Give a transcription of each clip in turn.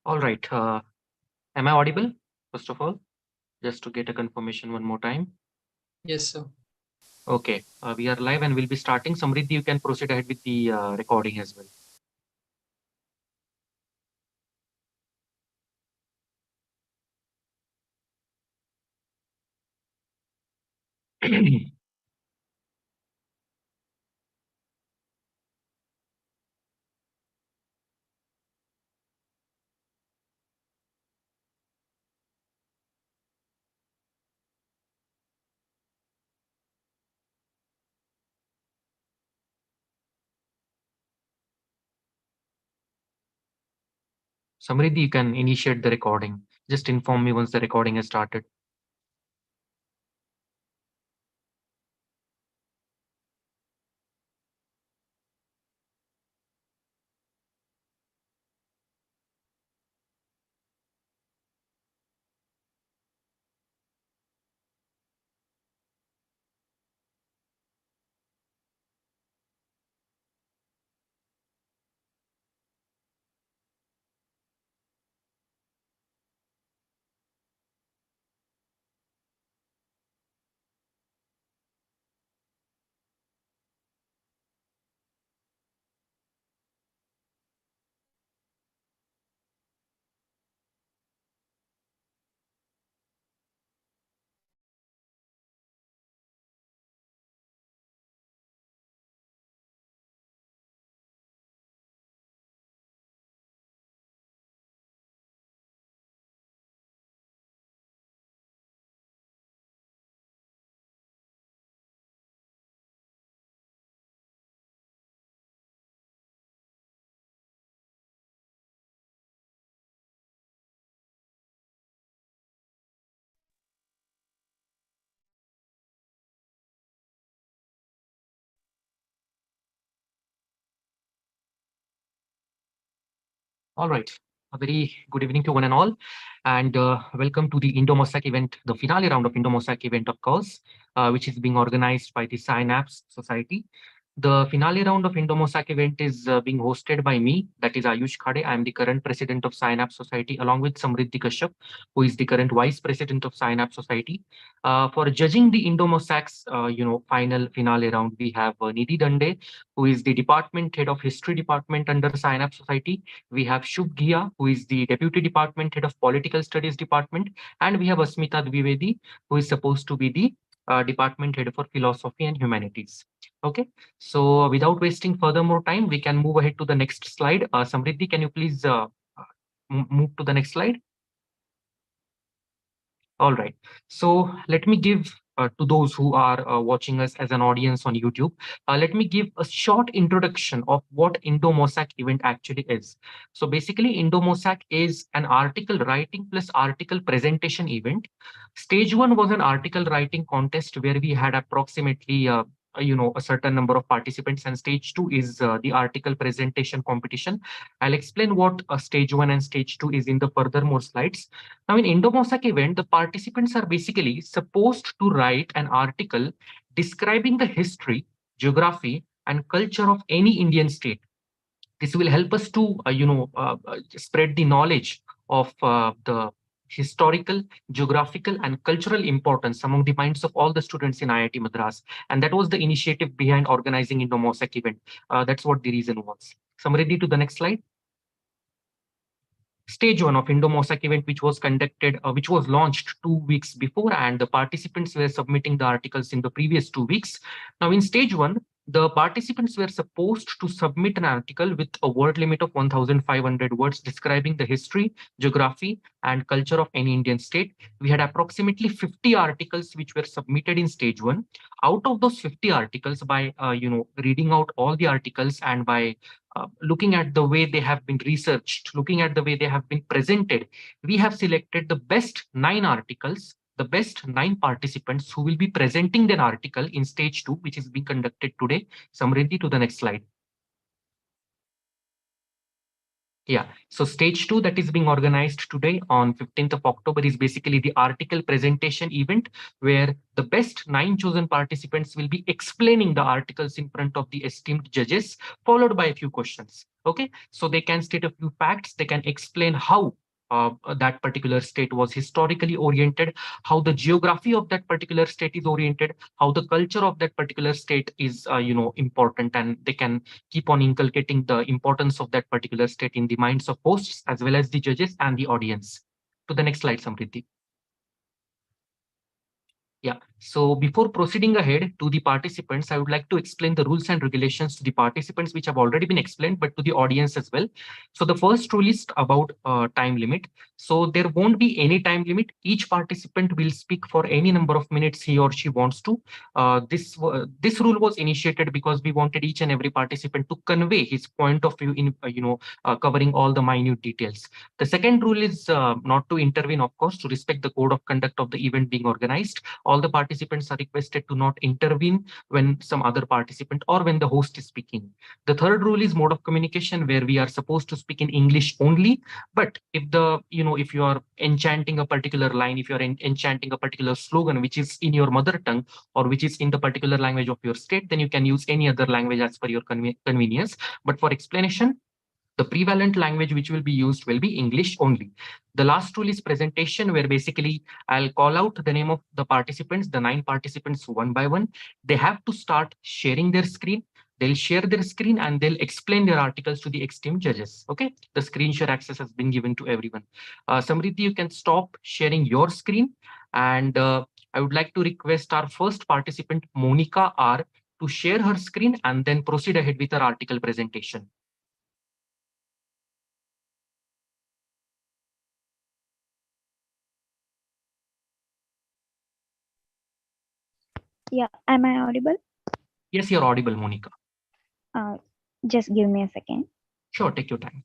All right. Am I audible? First of all, just to get a confirmation one more time. Yes, sir. Okay. We are live and we'll be starting. Samriddhi, you can proceed ahead with the recording as well. Samriddhi, you can initiate the recording. Just inform me once the recording has started. All right. A very good evening to one and all, and welcome to the Indo-Mosaic event, the finale round of Indo-Mosaic event, of course, which is being organized by the Synapse Society. The finale round of Indo-Mosaic event is being hosted by me, that is Ayush Khade. I am the current president of Synapse Society, along with Samriddhi Kashyap, who is the current vice president of Synapse Society. For judging the Indo-Mosaic's, final finale round, we have Nidhi Dande, who is the department head of history department under Synapse Society. We have Shubh Ghia, who is the Deputy Department Head of Political Studies Department, and we have Asmita Dwivedi, who is supposed to be the Department Head for Philosophy and Humanities. Okay, so without wasting further more time, we can move ahead to the next slide. Samriddhi, can you please move to the next slide? All right. So let me give to those who are watching us as an audience on YouTube, let me give a short introduction of what Indo-Mosaic event actually is. So basically, Indo-Mosaic is an article writing plus article presentation event. Stage one was an article writing contest where we had approximately a certain number of participants, and stage two is the article presentation competition. I'll explain what stage one and stage two is in the furthermore slides. Now, in Indo-Mosaic event, the participants are basically supposed to write an article describing the history, geography, and culture of any Indian state. This will help us to, spread the knowledge of the historical, geographical, and cultural importance among the minds of all the students in IIT Madras. And that was the initiative behind organizing Indo-Mosaic event. That's what the reason was. Samriddhi, to the next slide. Stage one of Indo-Mosaic event, which was launched 2 weeks before, and the participants were submitting the articles in the previous 2 weeks. Now, in stage one, the participants were supposed to submit an article with a word limit of 1,500 words describing the history, geography, and culture of any Indian state. We had approximately 50 articles which were submitted in stage one. Out of those 50 articles, by reading out all the articles and by looking at the way they have been researched, looking at the way they have been presented, we have selected the best 9 articles, the best 9 participants who will be presenting their article in stage two, which is being conducted today. Samriddhi, to the next slide. Yeah. So stage two that is being organized today on 15th of October is basically the article presentation event where the best 9 chosen participants will be explaining the articles in front of the esteemed judges, followed by a few questions. Okay. So they can state a few facts. They can explain how that particular state was historically oriented, how the geography of that particular state is oriented, how the culture of that particular state is, important, and they can keep on inculcating the importance of that particular state in the minds of hosts as well as the judges and the audience. To the next slide, Samriti. Yeah. So before proceeding ahead to the participants, I would like to explain the rules and regulations to the participants, which have already been explained, but to the audience as well. So the first rule is about time limit. So there won't be any time limit. Each participant will speak for any number of minutes he or she wants to. This rule was initiated because we wanted each and every participant to convey his point of view in covering all the minute details. The second rule is not to intervene, of course, to respect the code of conduct of the event being organized. All the participants are requested to not intervene when some other participant or when the host is speaking. The third rule is mode of communication, where we are supposed to speak in English only. But if you are enchanting a particular line, if you are enchanting a particular slogan which is in your mother tongue or which is in the particular language of your state, then you can use any other language as per your convenience. But for explanation, the prevalent language which will be used will be English only. The last rule is presentation, where basically I'll call out the name of the participants, the 9 participants, one by one. They have to start sharing their screen. They'll share their screen and they'll explain their articles to the esteemed judges. Okay, the screen share access has been given to everyone. Samriti, you can stop sharing your screen, and I would like to request our first participant, Monica R, to share her screen and then proceed ahead with her article presentation. Yeah, am I audible? Yes, you're audible, Monica. Uh, just give me a second. Sure, take your time.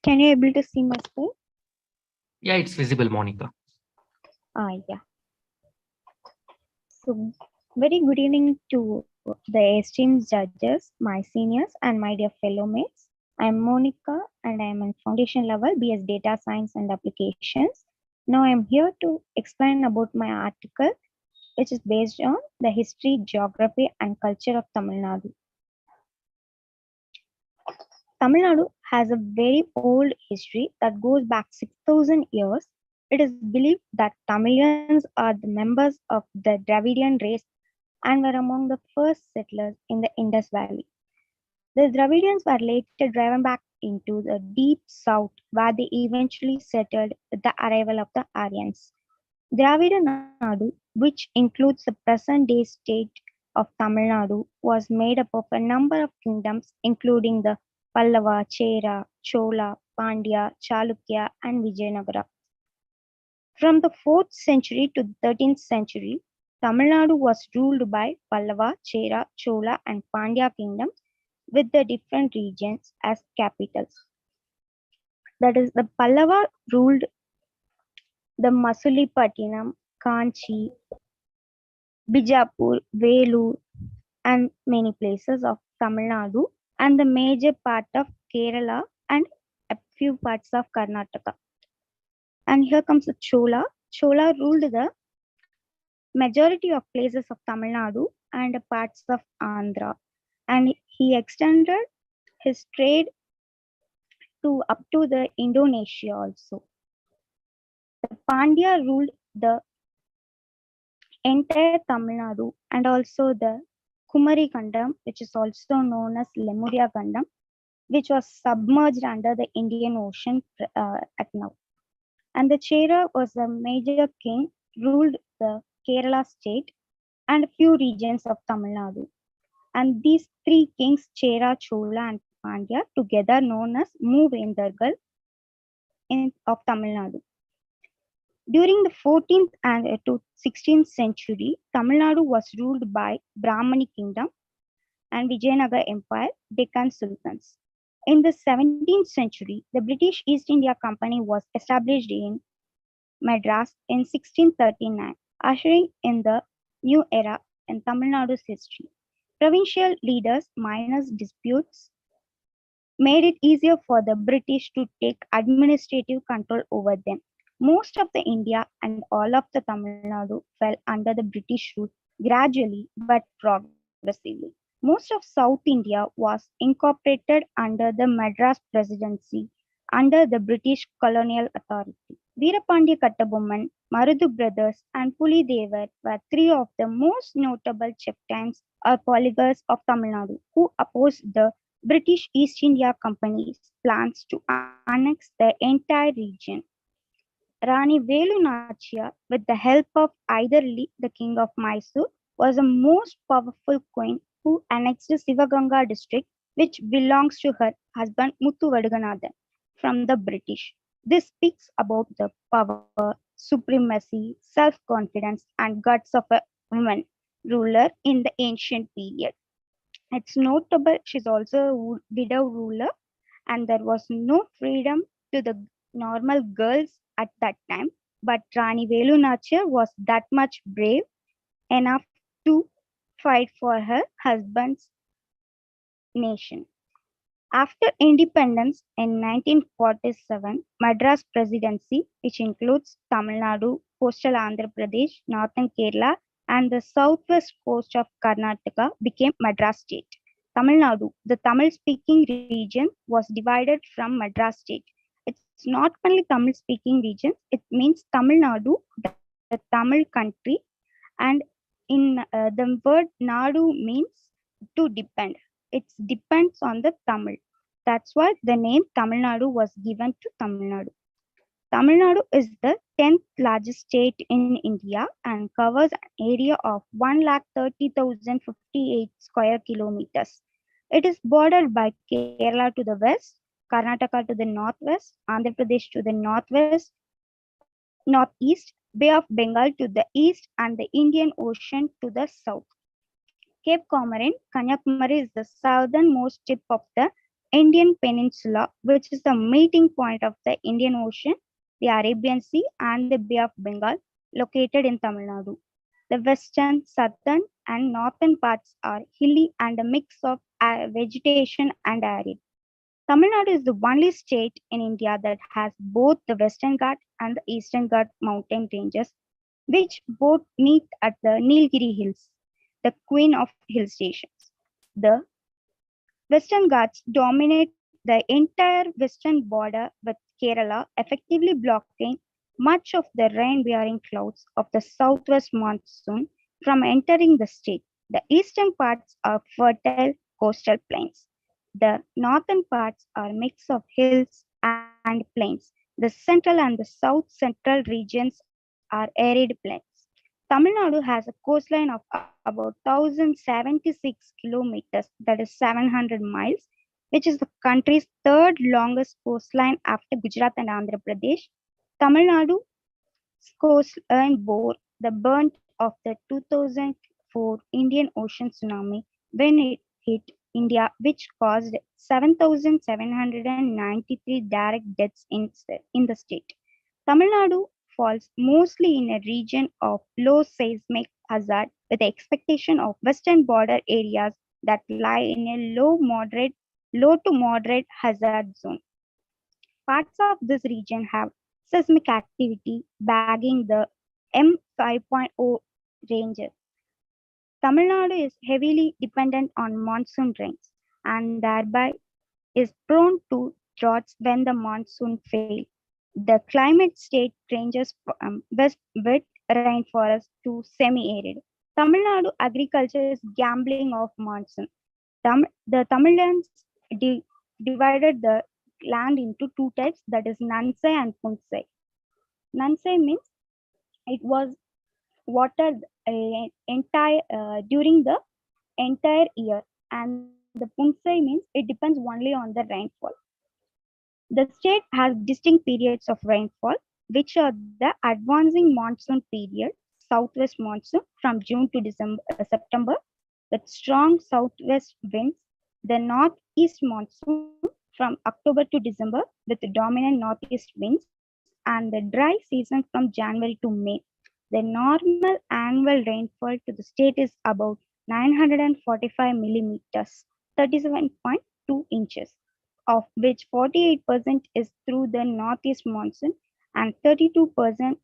Can you able to see my screen? Yeah, it's visible, Monica. Yeah. So, very good evening to the esteemed judges, my seniors, and my dear fellow mates. I'm Monica, and I'm in foundation level BS Data Science and Applications. Now, I'm here to explain about my article, which is based on the history, geography, and culture of Tamil Nadu. Tamil Nadu has a very old history that goes back 6,000 years. It is believed that Tamilians are the members of the Dravidian race and were among the first settlers in the Indus Valley. The Dravidians were later driven back into the deep south, where they eventually settled with the arrival of the Aryans. Dravida Nadu, which includes the present day state of Tamil Nadu, was made up of a number of kingdoms, including the Pallava, Chera, Chola, Pandya, Chalukya, and Vijayanagara. From the 4th century to the 13th century, Tamil Nadu was ruled by Pallava, Chera, Chola, and Pandya kingdoms with the different regions as capitals. That is, the Pallava ruled the Masulipatinam, Kanchi, Bijapur, Velur, and many places of Tamil Nadu, and the major part of Kerala and a few parts of Karnataka. And here comes the Chola. Chola ruled the majority of places of Tamil Nadu and parts of Andhra. And he extended his trade to up to the Indonesia also. The Pandya ruled the entire Tamil Nadu and also the Kumari Kandam, which is also known as Lemuria Kandam, which was submerged under the Indian Ocean at now. And the Chera was a major king, ruled the Kerala state and a few regions of Tamil Nadu. And these three kings, Chera, Chola, and Pandya, together known as Moovendargal of Tamil Nadu. During the 14th and to 16th century, Tamil Nadu was ruled by Brahmani kingdom and Vijayanagar Empire, Deccan Sultans. In the 17th century, the British East India Company was established in Madras in 1639, ushering in the new era in Tamil Nadu's history. Provincial leaders, minor disputes, made it easier for the British to take administrative control over them. Most of the India and all of the Tamil Nadu fell under the British rule gradually but progressively. Most of South India was incorporated under the Madras Presidency under the British colonial authority. Veerapandya Kattabomman, Marudhu brothers, and Pulidevar were three of the most notable chieftains or polygars of Tamil Nadu who opposed the British East India Company's plans to annex the entire region. Rani Velu Nachiyar, with the help of Hyderali, the king of Mysore, was the most powerful queen who annexed Sivaganga district, which belongs to her husband Muthu Vaduganathan from the British. This speaks about the power, supremacy, self confidence, and guts of a woman ruler in the ancient period. It's notable she's also a widow ruler, and there was no freedom to the normal girls at that time. But Rani Velu Nachiyar was that much brave enough to fight for her husband's nation. After independence in 1947, Madras Presidency, which includes Tamil Nadu, coastal Andhra Pradesh, northern Kerala, and the southwest coast of Karnataka, became Madras state. Tamil Nadu, the Tamil speaking region, was divided from Madras state. It's not only Tamil speaking region, it means Tamil Nadu, the Tamil country, and in the word Nadu means to depend. It depends on the Tamil. That's why the name Tamil Nadu was given to Tamil Nadu. Tamil Nadu is the 10th largest state in India and covers an area of 1,30,058 square kilometers. It is bordered by Kerala to the west, Karnataka to the northwest, Andhra Pradesh to the northeast, Bay of Bengal to the east, and the Indian Ocean to the south. Cape Comorin, Kanyakumari is the southernmost tip of the Indian peninsula, which is the meeting point of the Indian Ocean, the Arabian Sea, and the Bay of Bengal, located in Tamil Nadu. The western, southern, and northern parts are hilly and a mix of vegetation and arid. Tamil Nadu is the only state in India that has both the Western Ghat and the Eastern Ghat mountain ranges, which both meet at the Nilgiri Hills, the queen of hill stations. The Western Ghats dominate the entire western border with Kerala, effectively blocking much of the rain bearing clouds of the southwest monsoon from entering the state. The eastern parts are fertile coastal plains. The northern parts are a mix of hills and plains. The central and the south central regions are arid plains. Tamil Nadu has a coastline of about 1076 kilometers, that is 700 miles, which is the country's third longest coastline after Gujarat and Andhra Pradesh. Tamil Nadu's coastline bore the brunt of the 2004 Indian Ocean tsunami when it hit India, which caused 7,793 direct deaths in the state. Tamil Nadu falls mostly in a region of low seismic hazard with the expectation of western border areas that lie in a low to moderate hazard zone. Parts of this region have seismic activity bagging the M5.0 ranges. Tamil Nadu is heavily dependent on monsoon rains and thereby is prone to droughts when the monsoon fails. The climate state ranges from wet rainforest to semi-arid. Tamil Nadu agriculture is gambling of monsoon. The Tamilians divided the land into two types, that is Nansai and Punsai. Nansai means it was watered during the entire year, and the Punsai means it depends only on the rainfall. The state has distinct periods of rainfall, which are the advancing monsoon period, southwest monsoon from June to September, with strong southwest winds, the northeast monsoon from October to December with dominant northeast winds, and the dry season from January to May. The normal annual rainfall to the state is about 945 millimeters, 37.2 inches, of which 48% is through the northeast monsoon and 32%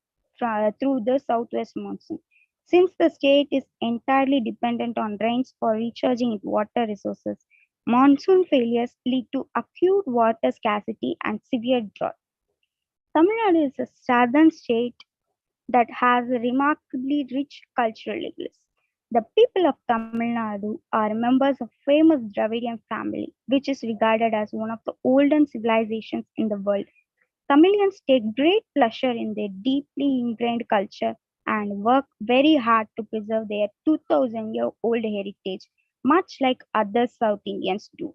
through the southwest monsoon. Since the state is entirely dependent on rains for recharging its water resources, monsoon failures lead to acute water scarcity and severe drought. Tamil Nadu is a southern state that has a remarkably rich cultural legacy. The people of Tamil Nadu are members of famous Dravidian family, which is regarded as one of the oldest civilizations in the world. Tamilians take great pleasure in their deeply ingrained culture and work very hard to preserve their 2000-year-old heritage, much like other South Indians do.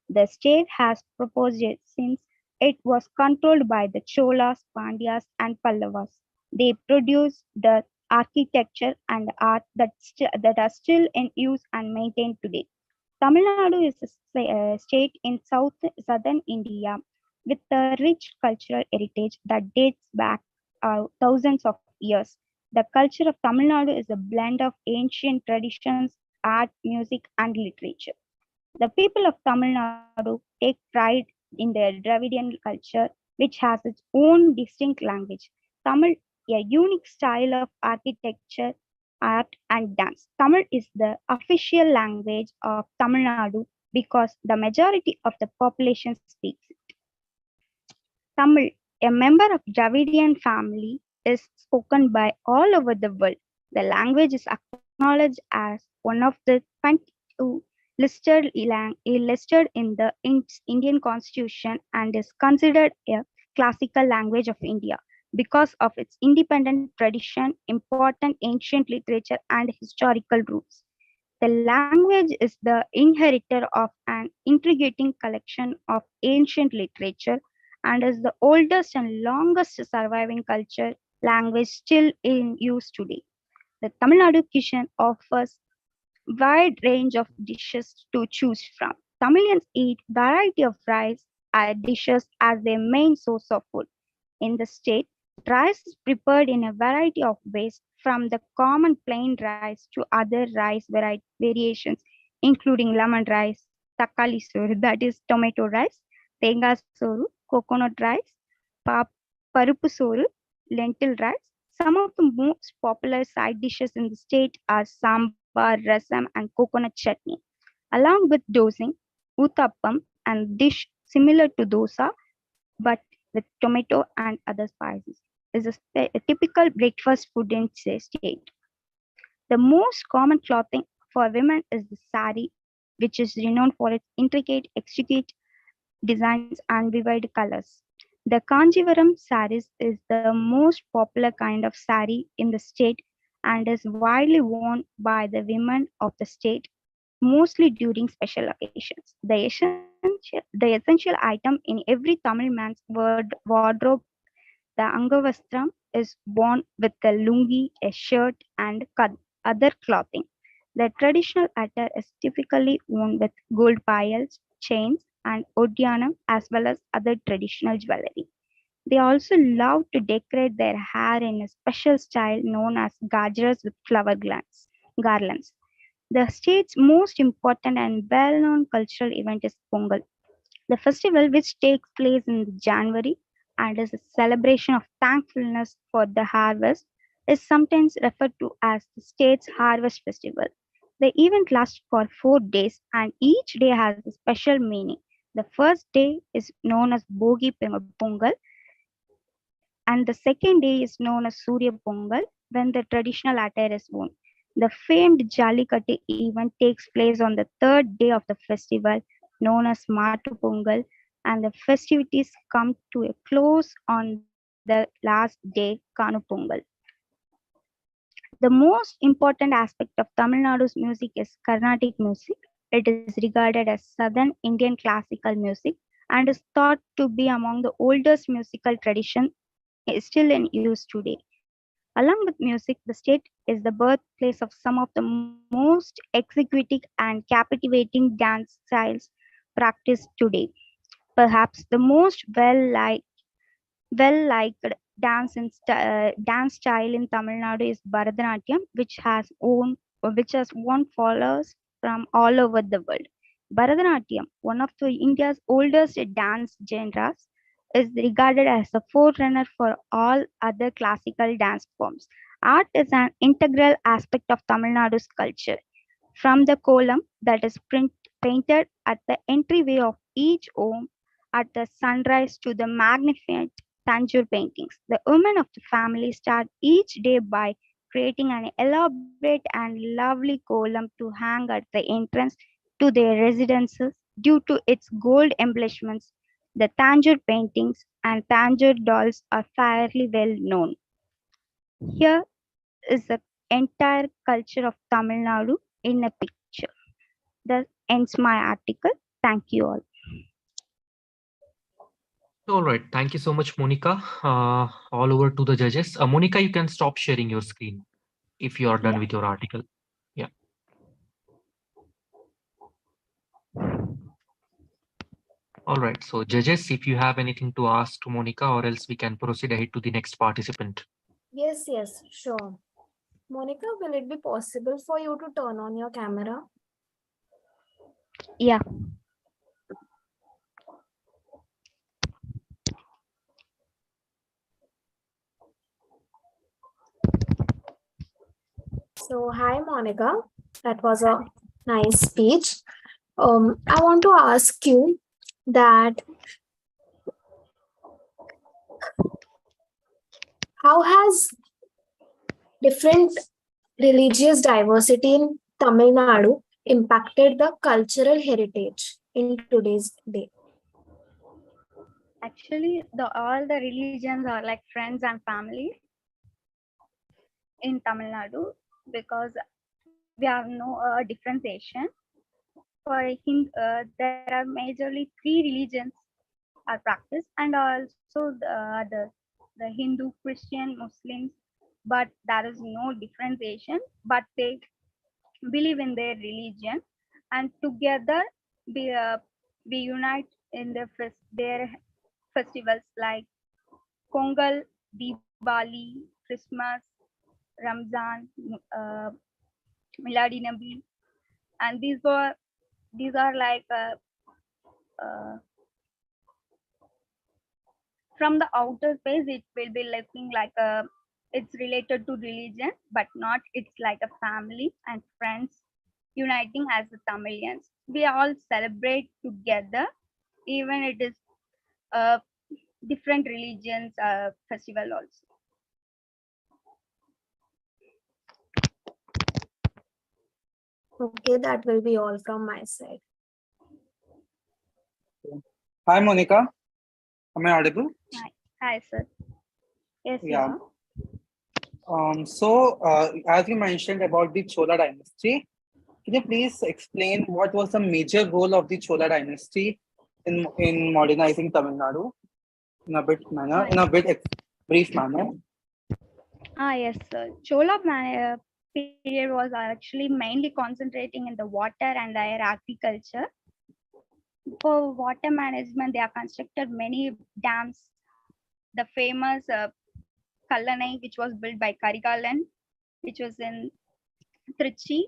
The state has proposed it since it was controlled by the Cholas, Pandyas, and Pallavas. They produced the architecture and art that are still in use and maintained today. Tamil Nadu is a state in southern India with a rich cultural heritage that dates back thousands of years. The culture of Tamil Nadu is a blend of ancient traditions, art, music, and literature. The people of Tamil Nadu take pride in their Dravidian culture, which has its own distinct language. Tamil, a unique style of architecture, art, and dance. Tamil is the official language of Tamil Nadu because the majority of the population speaks it. Tamil, a member of Dravidian family, is spoken by all over the world. The language is acknowledged as one of the 22 listed in the Indian Constitution and is considered a classical language of India because of its independent tradition, important ancient literature, and historical roots. The language is the inheritor of an intriguing collection of ancient literature and is the oldest and longest surviving culture language still in use today. The Tamil Nadu kitchen offers wide range of dishes to choose from. Tamilians eat variety of rice dishes as their main source of food. In the state, rice is prepared in a variety of ways, from the common plain rice to other rice variations, including lemon rice, takali soru, that is tomato rice, tenga soru, coconut rice, pap, parupu soru, lentil rice. Some of the most popular side dishes in the state are sambar, rasam, and coconut chutney. Along with dosing, uttappam, and dish similar to dosa but with tomato and other spices, is a typical breakfast food in state. The most common clothing for women is the sari, which is renowned for its intricate, exquisite designs and vivid colors. The Kanjivaram saris is the most popular kind of sari in the state and is widely worn by the women of the state, mostly during special occasions. The essential item in every Tamil man's wardrobe, the Angavastram, is worn with a lungi, a shirt, and other clothing. The traditional attire is typically worn with gold piles, chains, and odyanam, as well as other traditional jewelry. They also love to decorate their hair in a special style known as gajras with garlands. The state's most important and well known cultural event is Pongal, the festival, which takes place in January and is a celebration of thankfulness for the harvest, is sometimes referred to as the state's harvest festival. The event lasts for 4 days and each day has a special meaning. The first day is known as Pongal, and the second day is known as Surya Pongal when the traditional attire is worn. The famed Jallikattu event takes place on the third day of the festival, known as Matu Pongal, and the festivities come to a close on the last day, Kanu Pongal. The most important aspect of Tamil Nadu's music is Carnatic music. It is regarded as Southern Indian classical music and is thought to be among the oldest musical traditions still in use today. Along with music, the state is the birthplace of some of the most executive and captivating dance styles practiced today. Perhaps the most well-liked dance style in Tamil Nadu is Bharatanatyam, which has won followers from all over the world. Bharatanatyam, one of the India's oldest dance genres, is regarded as the forerunner for all other classical dance forms. Art is an integral aspect of Tamil Nadu's culture. From the column that is painted at the entryway of each home at the sunrise to the magnificent Tanjore paintings, the women of the family start each day by creating an elaborate and lovely column to hang at the entrance to their residences due to its gold embellishments. The Tanjore paintings and Tanjore dolls are fairly well known. Here is the entire culture of Tamil Nadu in a picture. That ends my article. Thank you all. All right. Thank you so much, Monica. All over to the judges. Monica, you can stop sharing your screen if you are done Yeah. with your article. Yeah. All right. So, judges, if you have anything to ask to Monica, or else we can proceed ahead to the next participant. Yes, sure. Monica, will it be possible for you to turn on your camera? Yeah. So, hi, Monica. That was a nice speech. I want to ask you that how has different religious diversity in Tamil Nadu impacted the cultural heritage in today's day? Actually, all the religions are like friends and family in Tamil Nadu because we have no differentiation. For there are majorly three religions are practiced, and also the Hindu, Christian, Muslims. But there is no differentiation. But they believe in their religion, and together we we unite in their festivals like Pongal, Diwali, Christmas, Ramzan, uh, Miladi Nabi, and these are like uh, from the outer space it will be looking like a it's related to religion, but not. It's like a family and friends uniting as the Tamilians. We all celebrate together, even it is a different religions festival also. Okay, that will be all from my side. Hi, Monica. Am I audible? Hi, sir. Yes, you Yeah. are. As you mentioned about the Chola dynasty, can you please explain what was the major role of the Chola dynasty in modernizing Tamil Nadu in a brief manner? Yes, sir. Period was actually mainly concentrating in the water and their agriculture. For water management, they have constructed many dams. The famous Kallanai, which was built by Karigalan, which was in Trichy,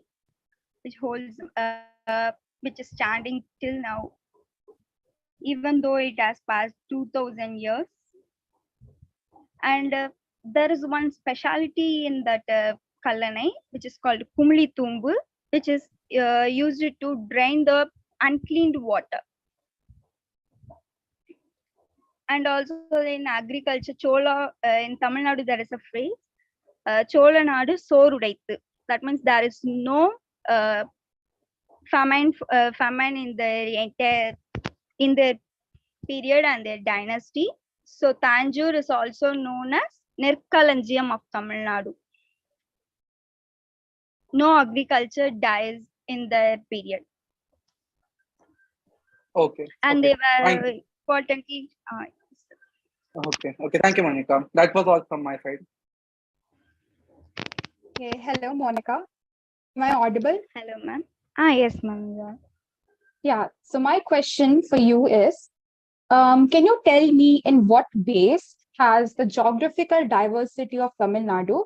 which is standing till now, even though it has passed 2000 years. And there is one specialty in that Kallanai, which is called Kumli Tumbu, which is used to drain the uncleaned water. And also in agriculture, Chola in Tamil Nadu, there is a phrase, Chola Nadu Sorudaithu. That means there is no famine in their entire in their period and their dynasty. So Tanjore is also known as Nirkalanjiyam of Tamil Nadu. No agriculture dies in their period, Okay. and Okay. they Thank were you. importantly. Okay. Okay. Thank you, Monica. That was all from my side. Okay, hello, Monica. Am I audible? Hello, ma'am. Yes, ma'am. You are. Yeah. So my question for you is, can you tell me in what ways has the geographical diversity of Tamil Nadu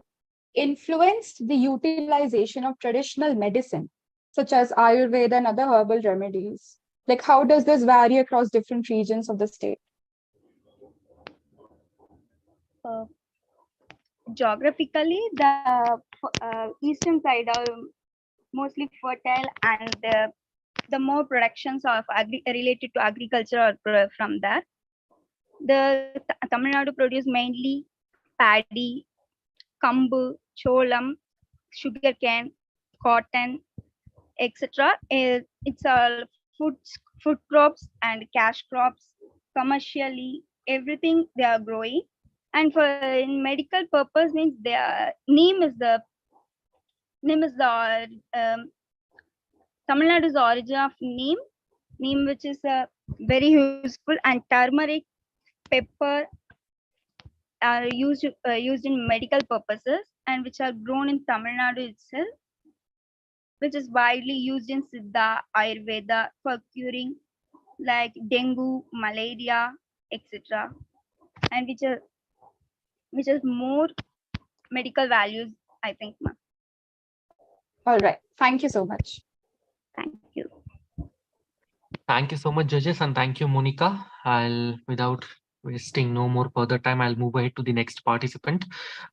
influenced the utilization of traditional medicine, such as Ayurveda and other herbal remedies? Like, how does this vary across different regions of the state? Geographically, the eastern side are mostly fertile, and the more productions of related to agriculture are from there. The Tamil Nadu produce mainly paddy, kambu, cholam, sugarcane, cotton, etc. It's all food crops and cash crops. Commercially, everything they are growing. And for in medical purpose means neem is the Tamil Nadu's origin of neem which is very useful, and turmeric, pepper are used in medical purposes, and which are grown in Tamil Nadu itself, which is widely used in Siddha, Ayurveda for curing like dengue, malaria, etc. And which is more medical values, I think, ma'am. All right. Thank you so much. Thank you. Thank you so much, judges, and thank you, Monica. Without wasting no more further time, I'll move ahead to the next participant.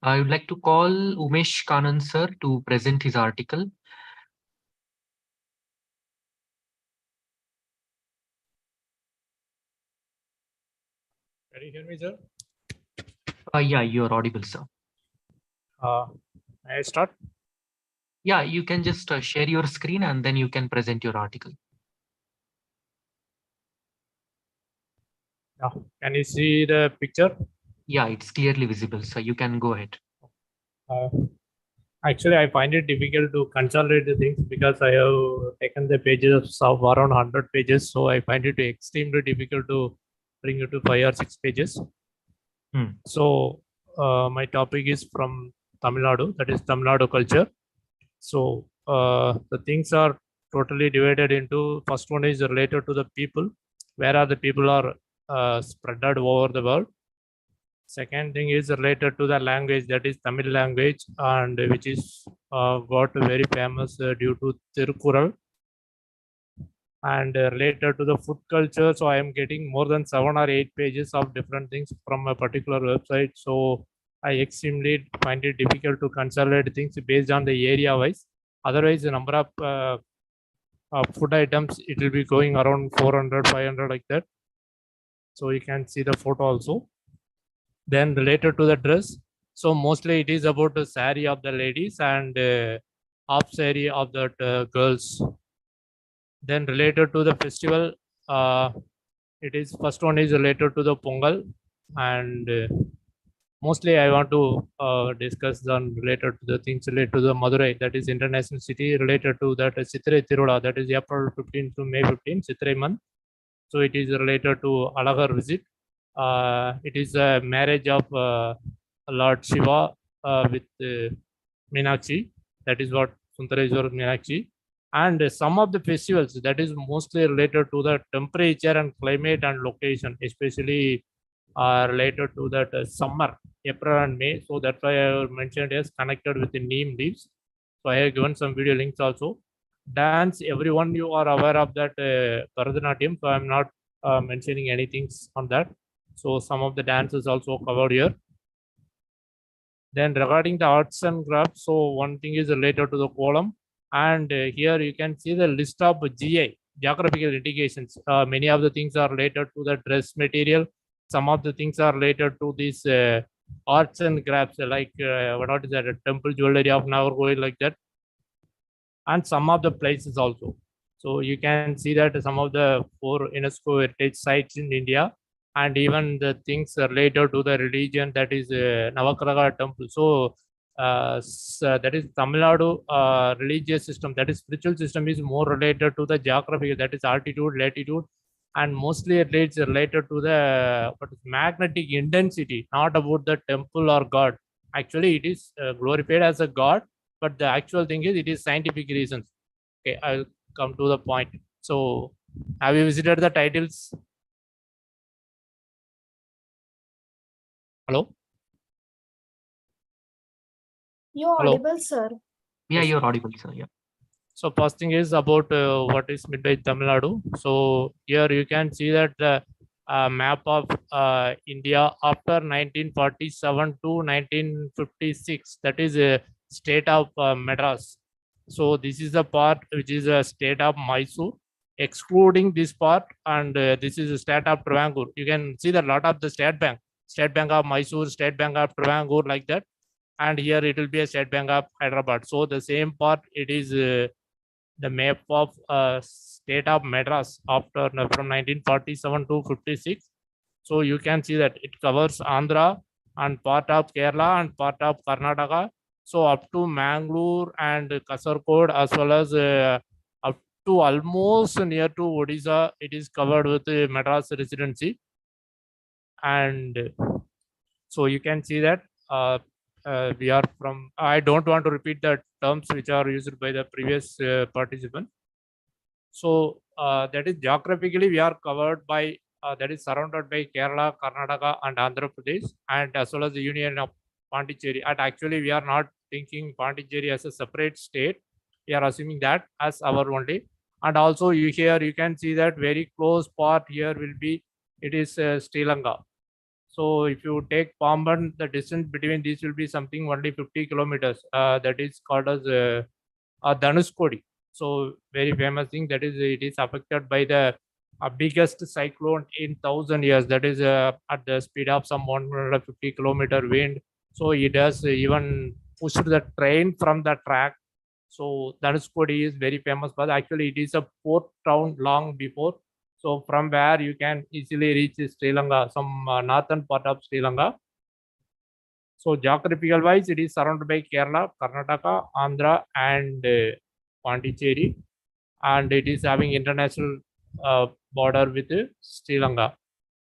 I would like to call Umesh Kannan sir to present his article. Can you hear me, sir? Yeah, you're audible, sir. May I start? Yeah, you can just share your screen and then you can present your article. Yeah. Can you see the picture? Yeah, it's clearly visible, so you can go ahead. Actually, I find it difficult to consolidate the things because I have taken the pages of around 100 pages. So I find it extremely difficult to bring it to 5 or 6 pages. So my topic is from Tamil Nadu, that is Tamil Nadu culture. So the things are totally divided into, first one is related to the people, where are the people are spread out over the world. Second thing is related to the language, that is Tamil language, and which is got very famous due to Tirukural. And related to the food culture, so I am getting more than 7 or 8 pages of different things from a particular website. So I extremely find it difficult to consolidate things based on the area wise. Otherwise, the number of food items, it will be going around 400, 500 like that. So you can see the photo also. Then related to the dress, so mostly it is about the saree of the ladies and half saree of the girls. Then related to the festival, it is first one is related to the Pongal, and mostly I want to discuss on related to the things related to the Madurai, that is international city, related to that Chitrai Tirula, that is April 15 to May 15, Chitrai month. So it is related to Alagar visit. It is a marriage of Lord Shiva with Meenakshi. That is what Sundareswar Meenakshi. And some of the festivals that is mostly related to the temperature and climate and location, especially related to that summer, April and May. So that's why I mentioned as connected with the neem leaves. So I have given some video links also. Dance, everyone you are aware of that Bharatanatyam. So I'm not mentioning anything on that. So some of the dances also covered here. Then regarding the arts and crafts, so one thing is related to the column, and here you can see the list of GI, geographical indications. Many of the things are related to the dress material. Some of the things are related to these arts and crafts, like what is that, a temple jewelry of Nagarkoil, like that. And some of the places also. So you can see that some of the 4 UNESCO heritage sites in India, and even the things related to the religion, that is Navagraha temple. So that is Tamil Nadu religious system, that is spiritual system, is more related to the geography, that is altitude, latitude, and mostly it is related to the magnetic intensity, not about the temple or god. Actually, it is glorified as a god, but the actual thing is it is scientific reasons. Okay, I'll come to the point. So, have you visited the titles? Hello? You're Hello? audible, sir. Yeah, Yes. you're audible, sir. Yeah. So, first thing is about what is Midway Tamil Nadu. So, here you can see that the map of India after 1947 to 1956, that is a state of Madras. So, this is the part which is a state of Mysore. Excluding this part, and this is a state of Travancore. You can see that a lot of the State Bank of Mysore, State Bank of Travancore, like that. And here it will be a State Bank of Hyderabad. So the same part, it is the map of state of Madras after from 1947 to 56. So you can see that it covers Andhra and part of Kerala and part of Karnataka. So up to Mangalore and Kasargod, as well as up to almost near to Odisha, it is covered with Madras residency. And so you can see that we are from, I don't want to repeat the terms which are used by the previous participant. So that is geographically we are covered by, that is surrounded by Kerala, Karnataka and Andhra Pradesh, and as well as the Union of Pondicherry. And actually we are not thinking Pondicherry as a separate state. We are assuming that as our only. And also you here you can see that very close part here will be, it is Sri Lanka. So if you take Pamban, the distance between these will be something only 50 kilometers. That is called as Dhanuskodi. So very famous thing, that is it is affected by the biggest cyclone in 1,000 years. That is at the speed of some 150-kilometer wind. So it has even pushed the train from the track. So Dhanuskodi is very famous, but actually it is a port town long before. So from where you can easily reach Sri Lanka, some northern part of Sri Lanka. So geographical wise, it is surrounded by Kerala, Karnataka, Andhra, and Pondicherry, and it is having international border with Sri Lanka.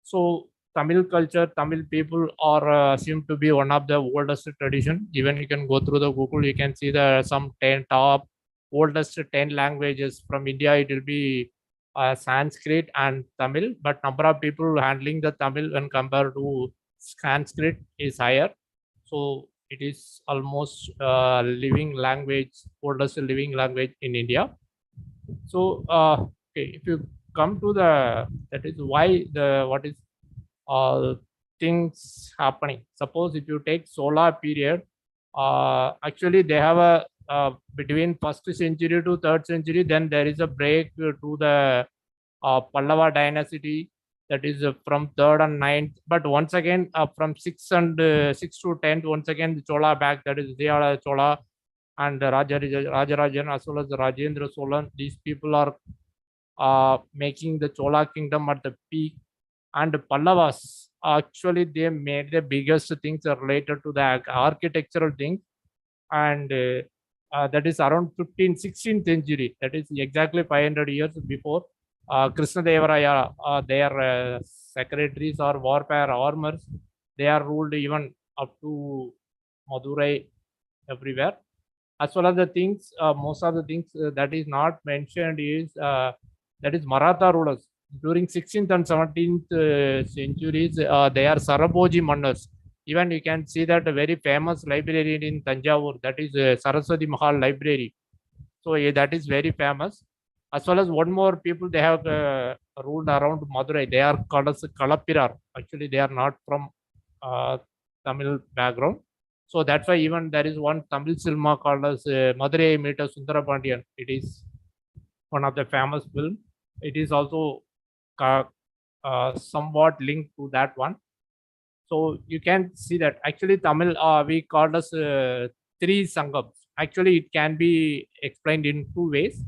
So Tamil culture, Tamil people are assumed to be one of the oldest tradition. Even you can go through the Google, you can see the some 10 top oldest 10 languages from India. It will be Sanskrit and Tamil, but number of people handling the Tamil when compared to Sanskrit is higher. So it is almost living language, oldest living language in India. So okay, if you come to the, that is why the what is things happening. Suppose if you take solar period, actually they have a between 1st century to 3rd century, then there is a break to the Pallava dynasty, that is from 3rd and 9th. But once again from 6th and 6th to 10th, once again the Chola back, that is they are Chola and Rajarajan as well as Rajendra Solan. These people are making the Chola kingdom at the peak. And Pallavas, actually they made the biggest things related to the architectural things. And that is around 15th, 16th century. That is exactly 500 years before Krishna Devaraya, their secretaries or warfare armors, they are ruled even up to Madurai, everywhere. As well as the things, most of the things that is not mentioned is that is Maratha rulers during 16th and 17th centuries. They are Saraboji Manners. Even you can see that a very famous library in Tanjavur, that is Saraswati Mahal Library. So that is very famous. As well as one more people, they have ruled around Madurai. They are called as Kalappirar. Actually, they are not from Tamil background. So that's why even there is one Tamil cinema called as Madurai Meeta Sundara Pandian. It is one of the famous film. It is also somewhat linked to that one. So you can see that actually Tamil we called as three sangams. Actually, it can be explained in two ways.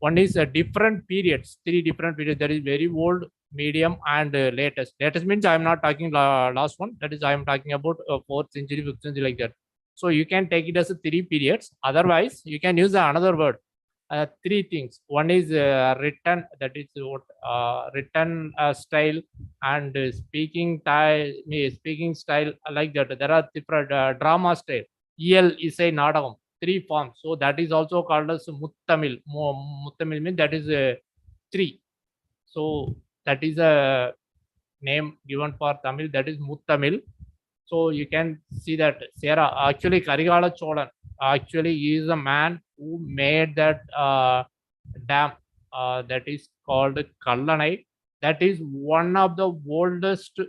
One is different periods, 3 different periods. That is very old, medium, and latest. Latest means I am not talking last one. That is I am talking about 4th century, 5th century, like that. So you can take it as 3 periods. Otherwise, you can use another word. 3 things. One is written, that is what written style, and speaking style, like that. There are different drama style. EL is a nadagam, 3 forms. So that is also called as Muttamil. Muttamil means that is 3. So that is a name given for Tamil, that is Muttamil. So you can see that Sarah, actually Karigala Cholan, actually he is a man who made that dam that is called Kallanai. That is one of the oldest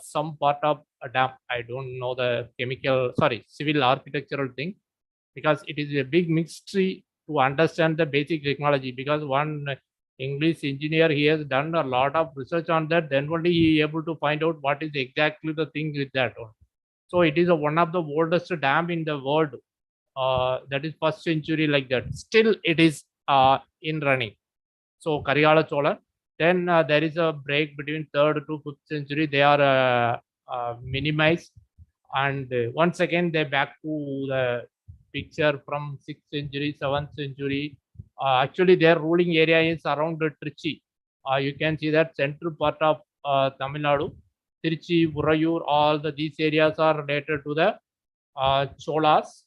some part of a dam. I don't know the civil architectural thing, because it is a big mystery to understand the basic technology, because one English engineer, he has done a lot of research on that, then only he able to find out what is exactly the thing with that one. So it is one of the oldest dam in the world. That is 1st century, like that. Still it is in running. So Karigala Chola. Then there is a break between 3rd to 5th century. They are minimized, and once again they back to the picture from 6th century, 7th century. Actually, their ruling area is around Trichy. You can see that central part of Tamil Nadu, Trichy, Urayur, these areas are related to the Cholas.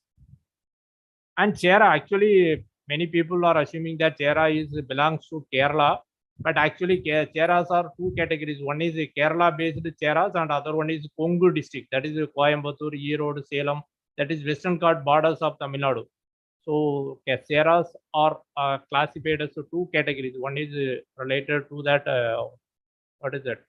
And Chera, actually, many people are assuming that Chera belongs to Kerala, but actually Cheras are 2 categories. One is Kerala-based Cheras, and other one is Kongu district. That is Coimbatore, Erode, Salem. That is Western Ghat borders of Tamil Nadu. So Cheras are classified as 2 categories. One is related to that, what is that?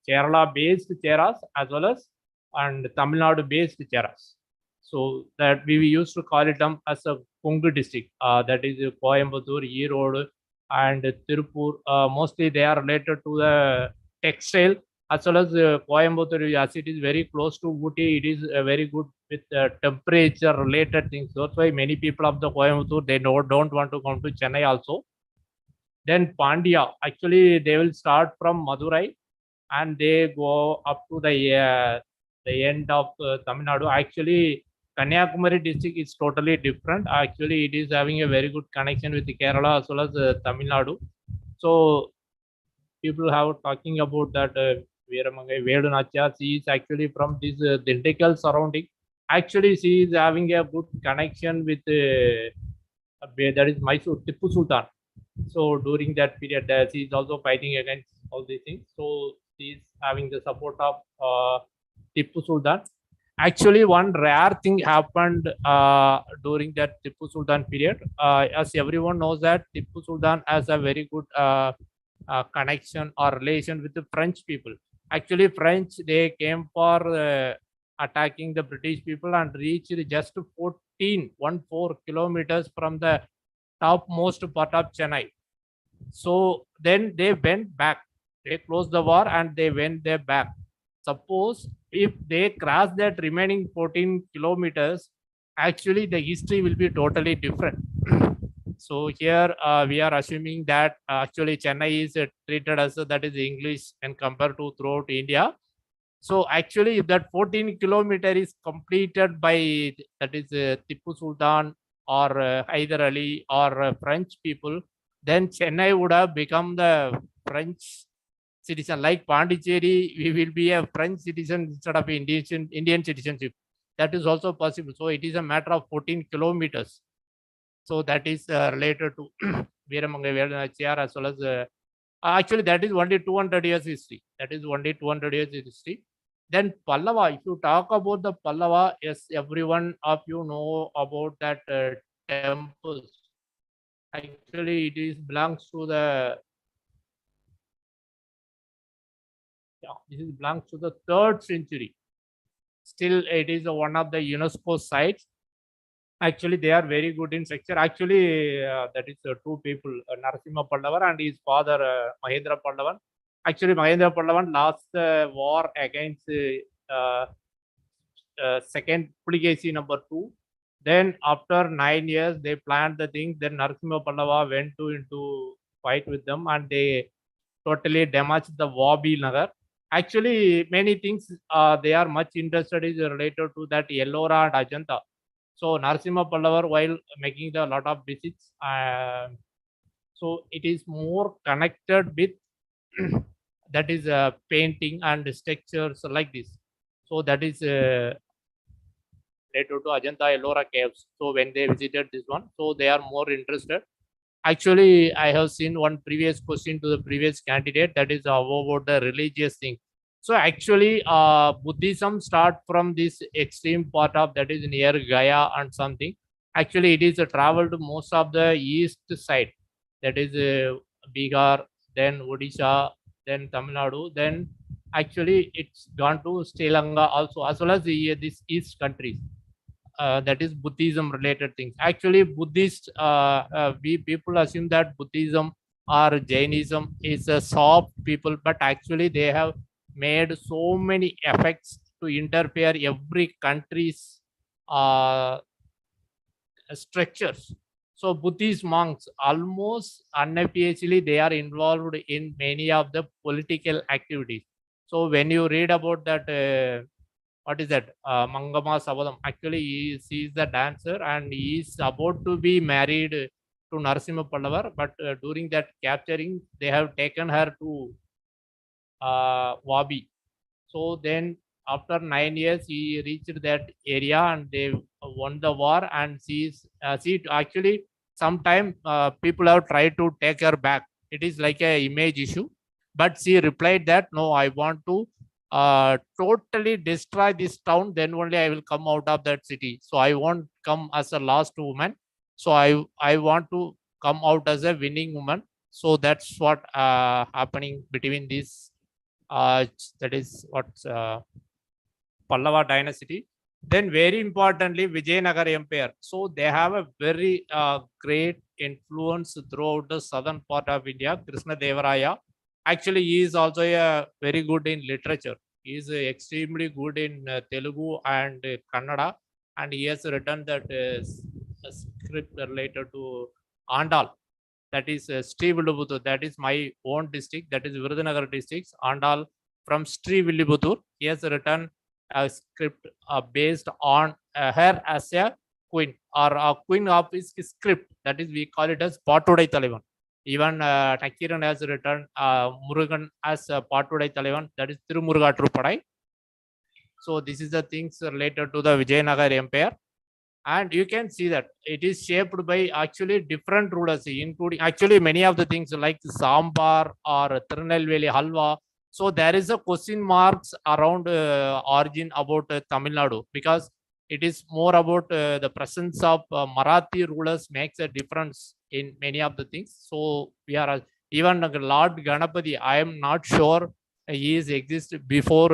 Kerala-based Cheras, as well as and Tamil Nadu-based Cheras. So that we used to call it as a Kongu district. That is Coimbatore, Erode, and Tirupur. Mostly they are related to the textile, as well as Coimbatore, as it is very close to Ooty. It is very good with temperature related things. That's why many people of the Coimbatore, they don't want to come to Chennai also. Then Pandya, actually they will start from Madurai and they go up to the end of Tamil Nadu. Actually, Kanyakumari district is totally different. Actually, it is having a very good connection with Kerala as well as Tamil Nadu. So people have talking about that Veeramangai Vedunachya. She is actually from this Dindigul surrounding. Actually, she is having a good connection with that is Mysore, Tipu Sultan. So during that period, she is also fighting against all these things. So she is having the support of Tipu Sultan. Actually, one rare thing happened during that Tipu Sultan period. As everyone knows that Tipu Sultan has a very good connection or relation with the French people. Actually, French, they came for attacking the British people and reached just 14 kilometers from the topmost part of Chennai. So then they went back. They closed the war and they went there back. Suppose if they cross that remaining 14 kilometers, actually the history will be totally different. So here we are assuming that actually Chennai is treated as that is English and compared to throughout India. So actually, if that 14 kilometer is completed by that is Tipu Sultan or Hyder Ali or French people, then Chennai would have become the French citizen. Like Pondicherry, we will be a French citizen instead of Indian citizenship. That is also possible. So it is a matter of 14 kilometers. So that is related to Veeramangai Vedunachiyar as well as actually that is only 200 years history. That is only 200 years history. Then Pallava, if you talk about the Pallava, yes, everyone of you know about that temples. Actually, it is belongs to the this is belongs to the 3rd century. Still, it is one of the UNESCO sites. Actually, they are very good in structure. Actually, that is 2 people, Narasimha Pallavan and his father Mahendra Pallavan. Actually, Mahendra Pallavan lost the war against second Puligasi number 2. Then after 9 years, they planned the thing. Then Narasimha Pallava went to into fight with them, and they totally damaged the Wabi Nagar. Actually, many things they are much interested is related to that Ellora and Ajanta. So Narasimha Pallava, while making the lot of visits, so it is more connected with that is painting and structures like this. So that is related to Ajanta Ellora caves. So when they visited this one, so they are more interested. Actually, I have seen one previous question to the previous candidate, that is about the religious thing. So actually, Buddhism start from this extreme part of that is near Gaya and something. Actually, it is traveled most of the east side, that is Bihar, then Odisha, then Tamil Nadu, then actually it's gone to Sri Lanka also, as well as these east countries. That is Buddhism related things. Actually, Buddhist, we people assume that Buddhism or Jainism is a soft people, but actually they have made so many effects to interfere every country's uh, structures. So Buddhist monks almost unappeasably they are involved in many of the political activities. So when you read about that, what is that? Mangama Sabadam. Actually, he is the dancer and he is about to be married to Narasimha Pallavar. But during that capturing, they have taken her to Wabi. So then after 9 years, he reached that area and they won the war. And she actually sometime people have tried to take her back. It is like a image issue, but she replied that no, I want to totally destroy this town. Then only I will come out of that city. So I won't come as a last woman. So I want to come out as a winning woman. So that's what happening between these that is what Pallava dynasty. Then very importantly, Vijayanagar Empire. So they have a very great influence throughout the southern part of India. Krishna Devaraya. Actually, he is also very good in literature. He is extremely good in Telugu and Kannada. And he has written that a script related to Andal. That is Srivilluputur. That is my own district. That is Virudhunagar district. Andal from Srivilluputur. He has written a script based on her as a queen or a queen of his script. That is, we call it as Patudai Talavan. Even Nakiran has written Murugan as Patudai Talavan. That is Tirumuruga Trupadai. So this is the things related to the Vijayanagar Empire. And you can see that it is shaped by actually different rulers, including actually many of the things like Sambar or Tirunelveli Halwa. So there is a question marks around origin about Tamil Nadu, because it is more about the presence of Marathi rulers makes a difference in many of the things. So we are even Lord Ganapati, I am not sure he is exist before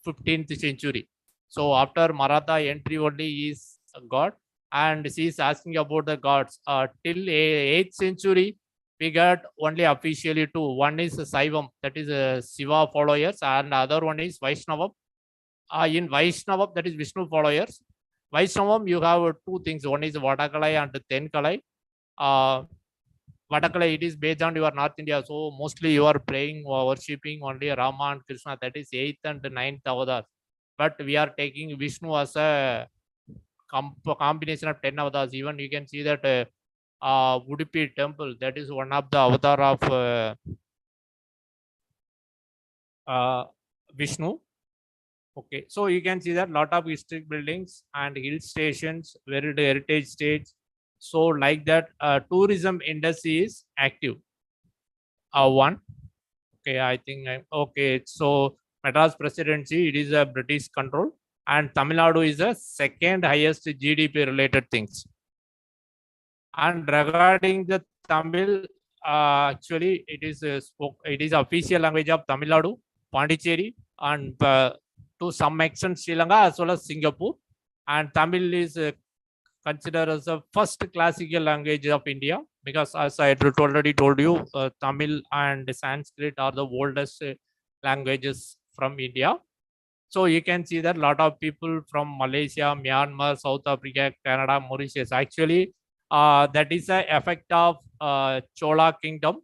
15th century. So after Maratha entry only is God, and she is asking about the gods. Till 8th century, we got only officially two. One is Saivam, that is Shiva followers, and the other one is Vaishnavam. In Vaishnavam, that is Vishnu followers. Vaishnavam, you have two things. One is Vadakalai and Tenkalai. Vadakalai, it is based on your North India. So mostly you are praying or worshipping only Rama and Krishna. That is 8th and 9th avatars. But we are taking Vishnu as a combination of 10 avatars. Even you can see that Udupi temple, that is one of the avatar of Vishnu. Okay, so you can see that lot of historic buildings and hill stations, very heritage states. So like that, tourism industry is active. One. Okay, I think okay. So Madras presidency, it is a British control, and Tamil Nadu is the second highest GDP related things. And regarding the Tamil, actually it is it is official language of Tamil Nadu, Pondicherry, and to some extent Sri Lanka as well as Singapore. And Tamil is considered as the first classical language of India, because as I already told you, Tamil and Sanskrit are the oldest languages from India. So you can see that a lot of people from Malaysia, Myanmar, South Africa, Canada, Mauritius, actually, that is the effect of Chola kingdom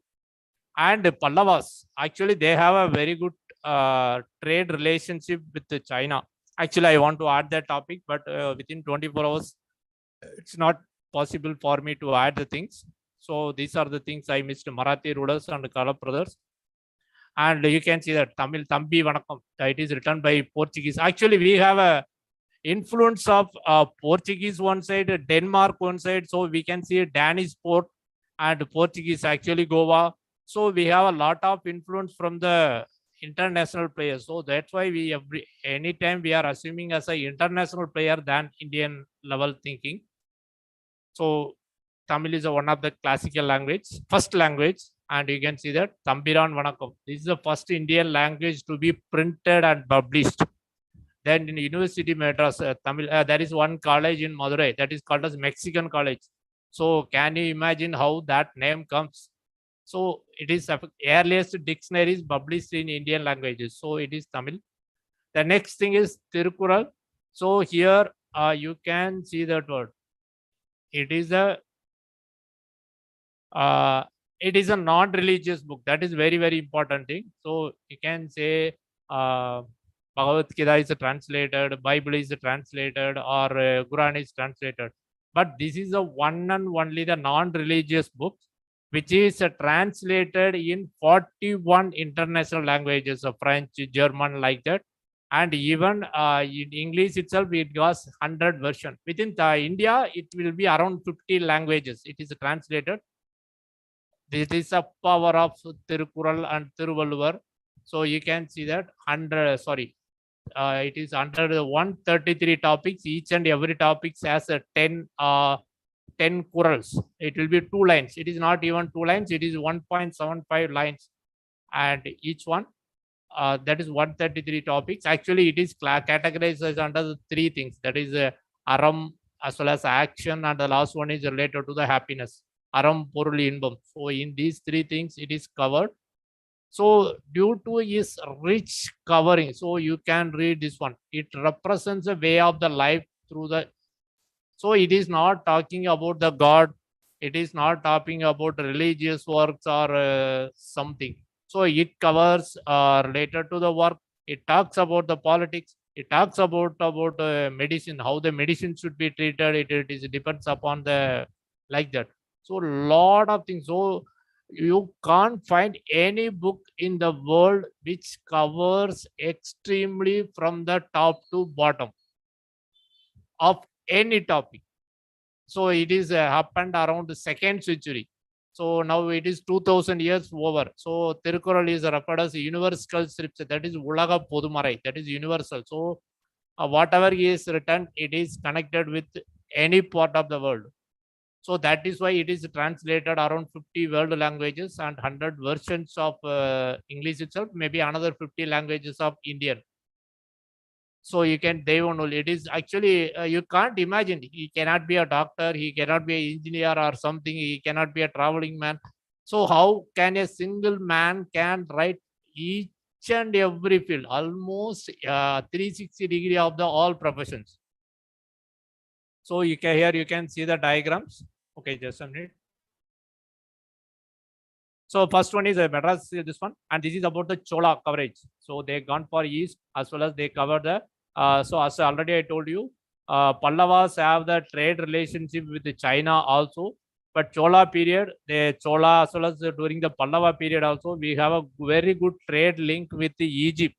and Pallavas. Actually, they have a very good trade relationship with China. Actually, I want to add that topic, but within 24 hours, it's not possible for me to add the things. So these are the things I missed: Marathi rulers and Kala brothers. And you can see that Tamil Thambi Vanakkam. It is written by Portuguese. Actually, we have a influence of Portuguese one side, Denmark one side. So we can see Danish port and Portuguese, actually Goa. So we have a lot of influence from the international players. So that's why we anytime we are assuming as an international player than Indian level thinking. So Tamil is one of the classical language, first language, and you can see that Tambiran Vanakkam. This is the first Indian language to be printed and published. Then in University Madras, Tamil, there is one college in Madurai that is called as Mexican College. So can you imagine how that name comes? So it is the earliest dictionaries published in Indian languages. So it is Tamil. The next thing is Tirukural. So here you can see that word. It is a non-religious book. That is very, very important thing. So you can say Bhagavad Gita is translated, Bible is translated, or Quran is translated. But this is the one and only the non-religious book, which is translated in 41 international languages of French, German, like that. And even in English itself, it was 100 version. Within India, it will be around 50 languages. It is translated. This is a power of Tirukural and Tiruvalluvar. So you can see that it is under the 133 topics. Each and every topic has a 10 kurals. It will be 2 lines. It is not even 2 lines. It is 1.75 lines, and each one that is 133 topics. Actually, it is categorized as under the 3 things. That is aram as well as action, and the last one is related to the happiness. Aram, Porul, Indom. So in these 3 things, it is covered. So due to its rich covering, so you can read this one. It represents a way of the life through the. So it is not talking about the God. It is not talking about religious works or something. So it covers related to the work. It talks about the politics. It talks about medicine, how the medicine should be treated. It depends upon the like that. So lot of things. So you can't find any book in the world which covers extremely from the top to bottom of any topic. So it is happened around the 2nd century. So now it is 2000 years over. So Tirukural is referred as universal scripture. That is Ulaga Podumarai. That is universal. So whatever is written, it is connected with any part of the world. So that is why it is translated around 50 world languages and 100 versions of English itself, maybe another 50 languages of Indian. So you can, it is actually, you can't imagine, he cannot be a doctor, he cannot be an engineer or something, he cannot be a traveling man. So how can a single man can write each and every field, almost 360 degree of the all professions. So you can, here you can see the diagrams. Okay, just a minute. So first one is Madras, this one, and this is about the Chola coverage. So they gone for east as well as they cover the. So as already I told you, Pallavas have the trade relationship with China also. But Chola period, the Chola as well as during the Pallava period also, we have a very good trade link with the Egypt.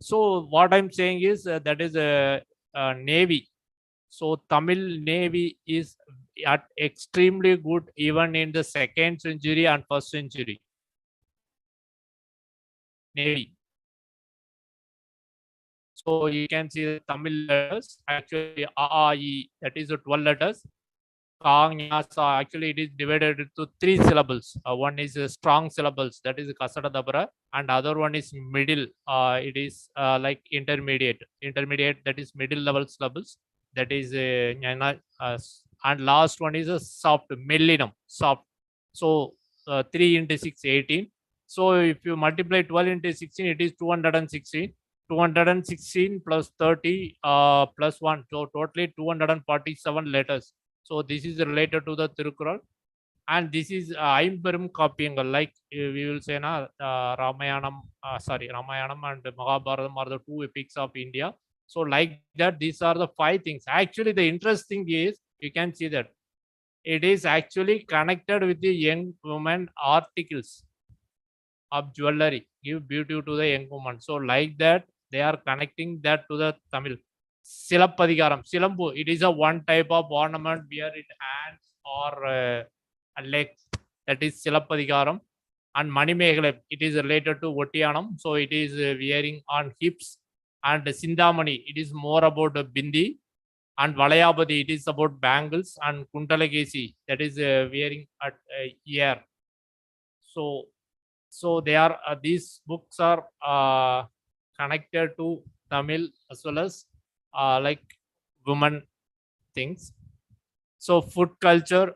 So what I'm saying is that is a navy. So Tamil Navy is at extremely good even in the 2nd century and 1st century. Navy. So you can see the Tamil letters. Actually, A, that is the 12 letters. Actually, it is divided into 3 syllables. One is strong syllables, that is Kasada Dabra, and other one is middle. It is like intermediate. Intermediate, that is middle level syllables. That is and last one is a soft, millennium, soft. So 3 into 6, 18. So if you multiply 12 into 16, it is 216. 216 plus 30 plus 1. So totally 247 letters. So this is related to the Tirukural. And this is Aimperum Kapyangal, like we will say na Ramayanam, Ramayanam and Mahabharatam are the two epics of India. So like that, these are the 5 things. Actually, the interesting is you can see that it is actually connected with the young woman articles of jewelry, give beauty to the young woman. So like that, they are connecting that to the Tamil. Silapadikaram, Silambu, it is a one type of ornament wear in hands or legs. That is Silapadikaram. And Manimegale, it is related to Votianam. So it is wearing on hips. And Sindhamani, it is more about the bindi. And Valayabadi, it is about bangles. And Kuntalagesi, that is wearing at ear. So they are these books are connected to Tamil as well as like women things. So food culture,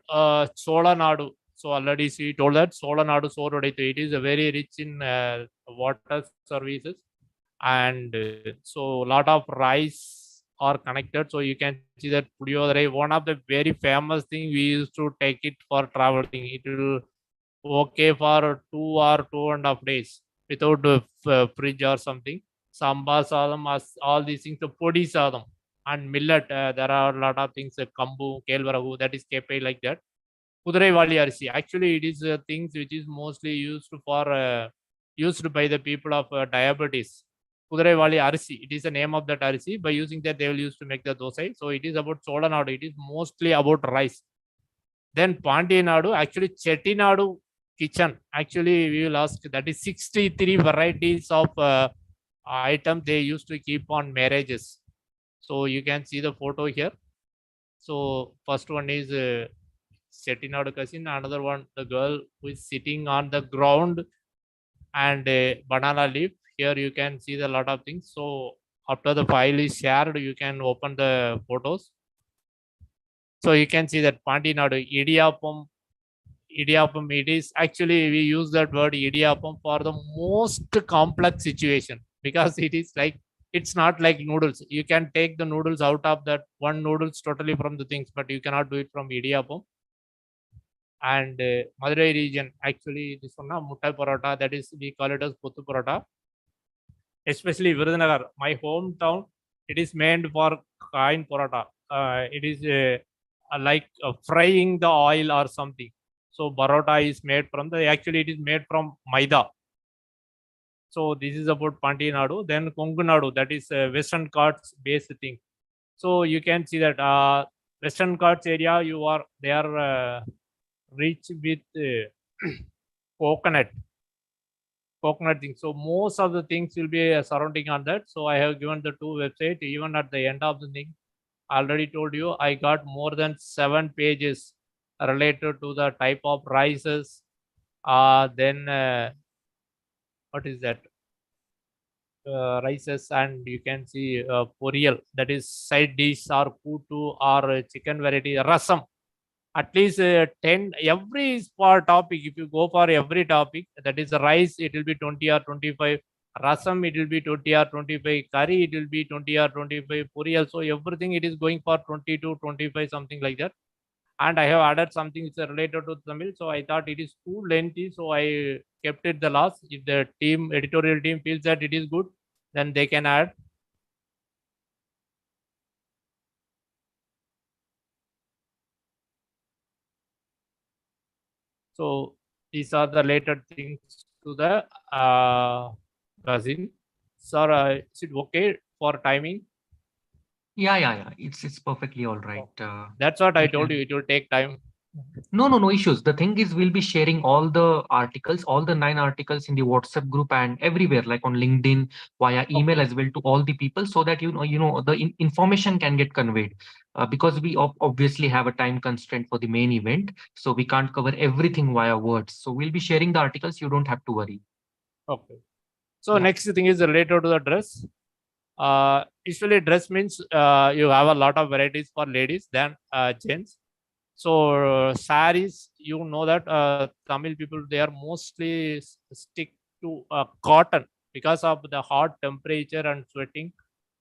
Sola Nadu. So already she told that Sola Nadu Soroditu. It is a very rich in water services, and so a lot of rice are connected. So you can see that Pudiyodare, one of the very famous thing we used to take it for traveling. It will okay for 2 or 2.5 days without fridge or something. Samba sadam, all these things, the podi sadam and millet. There are a lot of things, kambu, kelvaragu, that is kepe like that. Kudurai arsi. Actually, it is things which is mostly used for used by the people of diabetes. Kudurai arsi. It is the name of that arsi. By using that, they will use to make the dosai. So it is about Solanadu. It is mostly about rice. Then Pandyanadu, actually Chettinadu kitchen. Actually, we will ask that is 63 varieties of item they used to keep on marriages. So you can see the photo here. So first one is Chettinadu cousin. Another one, the girl who is sitting on the ground and a banana leaf. Here you can see the lot of things. So after the file is shared, you can open the photos. So you can see that Pandyanadu, idiyappam, it is actually, we use that word idiyappam for the most complex situation, because it is like, it's not like noodles. You can take the noodles out of that one noodles totally from the things, but you cannot do it from idiyappam. And Madurai region, actually this one, Muttai Parota, that is, we call it as Puttu Parota. Especially Virudhunagar, my hometown, it is made for kain parota. It is like frying the oil or something. So parota is made from actually it is made from maida. So this is about Pandyanadu. Then Konkanadu, that is Western Ghats based thing. So you can see that Western Ghats area, they are rich with coconut things. So most of the things will be surrounding on that. So I have given the 2 websites. Even at the end of the thing, I already told you, I got more than 7 pages related to the type of rices. Then what is that? Rices, and you can see poriyal, that is side dish or kutu or chicken variety, rasam. At least 10 every topic. If you go for every topic, that is rice, it will be 20 or 25. Rasam, it will be 20 or 25. Curry, it will be 20 or 25. Puri also, everything it is going for 20 to 25, something like that. And I have added something which is related to Tamil. So I thought it is too lengthy. So I kept it the last. If the editorial team feels that it is good, then they can add. So these are the related things to the cousin. Sir, is it okay for timing? Yeah. It's perfectly all right. That's what I we told can- you. It will take time. No issues. The thing is, we'll be sharing all the articles, all the 9 articles in the WhatsApp group and everywhere, like on LinkedIn, via email as well to all the people, so that the information can get conveyed. Because we obviously have a time constraint for the main event, so we can't cover everything via words. So we'll be sharing the articles. You don't have to worry. Okay. So Yeah. next thing is related to the dress. Usually dress means you have a lot of varieties for ladies than gents. So saris, you know that Tamil people, they are mostly stick to cotton. because of the hot temperature and sweating.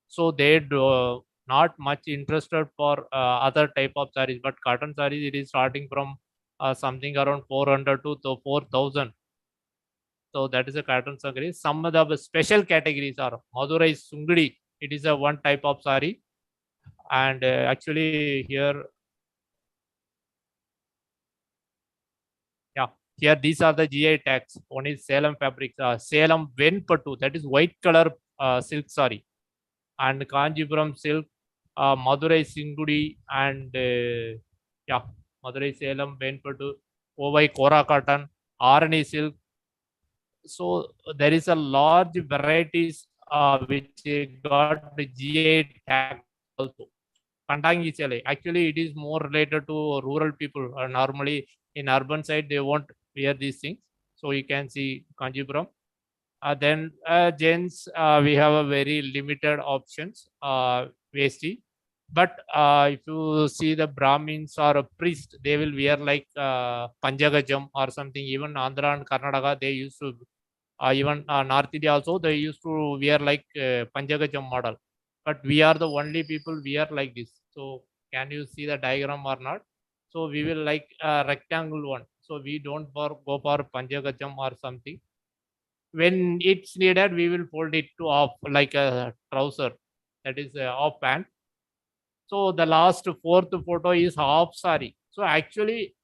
So they do not much interested for other type of sarees, but cotton sarees it is starting from something around 400 to 4,000. So that is a cotton saree. Some of the special categories are Madurai Sungudi. It is a one type of saree, and actually here, yeah, here these are the GI tags. One is Salem fabrics, Salem Venpattu, that is white color silk saree, and Kanjipuram silk, Madurai Singudi, and yeah, Madurai Salem Venpattu, Kovai Kora cotton, Arani silk. So there is a large varieties which got the GI tag also. Kandangi chale. Actually, it is more related to rural people. Normally, in urban side, they won't wear these things. So you can see Kanjipuram. Then gents, we have a very limited options, vesti. But if you see the Brahmins or a priest, they will wear like Panjagajam or something. Even Andhra and Karnataka, they used to, even North India also, they used to wear like Panjagajam model. But we are the only people wear like this. So can you see the diagram or not? So we will like a rectangle one. So we don't go for Panjagajam or something. When it's needed, we will fold it to off like a trouser, that is off pant. So the last fourth photo is half sari. So actually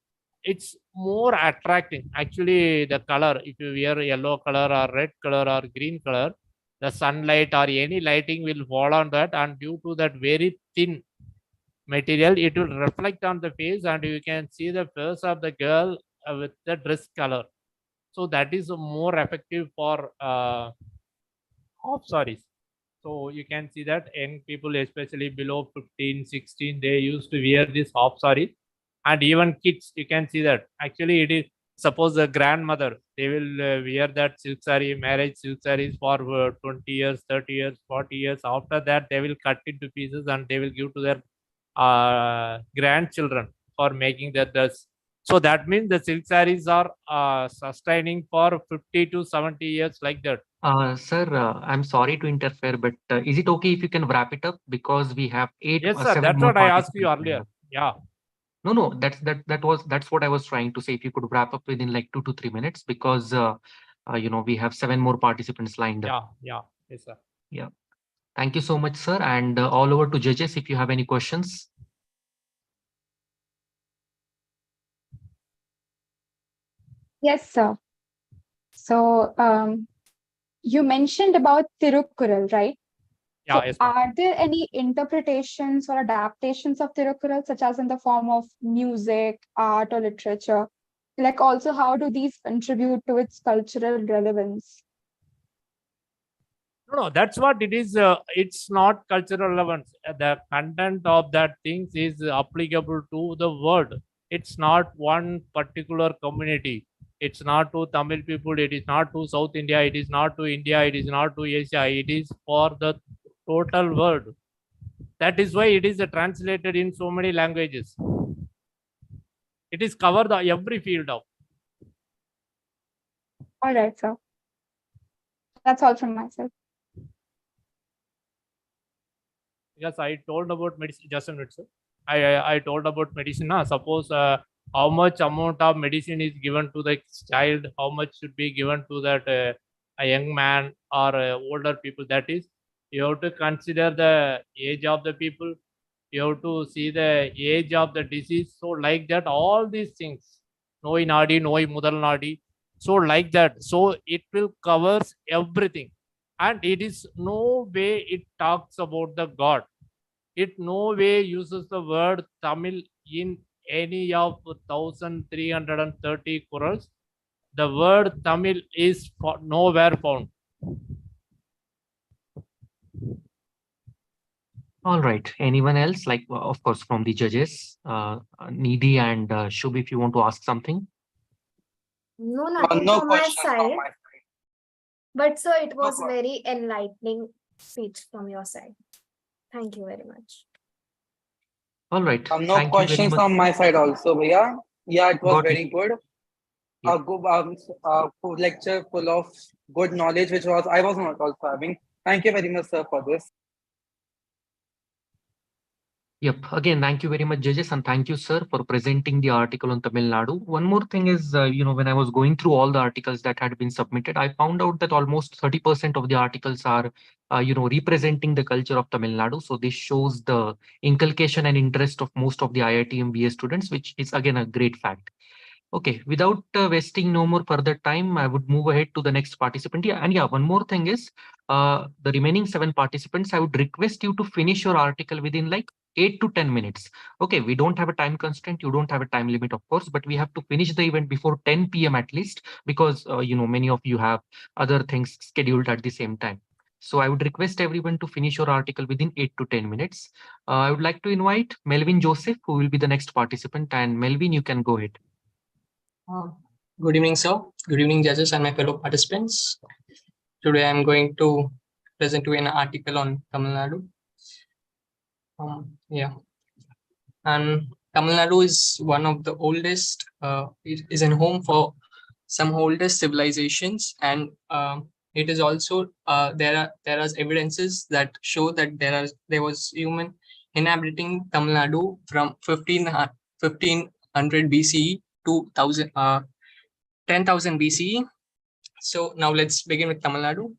it's more attracting. Actually the color, if you wear yellow color or red color or green color, the sunlight or any lighting will fall on that, and due to that very thin material, it will reflect on the face, and you can see the face of the girl with the dress color. So that is more effective for half sarees. So you can see that young people, especially below 15, 16, they used to wear this half saree. And even kids, you can see that. Actually, it is, suppose the grandmother, they will wear that silk saree, marriage silk sarees for 20 years, 30 years, 40 years. After that, they will cut into pieces and they will give to their grandchildren for making that dress. So that means the silk sarees are sustaining for 50 to 70 years like that. Sir, I'm sorry to interfere, but is it okay if you can wrap it up because we have Yes, sir. seven That's more what I asked you participants lined earlier. up. Yeah. No, no, that's what I was trying to say. If you could wrap up within like 2 to 3 minutes, because we have seven more participants lined up. Yeah. Yes, sir. Yeah. Thank you so much, sir. And all over to judges if you have any questions. Yes, sir. So you mentioned about Tirukkural, right? Yeah, So yes, ma'am. are there any interpretations or adaptations of Tirukkural, such as in the form of music, art, or literature? Like also, how do these contribute to its cultural relevance? No, that's what it is. It's not cultural relevance. The content of that things is applicable to the world. It's not one particular community. It's not to Tamil people. It is not to South India. It is not to India. It is not to Asia. It is for the total world. That is why it is translated in so many languages. It is covered every field of. All right, sir. That's all from myself. Yes, I told about medicine. Just a minute, sir. I told about medicine. Suppose how much amount of medicine is given to the child, how much should be given to that a young man or older people. That is, you have to consider the age of the people. You have to see the age of the disease. So like that, all these things, noi nadi, noi mudal nadi. So like that, so it will covers everything, and it is no way it talks about the God. It no way uses the word Tamil in any of 1330 Qurans. The word Tamil is nowhere found. All right. Anyone else? Like, of course, from the judges, Nidhi and Shubh, if you want to ask something. No, nothing No from my questions from side. my side. But so it was problem. very enlightening speech from your side. Thank you very much. All right. No Thank you very questions much. from my side also, Bhaiya. Yeah, it was Got it. very good. Yeah. lecture full of good knowledge, which was I was not also having. Thank you very much, sir, for this. Yep. Again, thank you very much, judges, and thank you, sir, for presenting the article on Tamil Nadu. One more thing is, when I was going through all the articles that had been submitted, I found out that almost 30% of the articles are, representing the culture of Tamil Nadu. So this shows the inculcation and interest of most of the IIT MBA students, which is again a great fact. Okay, without wasting no more further time, I would move ahead to the next participant. Yeah, and yeah, one more thing is, the remaining 7 participants, I would request you to finish your article within like 8 to 10 minutes. Okay, we don't have a time constraint. You don't have a time limit, of course, but we have to finish the event before 10 p.m. at least, because many of you have other things scheduled at the same time. So I would request everyone to finish your article within 8 to 10 minutes. I would like to invite Melvin Joseph, who will be the next participant. And Melvin, you can go ahead. Good evening, sir. Good evening, judges and my fellow participants. Today I'm going to present to you an article on Tamil Nadu. And Tamil Nadu is one of the oldest, it is a home for some oldest civilizations, and it is also there are evidences that show that there was human inhabiting Tamil Nadu from 1500 BCE to 10,000 BCE. So now let's begin with Tamil Nadu.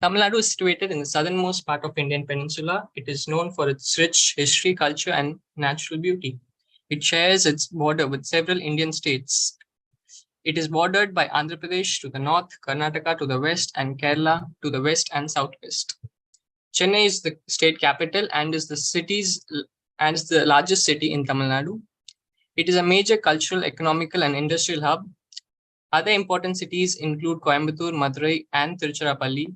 Tamil Nadu is situated in the southernmost part of Indian peninsula. It is known for its rich history, culture, and natural beauty. It shares its border with several Indian states. It is bordered by Andhra Pradesh to the north, Karnataka to the west, and Kerala to the west and southwest. Chennai is the state capital and is the largest city in Tamil Nadu. It is a major cultural, economical, and industrial hub. Other important cities include Coimbatore, Madurai, and Tiruchirappalli.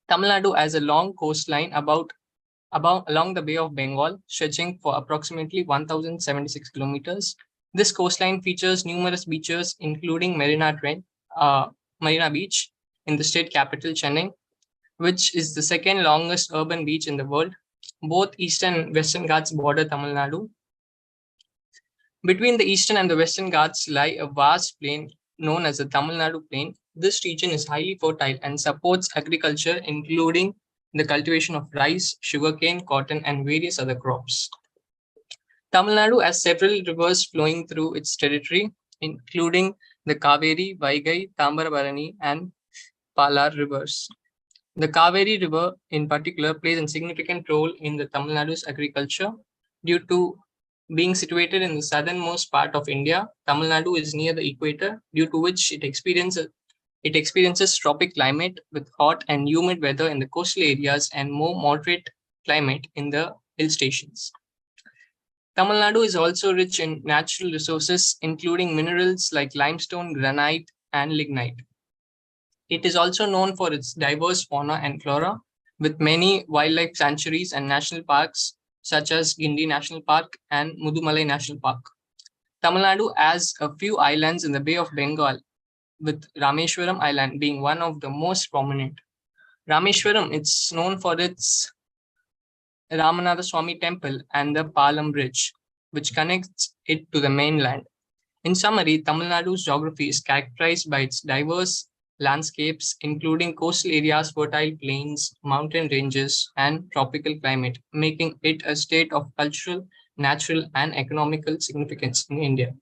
Tamil Nadu has a long coastline along the Bay of Bengal, stretching for approximately 1,076 kilometers. This coastline features numerous beaches, including Marina Beach in the state capital, Chennai, which is the second longest urban beach in the world. Both eastern and western Ghats border Tamil Nadu. Between the eastern and the western Ghats lie a vast plain known as the Tamil Nadu Plain. This region is highly fertile and supports agriculture, including the cultivation of rice, sugarcane, cotton, and various other crops. Tamil Nadu has several rivers flowing through its territory, including the Kaveri, Vaigai, Tambarabharani, and Palar rivers. The Kaveri River, in particular, plays a significant role in the Tamil Nadu's agriculture. Due to being situated in the southernmost part of India, Tamil Nadu is near the equator, due to which it experiences tropic climate with hot and humid weather in the coastal areas and more moderate climate in the hill stations. Tamil Nadu is also rich in natural resources, including minerals like limestone, granite, and lignite. It is also known for its diverse fauna and flora, with many wildlife sanctuaries and national parks, such as Gindi National Park and Mudumalai National Park. Tamil Nadu has a few islands in the Bay of Bengal, with Rameshwaram Island being one of the most prominent. Rameshwaram is known for its Ramanatha Swami Temple and the Palam Bridge, which connects it to the mainland. In summary, Tamil Nadu's geography is characterized by its diverse landscapes, including coastal areas, fertile plains, mountain ranges, and tropical climate, making it a state of cultural, natural, and economical significance in India.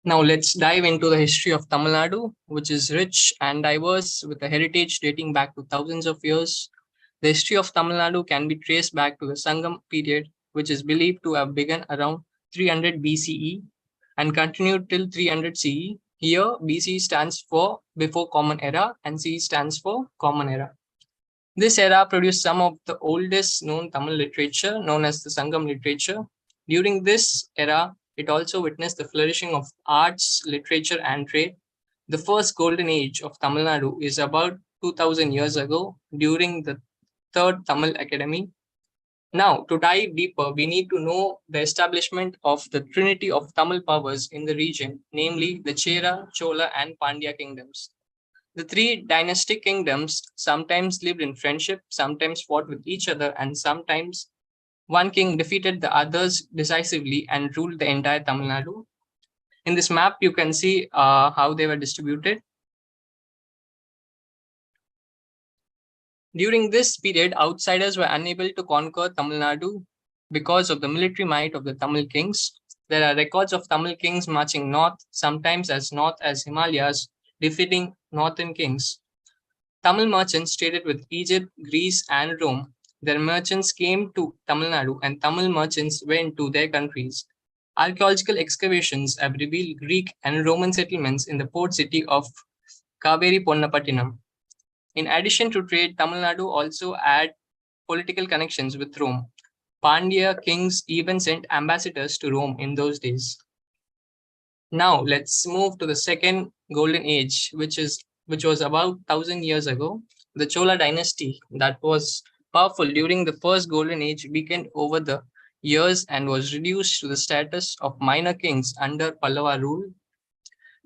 Now let's dive into the history of Tamil Nadu, which is rich and diverse with a heritage dating back to thousands of years. The history of Tamil Nadu can be traced back to the Sangam period, which is believed to have begun around 300 BCE and continued till 300 CE. Here, BC stands for Before Common Era and CE stands for Common Era. This era produced some of the oldest known Tamil literature, known as the Sangam literature. During this era, it also witnessed the flourishing of arts, literature, and trade. The first golden age of Tamil Nadu is about 2000 years ago during the Third Tamil Academy. Now, to dive deeper, we need to know the establishment of the trinity of Tamil powers in the region, namely the Chera, Chola, and Pandya kingdoms. The three dynastic kingdoms sometimes lived in friendship, sometimes fought with each other, and sometimes One king defeated the others decisively and ruled the entire Tamil Nadu. In this map, you can see how they were distributed. During this period, outsiders were unable to conquer Tamil Nadu because of the military might of the Tamil kings. There are records of Tamil kings marching north, sometimes as north as Himalayas, defeating northern kings. Tamil merchants traded with Egypt, Greece, and Rome. Their merchants came to Tamil Nadu and Tamil merchants went to their countries. Archaeological excavations have revealed Greek and Roman settlements in the port city of Kaveri Ponnapattinam. In addition to trade, Tamil Nadu also had political connections with Rome. Pandya kings even sent ambassadors to Rome in those days. Now let's move to the second golden age, which was about 1,000 years ago. The Chola dynasty that was powerful during the first golden age weakened over the years and was reduced to the status of minor kings under Pallava rule.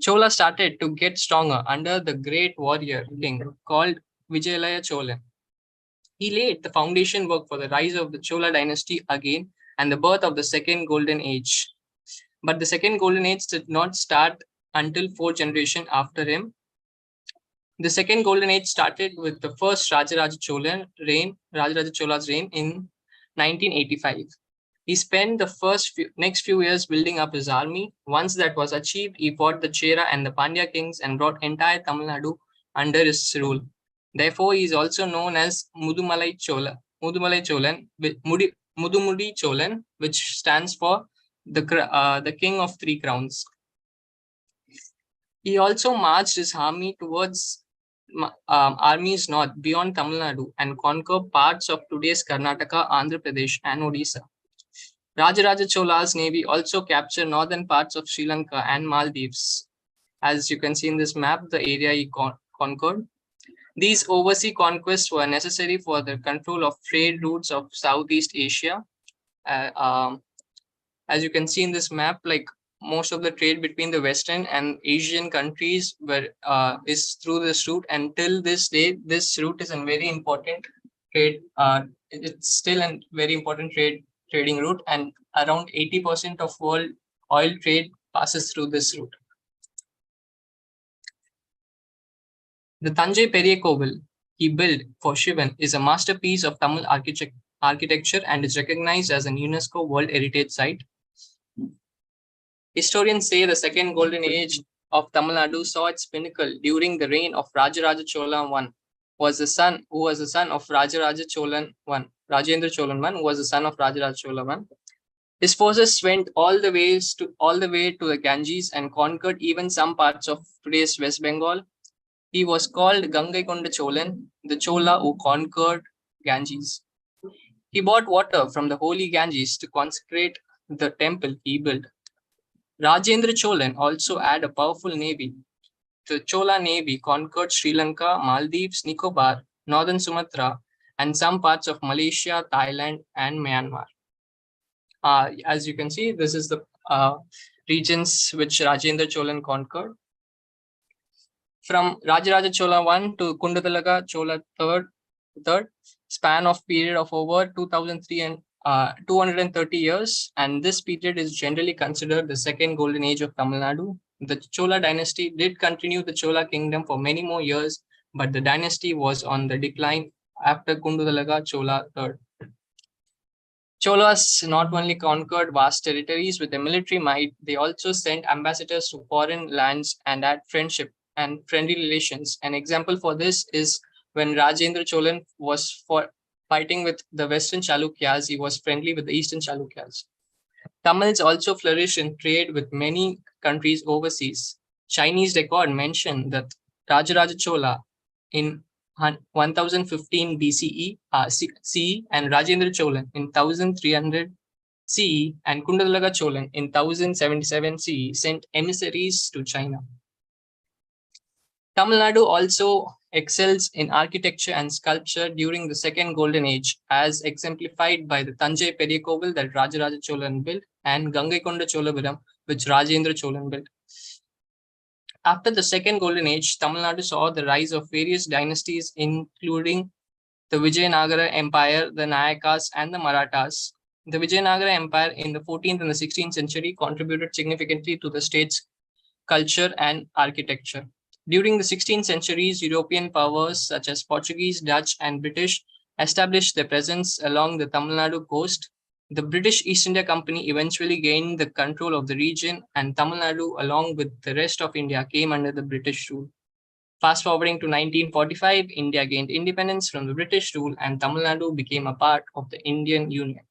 Chola started to get stronger under the great warrior king called Vijayalaya Cholan. He laid the foundation work for the rise of the Chola dynasty again and the birth of the second golden age. But the second golden age did not start until 4th generation after him. The second golden age started with the first Rajaraja Chola's reign in 1985. He spent the next few years building up his army. Once that was achieved, he fought the Chera and the Pandya kings and brought entire Tamil Nadu under his rule. Therefore, he is also known as Mudumudi Cholan, which stands for the king of three crowns. He also marched his army towards armies north beyond Tamil Nadu and conquered parts of today's Karnataka, Andhra Pradesh, and Odisha. Rajaraja Chola's navy also captured northern parts of Sri Lanka and Maldives. As you can see in this map, the area he conquered. These overseas conquests were necessary for the control of trade routes of Southeast Asia. As you can see in this map, like most of the trade between the Western and Asian countries is through this route. Until this day, this route is a very important trade. It's still a very important trading route, and around 80% of world oil trade passes through this route. The Tanjai Periya Kovil he built for Shivan is a masterpiece of Tamil architecture and is recognized as an UNESCO World Heritage Site. Historians say the second golden age of Tamil Nadu saw its pinnacle during the reign of Rajaraja Chola I, who was the son of Rajaraja Cholan I. Rajendra Cholan I, who was the son of Rajaraja Chola I. His forces went all the way to the Ganges and conquered even some parts of today's West Bengal. He was called Gangaikonda Cholan, the Chola who conquered Ganges. He bought water from the holy Ganges to consecrate the temple he built. Rajendra Cholan also had a powerful navy. The Chola navy conquered Sri Lanka, Maldives, Nicobar, northern Sumatra, and some parts of Malaysia, Thailand, and Myanmar. As you can see, this is the regions which Rajendra Cholan conquered. From Rajaraja Chola I to Kundadalaga Chola III, span of period of over 230 years, and this period is generally considered the second golden age of Tamil Nadu. The Chola dynasty did continue the Chola kingdom for many more years, but the dynasty was on the decline after Kundadalaga Chola III. Cholas not only conquered vast territories with a military might, they also sent ambassadors to foreign lands and had friendship and friendly relations. An example for this is when Rajendra Cholan was fighting with the Western Chalukyas, he was friendly with the Eastern Chalukyas. Tamils also flourished in trade with many countries overseas. Chinese record mentioned that Rajaraja Chola in 1015 BCE CE and Rajendra Cholan in 1300 CE and Kundadalaga Cholan in 1077 CE sent emissaries to China. Tamil Nadu also excels in architecture and sculpture during the second golden age, as exemplified by the Tanjai Periya Kovil that Rajaraja Cholan built and Gangaikonda Cholapuram, which Rajendra Cholan built. After the second golden age, Tamil Nadu saw the rise of various dynasties, including the Vijayanagara Empire, the Nayakas, and the Marathas. The Vijayanagara Empire in the 14th and the 16th century contributed significantly to the state's culture and architecture. During the 16th centuries, European powers such as Portuguese, Dutch, and British established their presence along the Tamil Nadu coast. The British East India Company eventually gained the control of the region, and Tamil Nadu, along with the rest of India, came under the British rule. Fast forwarding to 1945, India gained independence from the British rule, and Tamil Nadu became a part of the Indian Union.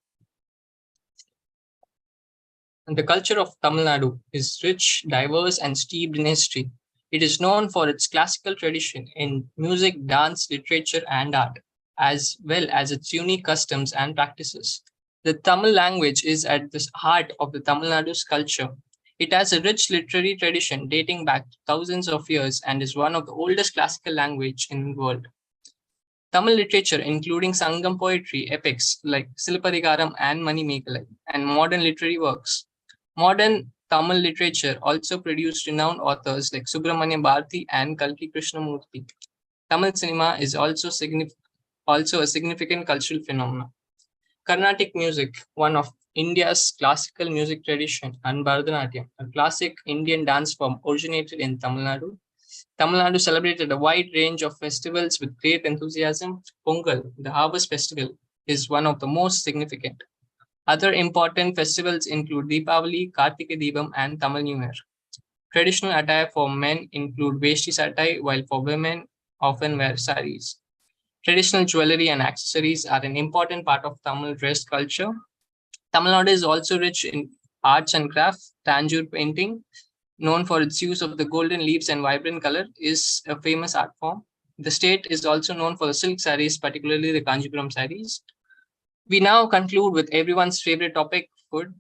And the culture of Tamil Nadu is rich, diverse, and steeped in history. It is known for its classical tradition in music, dance, literature, and art, as well as its unique customs and practices. The Tamil language is at the heart of the Tamil Nadu's culture. It has a rich literary tradition dating back thousands of years and is one of the oldest classical language in the world. Tamil literature, including Sangam poetry, epics like Silpadikaram and Manimekalai, and modern literary works. Modern Tamil literature also produced renowned authors like Subramanya Bharati and Kalki Krishnamurti. Tamil cinema is also a significant cultural phenomenon. Carnatic music, one of India's classical music tradition, and Bharatanatyam, a classic Indian dance form, originated in Tamil Nadu. Tamil Nadu celebrated a wide range of festivals with great enthusiasm. Pongal, the harvest festival, is one of the most significant. Other important festivals include Deepavali, Kartika Deepam, and Tamil New Year. Traditional attire for men include veshti satai, while for women often wear saris. Traditional jewelry and accessories are an important part of Tamil dress culture. Tamil Nadu is also rich in arts and crafts. Tanjore painting, known for its use of the golden leaves and vibrant color, is a famous art form. The state is also known for the silk saris, particularly the Kanjipuram saris. We now conclude with everyone's favorite topic, food.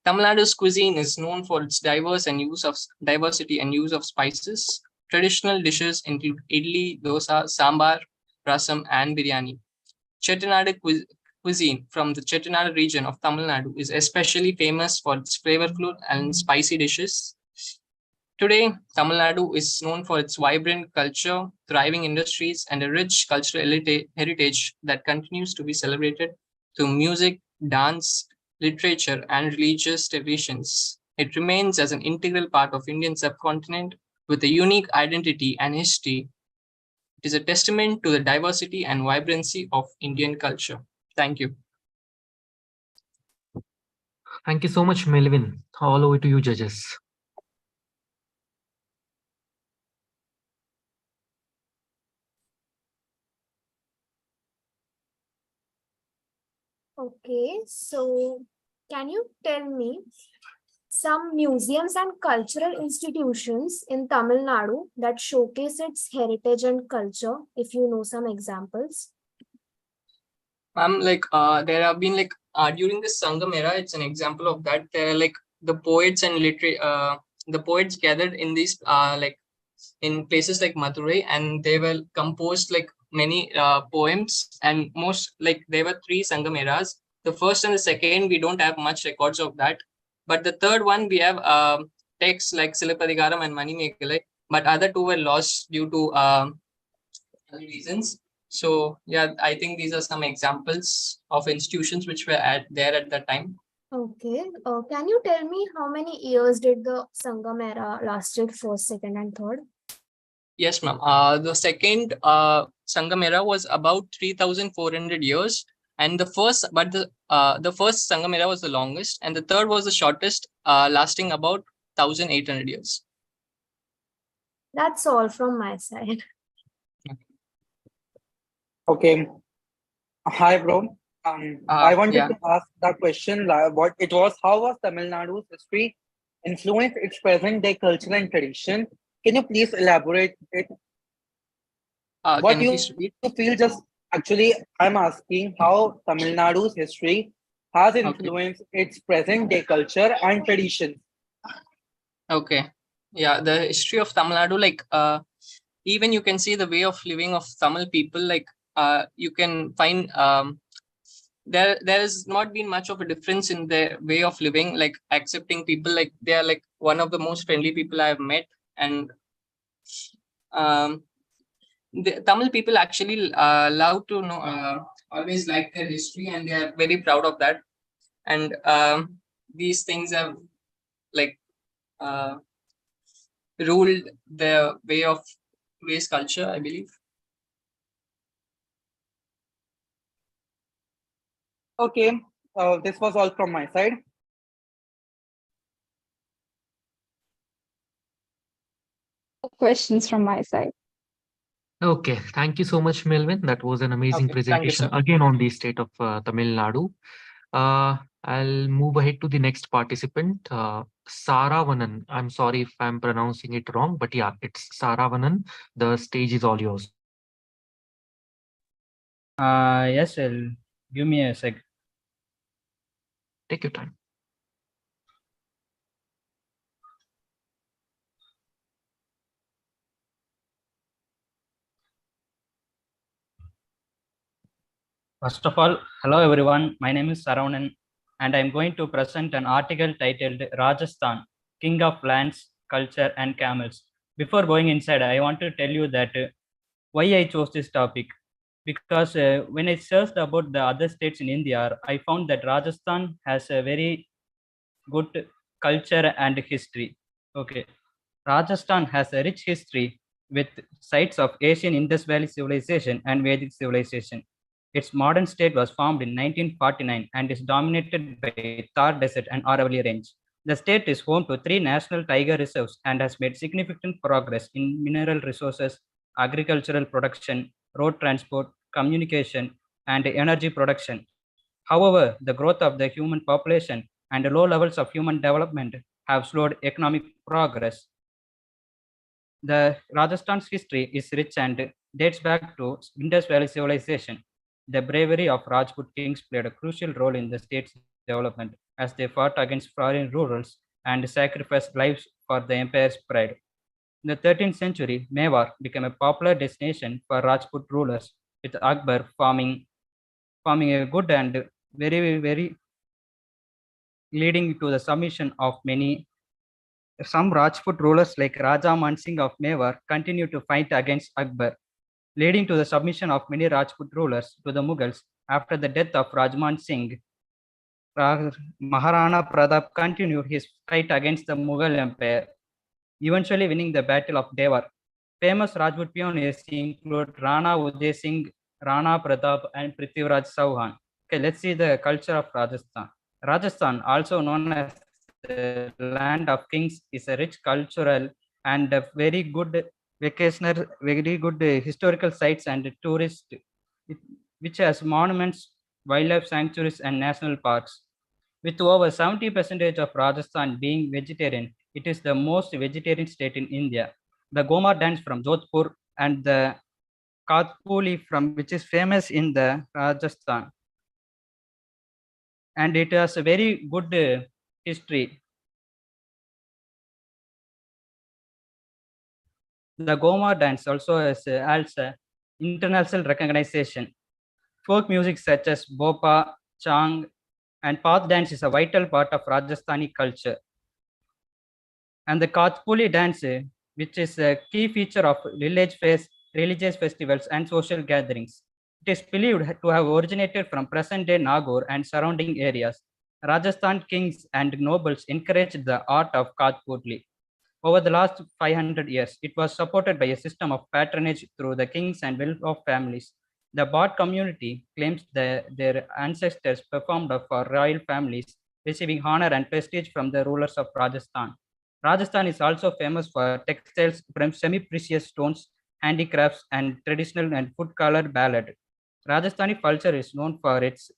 Tamil Nadu's cuisine is known for its diversity and use of spices. Traditional dishes include idli, dosa, sambar, rasam, and biryani. Chettinad cuisine from the Chettinad region of Tamil Nadu is especially famous for its flavorful and spicy dishes. Today, Tamil Nadu is known for its vibrant culture, thriving industries, and a rich cultural heritage that continues to be celebrated through music, dance, literature, and religious traditions. It remains as an integral part of Indian subcontinent with a unique identity and history. It is a testament to the diversity and vibrancy of Indian culture. Thank you. Thank you so much, Melvin. All over to you, judges. Okay, so can you tell me some museums and cultural institutions in Tamil Nadu that showcase its heritage and culture, if you know some examples? There have been during the Sangam era, it's an example of that. There are the poets and the poets gathered in these in places like Madurai, and they were composed many poems, and most there were three Sangam eras. The first and the second, we don't have much records of that, but the third one we have texts like Silapadikaram and Manimekalai, but other two were lost due to reasons. So yeah, I think these are some examples of institutions which were there at that time. Okay. Can you tell me how many years did the Sangam era lasted, first, second, and third? Yes, ma'am. The second Sangam era was about 3,400 years, and the first Sangam era was the longest, and the third was the shortest, lasting about 1,800 years. That's all from my side. Okay. Hi, bro. I wanted to ask that question. How was Tamil Nadu's history influenced its present day culture and tradition? Can you please elaborate it? What you feel? I'm asking how Tamil Nadu's history has influenced its present day culture and traditions. Okay. Yeah, the history of Tamil Nadu, even you can see the way of living of Tamil people, you can find there has not been much of a difference in their way of living, accepting people, they are one of the most friendly people I have met. And the Tamil people actually love to know, always like their history, and they are very proud of that. and these things have like ruled the way of race culture, I believe. Okay, this was all from my side. Questions from my side. Okay, thank you so much, Melvin. That was an amazing Okay, thank you, presentation sir. again on the state of Tamil Nadu. I'll move ahead to the next participant, Saravanan. I'm sorry if I'm pronouncing it wrong, but yeah, it's Saravanan. The stage is all yours. Yes, give me a sec. Take your time. First of all, hello everyone. My name is Saranan, and I'm going to present an article titled Rajasthan, King of Lands, Culture and Camels. Before going inside, I want to tell you that why I chose this topic. Because when I searched about the other states in India, I found that Rajasthan has a very good culture and history. Okay. Rajasthan has a rich history with sites of Asian Indus Valley civilization and Vedic civilization. Its modern state was formed in 1949 and is dominated by Thar Desert and Aravalli Range. The state is home to 3 national tiger reserves and has made significant progress in mineral resources, agricultural production, road transport, communication, and energy production. However, the growth of the human population and low levels of human development have slowed economic progress. The Rajasthan's history is rich and dates back to Indus Valley civilization. The bravery of Rajput kings played a crucial role in the state's development as they fought against foreign rulers and sacrificed lives for the empire's pride. In the 13th century, Mewar became a popular destination for Rajput rulers, with Akbar forming a good and very leading to the submission of many. Some Rajput rulers like Raja Mansingh of Mewar continued to fight against Akbar, leading to the submission of many Rajput rulers to the Mughals. After the death of Rajman Singh, Maharana Pratap continued his fight against the Mughal Empire, eventually winning the Battle of Dewar. Famous Rajput pioneers include Rana Uday Singh, Rana Pratap, and Prithviraj Chauhan. Okay, let's see the culture of Rajasthan. Rajasthan, also known as the land of kings, is a rich cultural and a very good vacationer, very good historical sites and tourist, which has monuments, wildlife sanctuaries, and national parks. With over 70% of Rajasthan being vegetarian, it is the most vegetarian state in India. The Gomar dance from Jodhpur and the Kathpuli from which is famous in the Rajasthan, and it has a very good history. The Gomar dance also has international recognition. Folk music such as Bopa, Chang, and Path dance is a vital part of Rajasthani culture. And the Kathpuli dance, which is a key feature of religious festivals and social gatherings. It is believed to have originated from present-day Nagaur and surrounding areas. Rajasthan kings and nobles encouraged the art of Kathpuli. Over the last 500 years, it was supported by a system of patronage through the kings and wealth-off families. The Bhat community claims that their ancestors performed for royal families, receiving honor and prestige from the rulers of Rajasthan. Rajasthan is also famous for textiles from semi-precious stones, handicrafts, and traditional and food-colored ballad. Rajasthani culture is known for its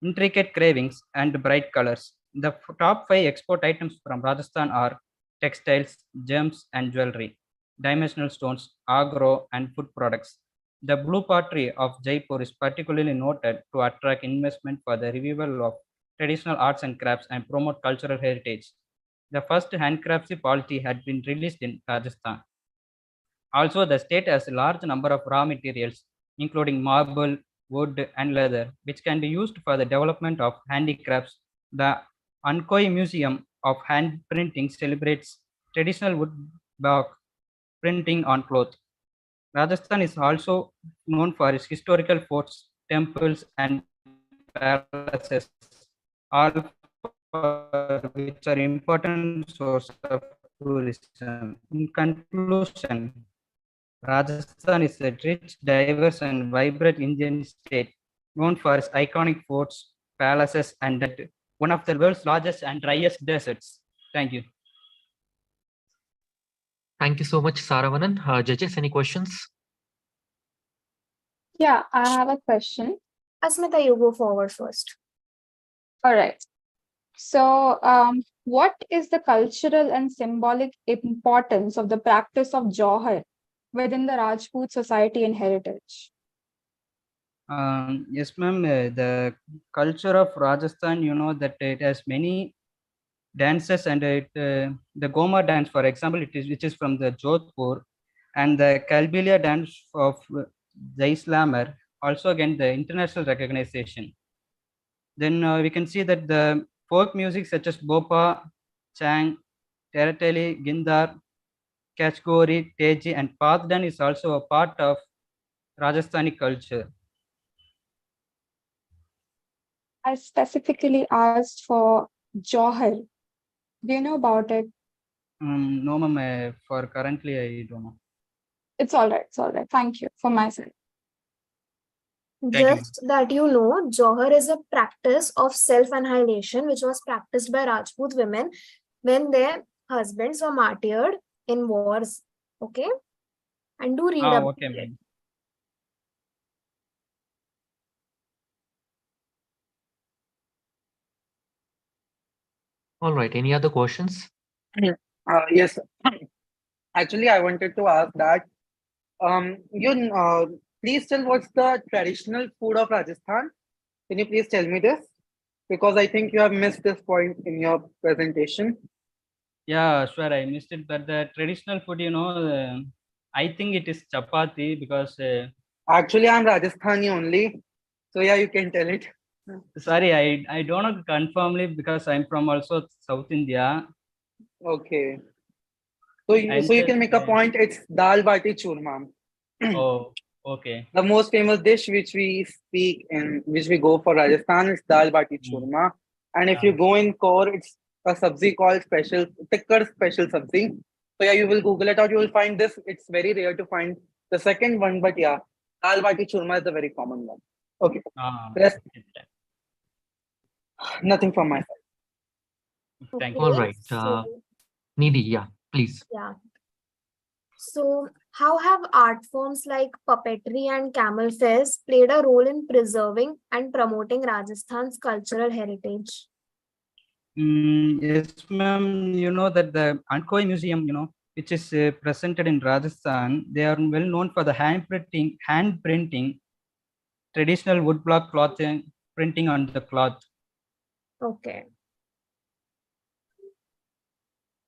intricate carvings and bright colors. The top 5 export items from Rajasthan are textiles, gems, and jewelry, dimensional stones, agro, and food products. The blue pottery of Jaipur is particularly noted to attract investment for the revival of traditional arts and crafts and promote cultural heritage. The first handcraftsy polity had been released in Rajasthan. Also, the state has a large number of raw materials, including marble, wood, and leather, which can be used for the development of handicrafts. The Ankoi Museum of Hand Printing celebrates traditional woodblock printing on cloth. Rajasthan is also known for its historical forts, temples, and palaces. all for which are important source of tourism. In conclusion, Rajasthan is a rich, diverse, and vibrant Indian state known for its iconic forts, palaces, and one of the world's largest and driest deserts. Thank you. Thank you so much, Saravanan. Judges, any questions? Yeah, I have a question. Asmita, you go forward first. All right. So, what is the cultural and symbolic importance of the practice of Johar within the Rajput society and heritage? Yes, ma'am. The culture of Rajasthan, you know that it has many dances, and the Goma dance, for example, which is from the Jodhpur, and the Kalbilia dance of Jaisalmer also again the international recognition. Then we can see that the folk music such as Bopa, Chang, Terateli, Gindar, Kachgori, Teji, and Pathdan is also a part of Rajasthani culture. I specifically asked for Johar. Do you know about it? No, ma'am. For currently, I don't know. It's all right. It's all right. Thank you for my side. Just that you know, Johar is a practice of self-annihilation which was practiced by Rajput women when their husbands were martyred in wars. Okay? And do read up. Okay, ma'am. All right. Any other questions? Yes. Actually, I wanted to ask that. You please tell what's the traditional food of Rajasthan? Can you please tell me this? Because I think you have missed this point in your presentation. Yeah, sure. I missed it, but the traditional food, you know, I think it is chapati because. Actually, I'm Rajasthani only, so yeah, you can tell it. Sorry, I don't know confirmly because I'm from also South India. Okay. So you can make a point. It's dal bati churma. Oh, okay. The most famous dish which we speak in which we go for Rajasthan is dal bati churma. And if you go in core, it's a sabzi called special tikkar special sabzi. So yeah, you will Google it out. You will find this. It's very rare to find the second one, but yeah, dal bati churma is a very common one. Okay. Rest, nothing from my side. Thank you. All right. So, Nidhi, yeah, please. yeah. So, how have art forms like puppetry and camel fairs played a role in preserving and promoting Rajasthan's cultural heritage? Yes, ma'am. You know that the Ankoi Museum, you know, which is presented in Rajasthan, they are well known for the hand printing, traditional woodblock clothing, printing on the cloth. Okay.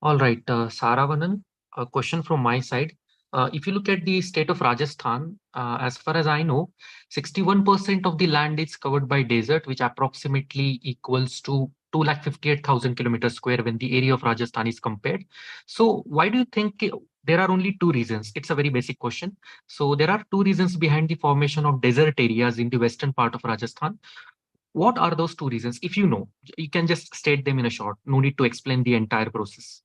All right, Saravanan, a question from my side. If you look at the state of Rajasthan, as far as I know, 61% of the land is covered by desert, which approximately equals to 258,000 kilometers square when the area of Rajasthan is compared. So why do you think there are only two reasons? It's a very basic question. So there are two reasons behind the formation of desert areas in the western part of Rajasthan. What are those two reasons? If you know, you can just state them in a short. No need to explain the entire process.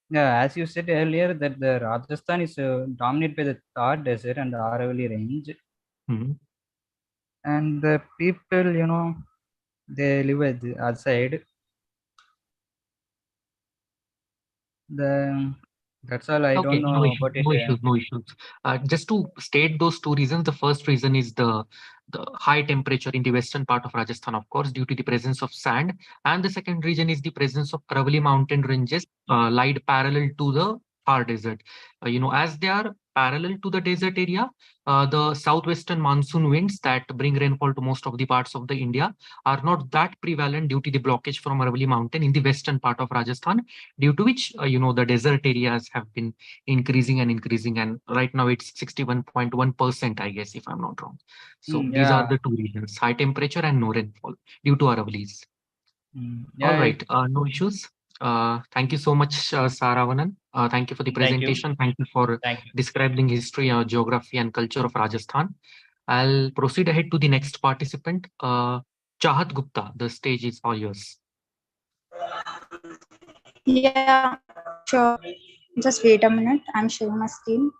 Yeah, as you said earlier, that the Rajasthan is dominated by the Thar Desert and the Aravalli Range. And the people, you know, they live at the outside. That's all. I don't know about it. No issues, no issues. Just to state those two reasons, the first reason is the high temperature in the western part of Rajasthan, of course, due to the presence of sand. And the second reason is the presence of Aravalli mountain ranges lied parallel to the Thar Desert. As they are parallel to the desert area, the southwestern monsoon winds that bring rainfall to most of the parts of the India are not that prevalent due to the blockage from Aravalli mountain in the western part of Rajasthan, due to which the desert areas have been increasing and increasing, and right now it's 61.1%, I guess, if I'm not wrong. So these are the two reasons: high temperature and no rainfall due to Aravallis. All right, no issues. Thank you so much, Saravanan. Thank you for the presentation. Thank you for describing history, geography, and culture of Rajasthan. I'll proceed ahead to the next participant. Chahat Gupta, the stage is all yours. Yeah, sure. Just wait a minute. I'm sharing my screen.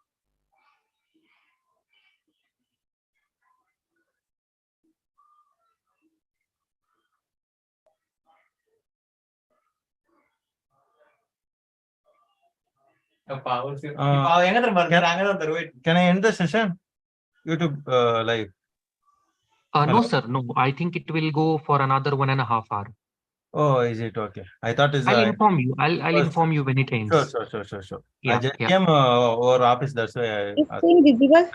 Can I end the session? YouTube live. No, sir. No, I think it will go for another 1.5 hours. Oh, is it okay? I thought it's I'll inform you. I'll inform you when it ends. Sure. I Yeah, just yeah. came over office. That's why I Is screen visible?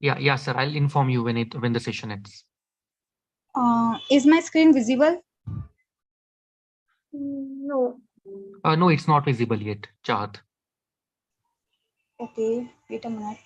Yeah, sir. I'll inform you when the session ends. Is my screen visible? No. No, it's not visible yet, Chahat. Okay, wait a minute.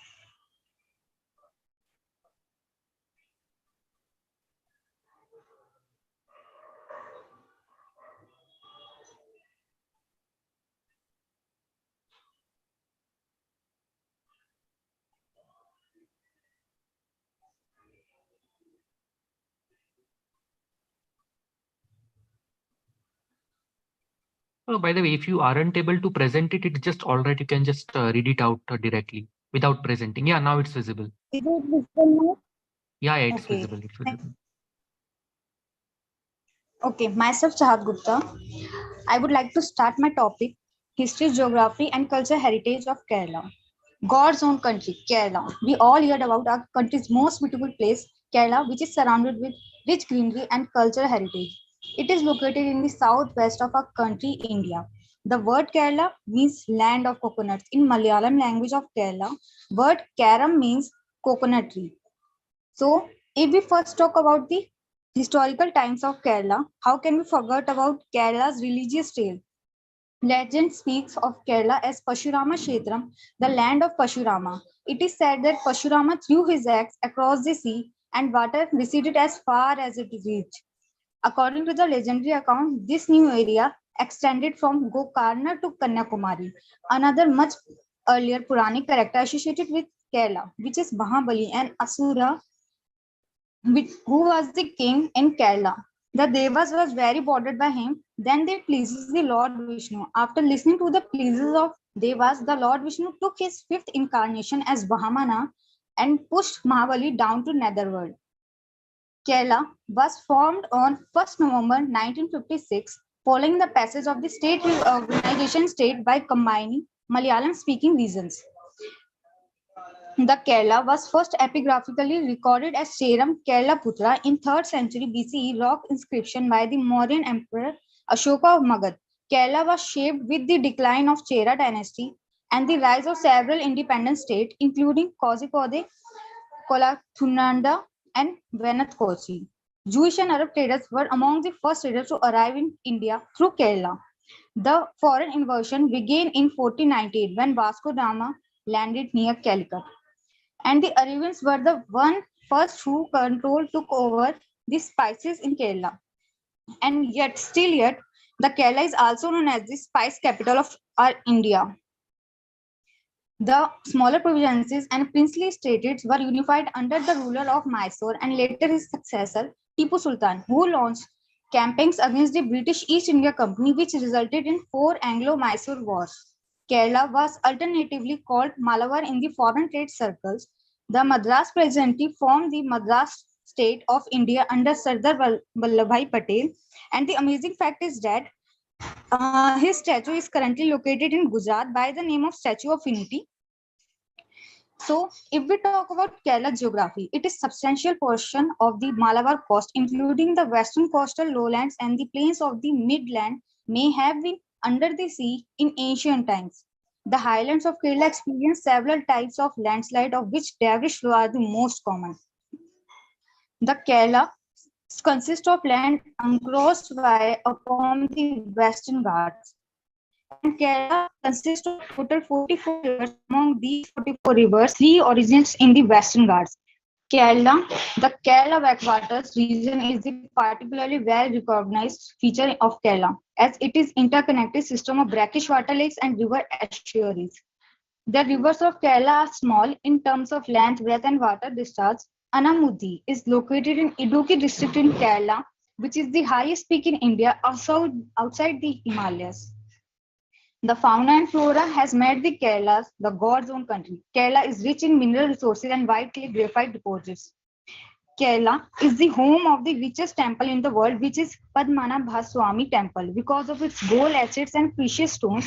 By the way, if you aren't able to present it, it's just all right. You can just read it out directly without presenting. Yeah, now it's visible. Is it visible now? Yeah, it's Okay. visible. It's visible. Okay, myself Chahat Gupta. I would like to start my topic, history, geography and culture heritage of Kerala. God's own country, Kerala. We all heard about our country's most beautiful place, Kerala, which is surrounded with rich greenery and cultural heritage. It is located in the southwest of our country, India. The word Kerala means land of coconuts. In Malayalam language of Kerala, word Karam means coconut tree. So, if we first talk about the historical times of Kerala, how can we forget about Kerala's religious tale? Legend speaks of Kerala as Pashurama Kshetram, the land of Pashurama. It is said that Pashurama threw his axe across the sea and water receded as far as it reached. According to the legendary account, this new area extended from Gokarna to Kanyakumari. Another much earlier Puranic character associated with Kerala, which is Mahabali, an Asura who was the king in Kerala. The Devas was very bothered by him. Then they pleases the Lord Vishnu. After listening to the pleases of Devas, the Lord Vishnu took his fifth incarnation as Vamana and pushed Mahabali down to netherworld. Kerala was formed on 1st November 1956 following the passage of the state organization state by combining Malayalam speaking regions. The Kerala was first epigraphically recorded as Cheram Kerala Putra in 3rd century BCE rock inscription by the Mauryan Emperor Ashoka of Magad. Kerala was shaped with the decline of Chera dynasty and the rise of several independent states, including Kozhikode, Kolathunanda, and Venatkochi. Jewish and Arab traders were among the first traders to arrive in India through Kerala. The foreign invasion began in 1498 when Vasco da Gama landed near Calicut. And the Arabians were the first who took over the spices in Kerala. And yet, the Kerala is also known as the spice capital of our India. The smaller provinces and princely states were unified under the ruler of Mysore and later his successor, Tipu Sultan, who launched campaigns against the British East India Company, which resulted in 4 Anglo-Mysore wars. Kerala was alternatively called Malabar in the foreign trade circles. The Madras Presidency formed the Madras State of India under Sardar Vallabhbhai Patel. And the amazing fact is that his statue is currently located in Gujarat by the name of Statue of Unity. So, if we talk about Kerala geography, it is substantial portion of the Malabar coast, including the western coastal lowlands and the plains of the midland, may have been under the sea in ancient times. The highlands of Kerala experience several types of landslide, of which Dervish flow are the most common. The Kerala consists of land encroached by upon the western Ghats. And Kerala consists of total 44 rivers. Among these 44 rivers, 3 originates in the Western Ghats. The Kerala backwaters region is the particularly well recognized feature of Kerala, as it is interconnected system of brackish water lakes and river estuaries. The rivers of Kerala are small in terms of length, breadth, and water discharge. Anamudi is located in Idukki district in Kerala, which is the highest peak in India outside the Himalayas. The fauna and flora has made the Kerala the God's own country. Kerala is rich in mineral resources and white clay graphite deposits. Kerala is the home of the richest temple in the world, which is Padmanabhaswamy Temple. Because of its gold assets and precious stones,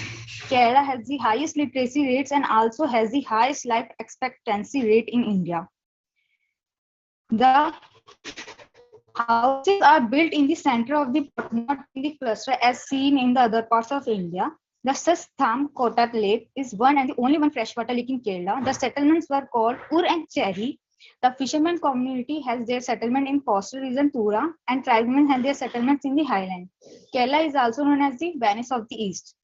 Kerala has the highest literacy rates and also has the highest life expectancy rate in India. The houses are built in the center of the plot, not in the cluster as seen in the other parts of India. The Sastham Kotak Lake is one and the only one freshwater lake in Kerala. The settlements were called Ur and Cheri. The fishermen community has their settlement in coastal region Tura and tribesmen have their settlements in the highland. Kerala is also known as the Venice of the East.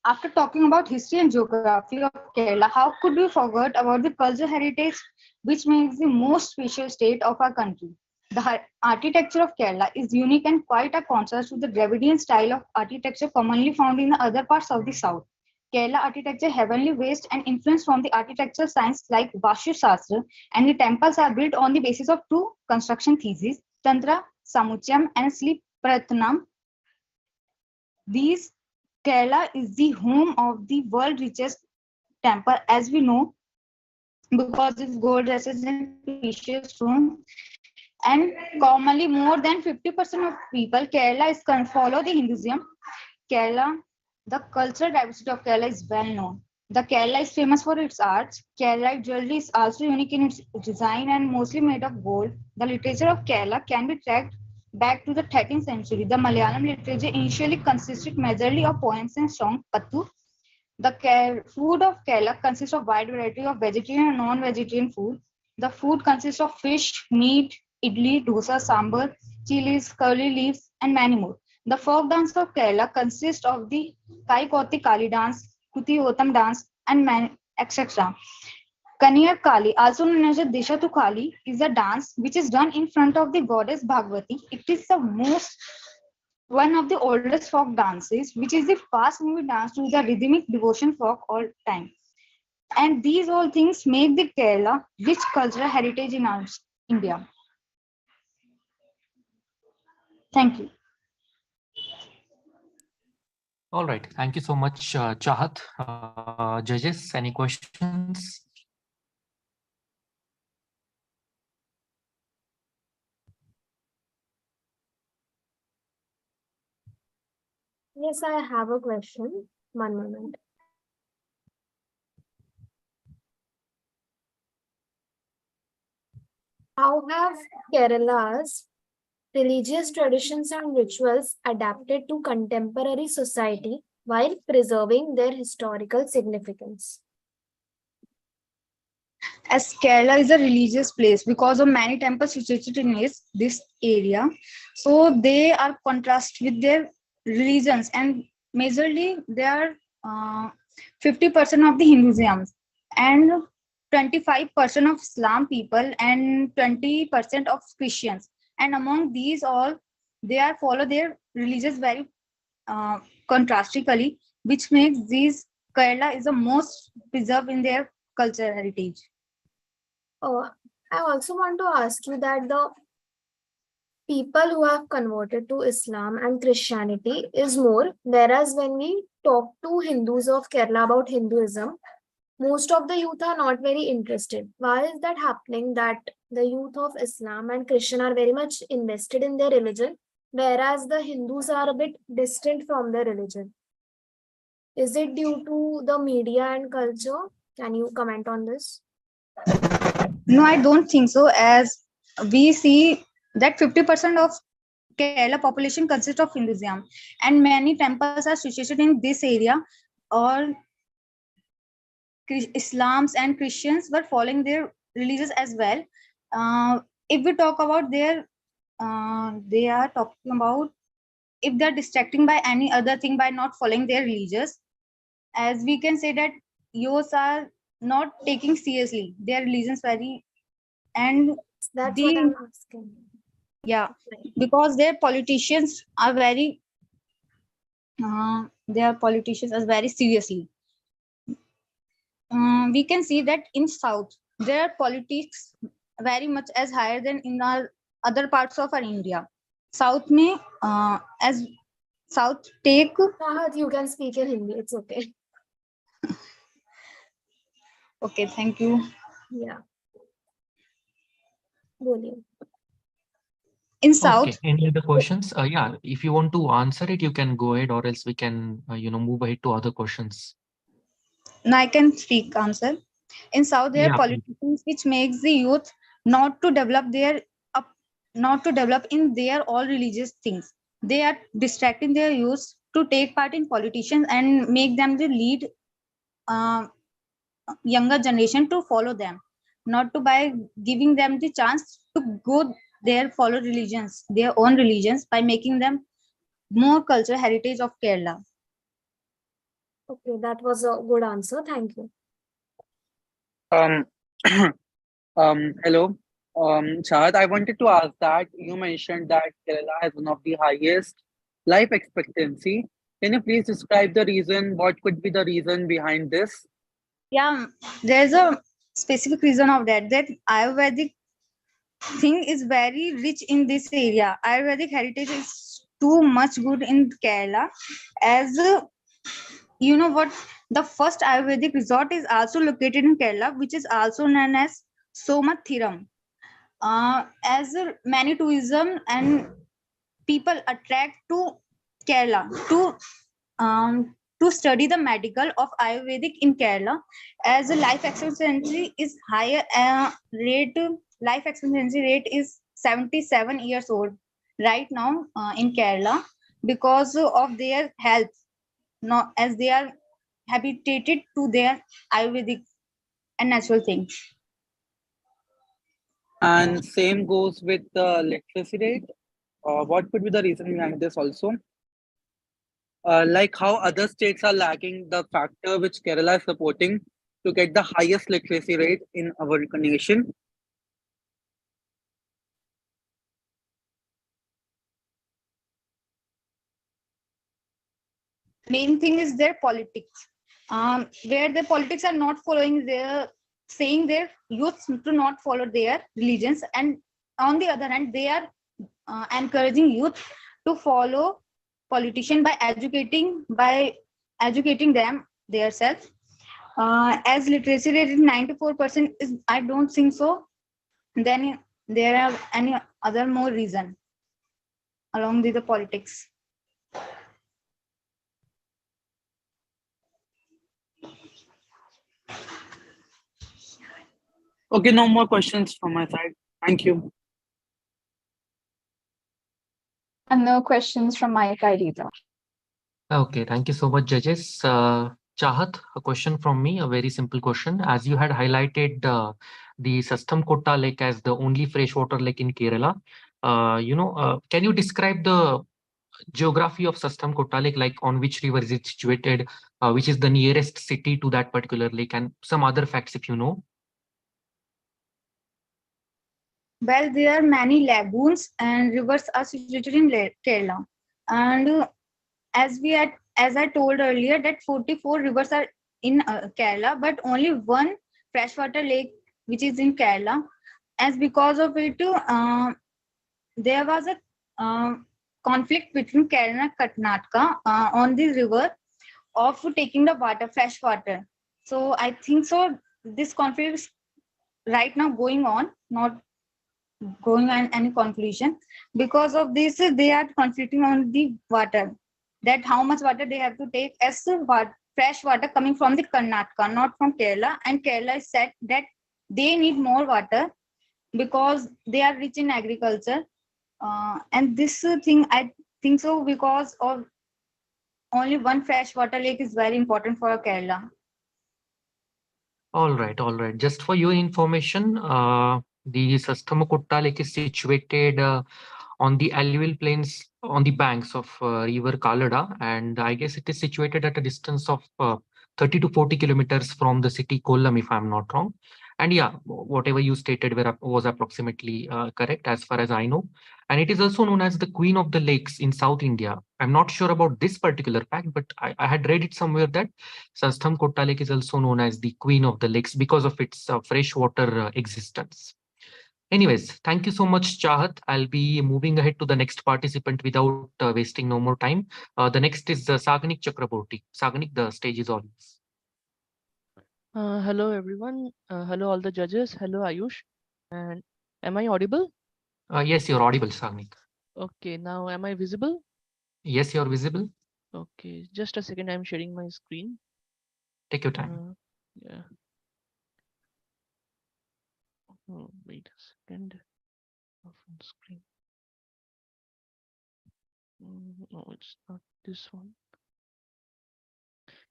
After talking about history and geography of Kerala, how could we forget about the cultural heritage which makes the most special state of our country? The architecture of Kerala is unique and quite a contrast to the Dravidian style of architecture commonly found in the other parts of the south. Kerala architecture heavily based and influenced from the architectural science like Vastu Shastra, and the temples are built on the basis of two construction theses, Tantra Samuchayam and Sleep Pratnam. These Kerala is the home of the world richest temple, as we know, because its gold assets and precious stones. And commonly, more than 50% of people, Kerala is follow the Hinduism. Kerala, the cultural diversity of Kerala is well known. The Kerala is famous for its arts. Kerala jewelry is also unique in its design and mostly made of gold. The literature of Kerala can be tracked back to the 13th century. The Malayalam literature initially consisted majorly of poems and songs. Pattu. The food of Kerala consists of wide variety of vegetarian and non-vegetarian food. The food consists of fish, meat, idli, dosa, sambar, chilies, curly leaves, and many more. The folk dance of Kerala consists of the Kai Koti Kali dance, Kuti Otam dance, and etc. Kaniyar Kali, also known as Deshatu Kali, is a dance which is done in front of the goddess Bhagavati. It is the most one of the oldest folk dances, which is the fast moving dance to the rhythmic devotion folk all time. And these all things make the Kerala rich cultural heritage in our India. Thank you. All right. Thank you so much, Chahat. Judges, any questions? Yes, I have a question. One moment. How have Kerala's religious traditions and rituals adapted to contemporary society while preserving their historical significance? As Kerala is a religious place because of many temples situated in this area, so they are contrast with their religions, and majorly they are 50% of the Hinduism and 25% of Islam people and 20% of Christians. And among these all, they are follow their religious very contrastically, which makes these Kerala is the most preserved in their cultural heritage. I also want to ask you that the people who have converted to Islam and Christianity is more, whereas when we talk to Hindus of Kerala about Hinduism, most of the youth are not very interested. Why is that happening, that the youth of Islam and Christian are very much invested in their religion, whereas the Hindus are a bit distant from their religion? Is it due to the media and culture? Can you comment on this? No, I don't think so. As we see that 50% of Kerala population consists of Hinduism, and many temples are situated in this area, or Islams and Christians were following their religions as well. If we talk about they are talking about if they're distracting by any other thing by not following their religious, as we can say that youths are not taking seriously their religions very, and That's what I'm asking. yeah, because their politicians are very their politicians are very seriously. We can see that in south their politics very much as higher than in our other parts of our India. South में as South take Chahat, you can speak in Hindi. It's okay. okay, thank you. Yeah. बोलिए. In Okay. South, Any other questions? Yeah, if you want to answer it, you can go ahead, or else we can, move ahead to other questions. now I can speak answer. In South, there are Yeah, please. politicians which makes the youth not to develop their up, not to develop in their all religious things. They are distracting their youth to take part in politicians and make them the lead younger generation to follow them, not to by giving them the chance to go there follow religions, their own religions by making them more cultural heritage of Kerala. Okay, that was a good answer. Thank you. Um, hello. Chahat, I wanted to ask that you mentioned that Kerala has one of the highest life expectancy. Can you please describe the reason? What could be the reason behind this? Yeah, there's a specific reason of that. That Ayurvedic thing is very rich in this area. Ayurvedic heritage is too much good in Kerala. As you know what, the first Ayurvedic resort is also located in Kerala, which is also known as Somathiram. As many tourism and people attract to Kerala to study the medical of Ayurvedic in Kerala, as the life expectancy is higher. Life expectancy rate is 77 years old right now in Kerala because of their health, not as they are habituated to their Ayurvedic and natural things. And same goes with the literacy rate. What could be the reason behind this also? Like how other states are lacking the factor which Kerala is supporting to get the highest literacy rate in our nation. Main thing is their politics, where the politics are not following their saying their youth to not follow their religions, and on the other hand they are encouraging youth to follow politician by educating them themselves. As literacy rate is 94% is, I don't think so. Then there are any other more reason along with the politics. Okay, no more questions from my side. Thank you. And no questions from my side either. Okay, thank you so much, judges. Chahat, a question from me, a very simple question. As you had highlighted the Sastamkota Lake as the only freshwater lake in Kerala, can you describe the geography of Sastamkota Lake, like on which river is it situated, which is the nearest city to that particular lake, and some other facts if you know? Well, there are many lagoons and rivers are situated in Kerala, and as I told earlier, that 44 rivers are in Kerala, but only one freshwater lake which is in Kerala. As because of it, there was a conflict between Kerala and Karnataka on the river of taking the water, fresh water. So I think so. This conflict is right now going on, not going on any conclusion. Because of this, they are conflicting on the water, that how much water they have to take as fresh water coming from the Karnataka, not from Kerala. And Kerala is said that they need more water because they are rich in agriculture. And this thing, I think so, because of only one freshwater lake is very important for Kerala. All right, all right. Just for your information, the Sastamkota Lake is situated on the alluvial plains on the banks of river Kalada, and I guess it is situated at a distance of 30 to 40 kilometers from the city Kollam, if I'm not wrong. And yeah, whatever you stated was approximately correct as far as I know. And it is also known as the Queen of the Lakes in South India. I'm not sure about this particular fact, but I had read it somewhere that Sastamkota Lake is also known as the Queen of the Lakes because of its freshwater existence. Anyways, thank you so much, Chahat. I'll be moving ahead to the next participant without wasting no more time. The next is Sagnik Chakraborty. Sagnik, the stage is all yours. Hello everyone. Hello all the judges. Hello Ayush. And am I audible? Yes, you're audible, Sagnik. Okay, now am I visible? Yes, you're visible. Okay, just a second. I'm sharing my screen. Take your time. Yeah. Oh, wait a second. Off on screen. No, it's not this one.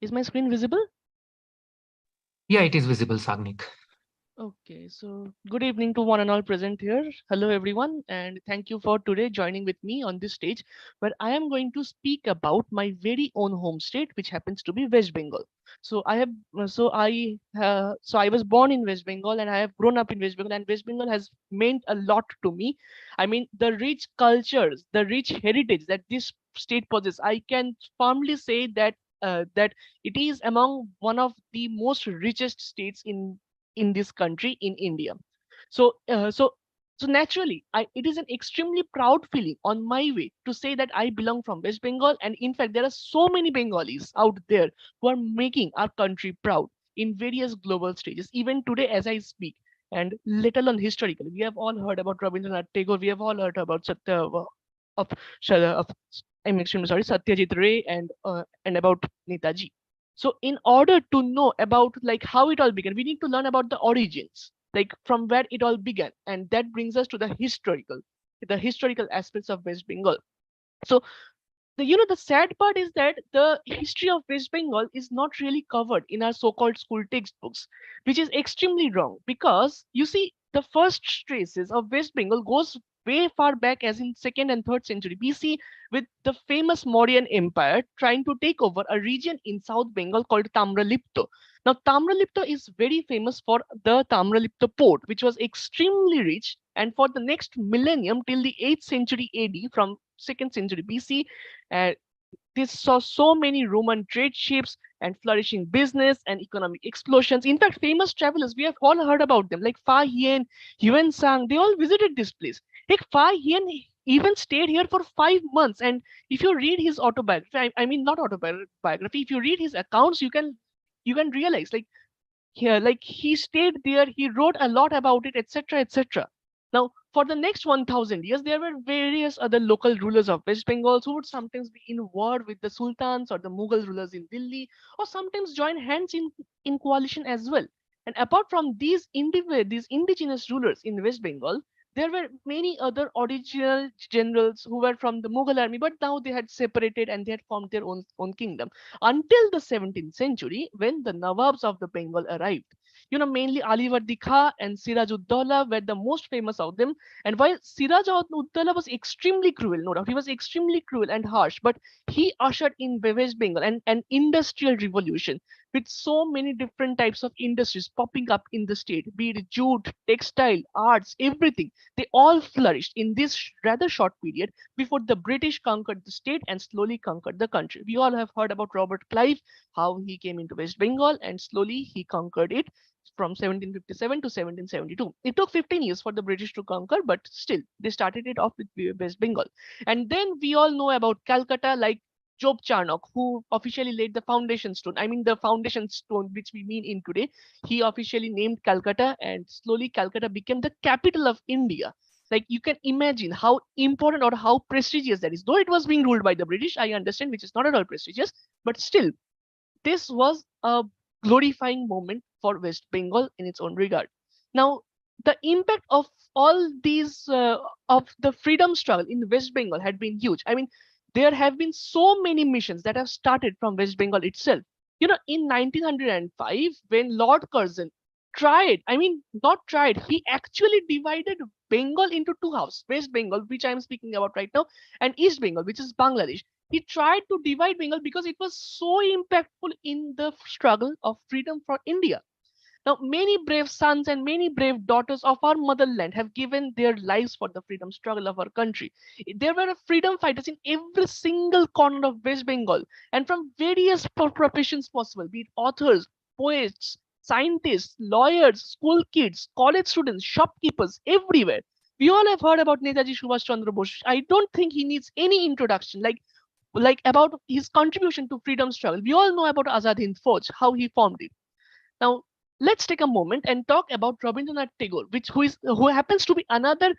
Is my screen visible? Yeah, it is visible, Sagnik. Okay, so good evening to one and all present here. Hello, everyone, and thank you for today joining with me on this stage where I am going to speak about my very own home state, which happens to be West Bengal. So I was born in West Bengal and I have grown up in West Bengal, and West Bengal has meant a lot to me. I mean, the rich cultures, the rich heritage that this state possesses, I can firmly say that it is among one of the most richest states in this country in India. So so naturally, it is an extremely proud feeling on my way to say that I belong from West Bengal, and in fact, there are so many Bengalis out there who are making our country proud in various global stages, even today as I speak. And let alone historically, we have all heard about Rabindranath Tagore. We have all heard about of, of I'm extremely sorry, Satyajit Ray and about Netaji. So in order to know about like how it all began, we need to learn about the origins, like from where it all began, and that brings us to the historical aspects of West Bengal. So the sad part is that the history of West Bengal is not really covered in our so-called school textbooks, which is extremely wrong, because you see the first traces of West Bengal goes way far back as in 2nd and 3rd century BC, with the famous Mauryan Empire trying to take over a region in South Bengal called Tamralipto. Now Tamralipto is very famous for the Tamralipto port, which was extremely rich, and for the next millennium till the 8th century AD, from 2nd century BC, and this saw so many Roman trade ships and flourishing business and economic explosions. In fact, famous travelers, we have all heard about them, like Fa Hien, Yuan Sang, they all visited this place. Like Fa Hien even stayed here for 5 months. And if you read his autobiography, I mean not autobiography, if you read his accounts, you can realize like he stayed there, he wrote a lot about it, etc., etc. Now for the next 1000 years there were various other local rulers of West Bengal who would sometimes be in war with the sultans or the Mughal rulers in Delhi, or sometimes join hands in coalition as well. And apart from these indigenous rulers in West Bengal, there were many other original generals who were from the Mughal army, but now they had separated and they had formed their own kingdom until the 17th century, when the Nawabs of the Bengal arrived. Mainly Alivardi Khan and Siraj-ud-Daulah were the most famous of them. And while Siraj-ud-Daulah was extremely cruel, no doubt, he was extremely cruel and harsh, but he ushered in West Bengal an industrial revolution with so many different types of industries popping up in the state, be it jute, textile, arts, everything. They all flourished in this rather short period before the British conquered the state and slowly conquered the country. We all have heard about Robert Clive, how he came into West Bengal and slowly he conquered it from 1757 to 1772. It took 15 years for the British to conquer, but still, they started it off with West Bengal. And then we all know about Calcutta, like Job Charnock, who officially laid the foundation stone. I mean, the foundation stone, which we mean in today. He officially named Calcutta, and slowly Calcutta became the capital of India. Like you can imagine how important or how prestigious that is. Though it was being ruled by the British, I understand, which is not at all prestigious, but still, this was a glorifying moment for West Bengal in its own regard. Now, the impact of all these of the freedom struggle in West Bengal had been huge. I mean, there have been so many missions that have started from West Bengal itself. In 1905, when Lord Curzon tried, I mean, not tried, he actually divided Bengal into two halves: West Bengal, which I am speaking about right now, and East Bengal, which is Bangladesh. He tried to divide Bengal because it was so impactful in the struggle of freedom for India. Now, many brave sons and many brave daughters of our motherland have given their lives for the freedom struggle of our country. There were freedom fighters in every single corner of West Bengal, and from various professions possible, be it authors, poets, scientists, lawyers, school kids, college students, shopkeepers, everywhere. We all have heard about Netaji Subhash Chandra Bose. I don't think he needs any introduction. Like about his contribution to freedom struggle. We all know about Azad Hind Fauj, how he formed it. Now, let's take a moment and talk about Rabindranath Tagore, who happens to be another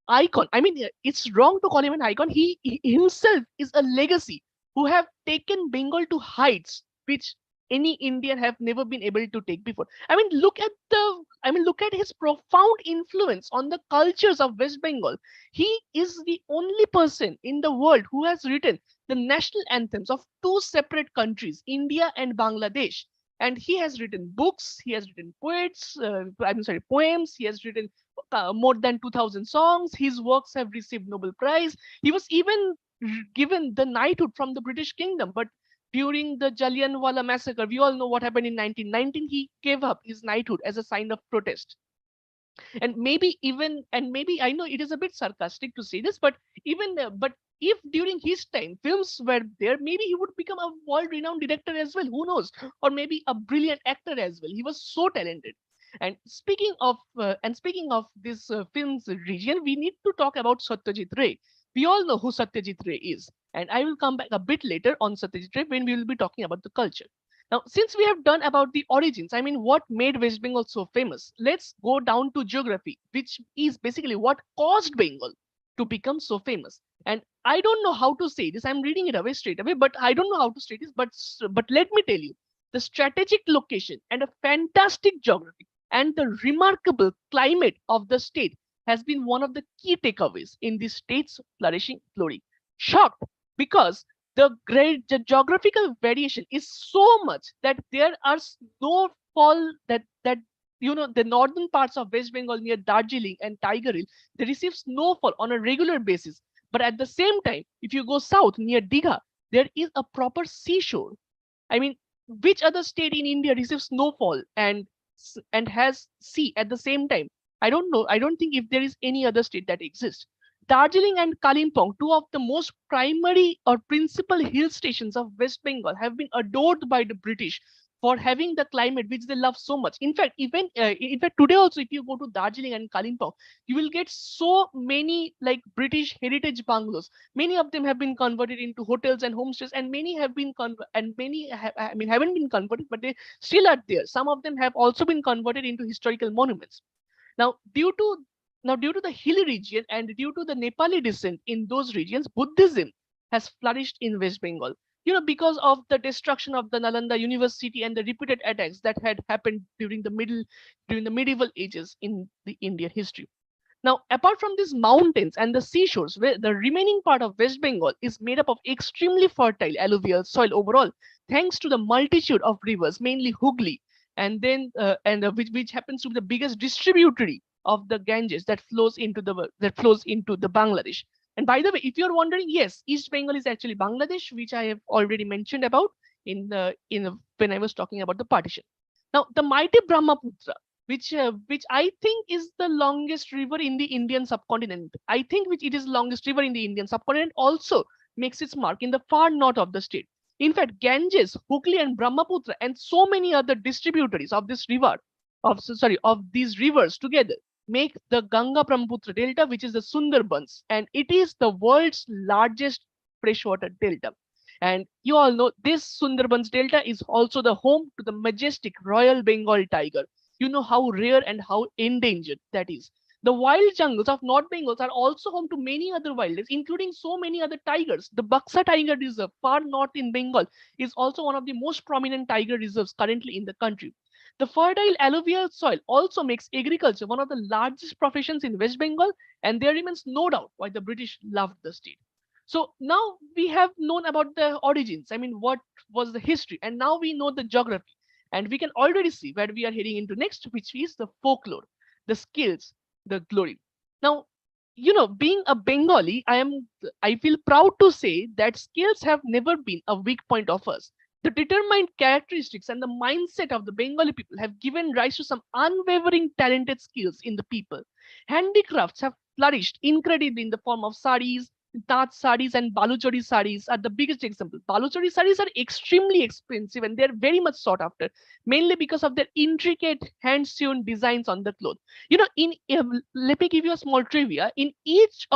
icon. I mean, it's wrong to call him an icon. He himself is a legacy who have taken Bengal to heights which any Indian have never been able to take before. Look at his profound influence on the cultures of West Bengal. He is the only person in the world who has written the national anthems of two separate countries, India and Bangladesh. And he has written books, he has written poems, he has written more than 2000 songs. His works have received Nobel Prize. He was even given the knighthood from the British Kingdom, but during the Jallianwala massacre, we all know what happened in 1919. He gave up his knighthood as a sign of protest. And maybe I know it is a bit sarcastic to say this, but if during his time films were there, maybe he would become a world-renowned director as well. Who knows? Or maybe a brilliant actor as well. He was so talented. And speaking of this film's region, we need to talk about Satyajit Ray. We all know who Satyajit Ray is, and I will come back a bit later on Satyajit Ray when we will be talking about the culture. Now, since we have done about the origins, I mean, what made West Bengal so famous? Let's go down to geography, which is basically what caused Bengal to become so famous. And I don't know how to say this. I'm reading it away straight away, but I don't know how to say this. But let me tell you, the strategic location and a fantastic geography and the remarkable climate of the state has been one of the key takeaways in the state's flourishing glory. Shocked because the geographical variation is so much that there are snowfall that the northern parts of West Bengal near Darjeeling and Tiger Hill, they receive snowfall on a regular basis. But at the same time, if you go south near Digha, there is a proper seashore. I mean, which other state in India receives snowfall and has sea at the same time? I don't know. I don't think if there is any other state that exists. Darjeeling and Kalimpong, two of the most primary or principal hill stations of West Bengal, have been adored by the British for having the climate which they love so much. In fact, today also, if you go to Darjeeling and Kalimpong, you will get so many like British heritage bungalows. Many of them have been converted into hotels and homestays, and many have been haven't been converted, but they still are there. Some of them have also been converted into historical monuments. Now, due to the hilly region and due to the Nepali descent in those regions, Buddhism has flourished in West Bengal. Because of the destruction of the Nalanda University and the repeated attacks that had happened during the medieval ages in the Indian history. Now, apart from these mountains and the seashores, where the remaining part of West Bengal is made up of extremely fertile alluvial soil overall, thanks to the multitude of rivers, mainly Hooghly, and then which happens to be the biggest distributary of the Ganges that flows into the Bangladesh. And by the way, if you're wondering, yes, East Bengal is actually Bangladesh, which I have already mentioned about when I was talking about the partition. Now, the mighty Brahmaputra, which I think is the longest river in the Indian subcontinent. I think which it is longest river in the Indian subcontinent also makes its mark in the far north of the state. In fact, Ganges, Hooghly, and Brahmaputra, and so many other distributaries of this river, of these rivers together, make the Ganga Brahmaputra Delta, which is the Sundarbans, and it is the world's largest freshwater delta. And you all know this Sundarbans Delta is also the home to the majestic Royal Bengal tiger. You know how rare and how endangered that is. The wild jungles of North Bengal are also home to many other wildlife, including so many other tigers. The Baksa Tiger Reserve, far north in Bengal, is also one of the most prominent tiger reserves currently in the country. The fertile alluvial soil also makes agriculture one of the largest professions in West Bengal, and there remains no doubt why the British loved the state. So now we have known about the origins. I mean, what was the history? And now we know the geography. And we can already see where we are heading into next, which is the folklore, the skills, the glory. Now, being a Bengali, I feel proud to say that skills have never been a weak point of us. The determined characteristics and the mindset of the Bengali people have given rise to some unwavering talented skills in the people. Handicrafts have flourished incredibly in the form of saris, Tat sarees and Baluchari sarees are the biggest example. Baluchari sarees are extremely expensive and they're very much sought after, mainly because of their intricate hand-sewn designs on the cloth. You know, let me give you a small trivia. In each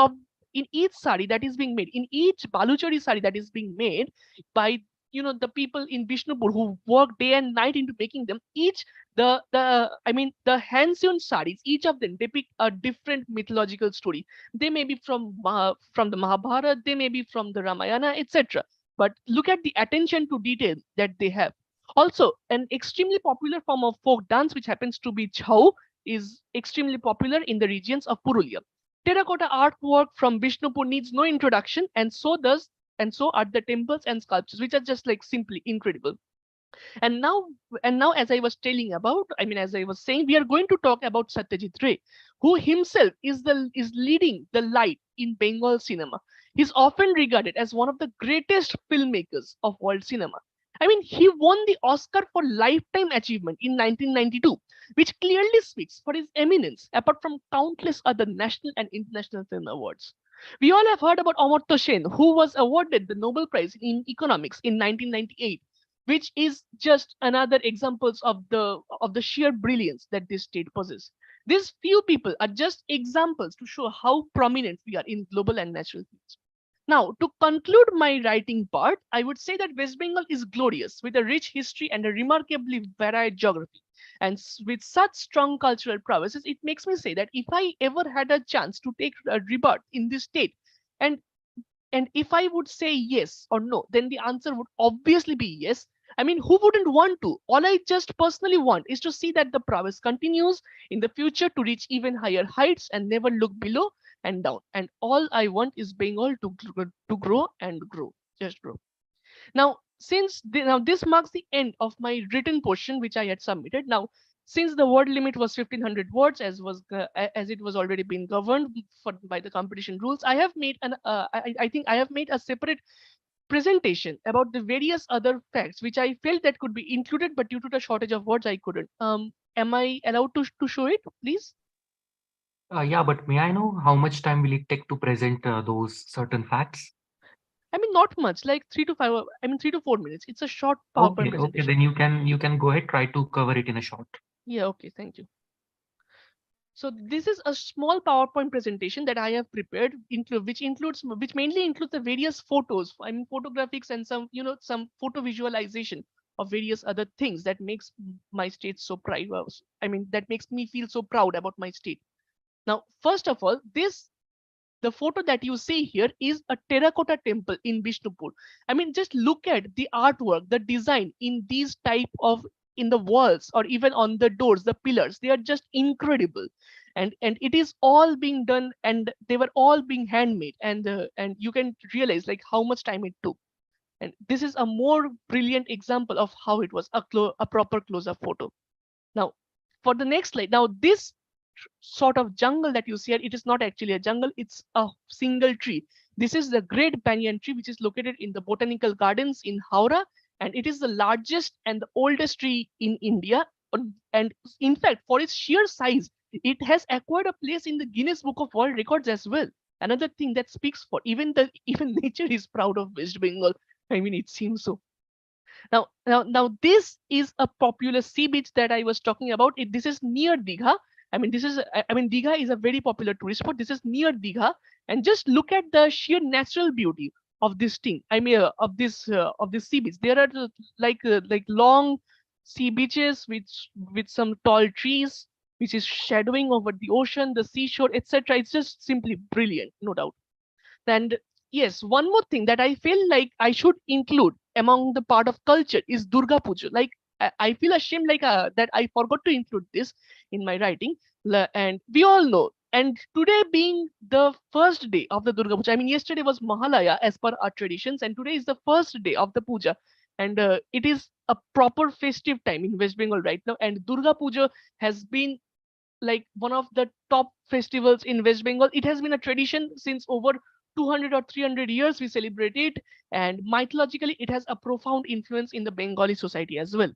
sari that is being made, in each Baluchari sari that is being made by the people in Bishnupur who work day and night into making them, each the hand-sewn sarees, each of them depict a different mythological story. They may be from the Mahabharata, they may be from the Ramayana, etc. But look at the attention to detail that they have. Also, an extremely popular form of folk dance, which happens to be Chhau, is extremely popular in the regions of Purulia. Terracotta artwork from Bishnupur needs no introduction, and so are the temples and sculptures, which are just like simply incredible. And now, as I was telling about, as I was saying, we are going to talk about Satyajit Ray, who himself is leading the light in Bengal cinema. He's often regarded as one of the greatest filmmakers of world cinema. He won the Oscar for Lifetime Achievement in 1992, which clearly speaks for his eminence, apart from countless other national and international film awards. We all have heard about Amartya Sen, who was awarded the Nobel Prize in Economics in 1998, which is just another examples of the sheer brilliance that this state possesses. These few people are just examples to show how prominent we are in global and natural fields. Now, to conclude my writing part, I would say that West Bengal is glorious with a rich history and a remarkably varied geography. And with such strong cultural prowesses, it makes me say that if I ever had a chance to take a rebirth in this state, and if I would say yes or no, then the answer would obviously be yes. Who wouldn't want to? All I just personally want is to see that the prowess continues in the future to reach even higher heights and never look below and down. And all I want is Bengal to grow and grow, just grow. Now, now this marks the end of my written portion, which I had submitted. Now, since the word limit was 1500 words, as it was already been governed by the competition rules, I have made I think I have made a separate presentation about the various other facts which I felt that could be included, but due to the shortage of words, I couldn't. Am I allowed to show it, please? Yeah, but may I know how much time will it take to present those certain facts? Not much, like 3 to 4 minutes. It's a short PowerPoint Okay, presentation. then you can go ahead, try to cover it in a short. Yeah, okay, thank you. So this is a small PowerPoint presentation that I have prepared, which mainly includes the various photos, photographics and some photo visualization of various other things that makes my state so proud. That makes me feel so proud about my state. Now, first of all, the photo that you see here is a terracotta temple in Bishnupur. Just look at the artwork, the design in these type of in the walls or even on the doors, the pillars. They are just incredible, and it is all being done, and they were all being handmade, and you can realize like how much time it took. And this is a more brilliant example of how it was a proper close-up photo. Now, for the next slide, now this sort of jungle that you see here, it is not actually a jungle, it's a single tree. This is the great banyan tree, which is located in the botanical gardens in Howrah, and it is the largest and the oldest tree in India. And in fact, for its sheer size, it has acquired a place in the Guinness Book of World Records as well. Another thing that speaks for even nature is proud of West Bengal. It seems so. Now, this is a popular sea beach that I was talking about. This is near Digha. Digha is a very popular tourist spot. This is near Digha, and just look at the sheer natural beauty of this thing. Of this sea beach. There are like long sea beaches with some tall trees, which is shadowing over the ocean, the seashore, etc. It's just simply brilliant, no doubt. And yes, one more thing that I feel like I should include among the part of culture is Durga Puja. Like I feel ashamed that I forgot to include this in my writing. And we all know. And today being the first day of the Durga Puja, yesterday was Mahalaya as per our traditions, and today is the first day of the puja. And it is a proper festive time in West Bengal right now. And Durga Puja has been like one of the top festivals in West Bengal. It has been a tradition since over 200 or 300 years we celebrate it, and mythologically it has a profound influence in the Bengali society as well.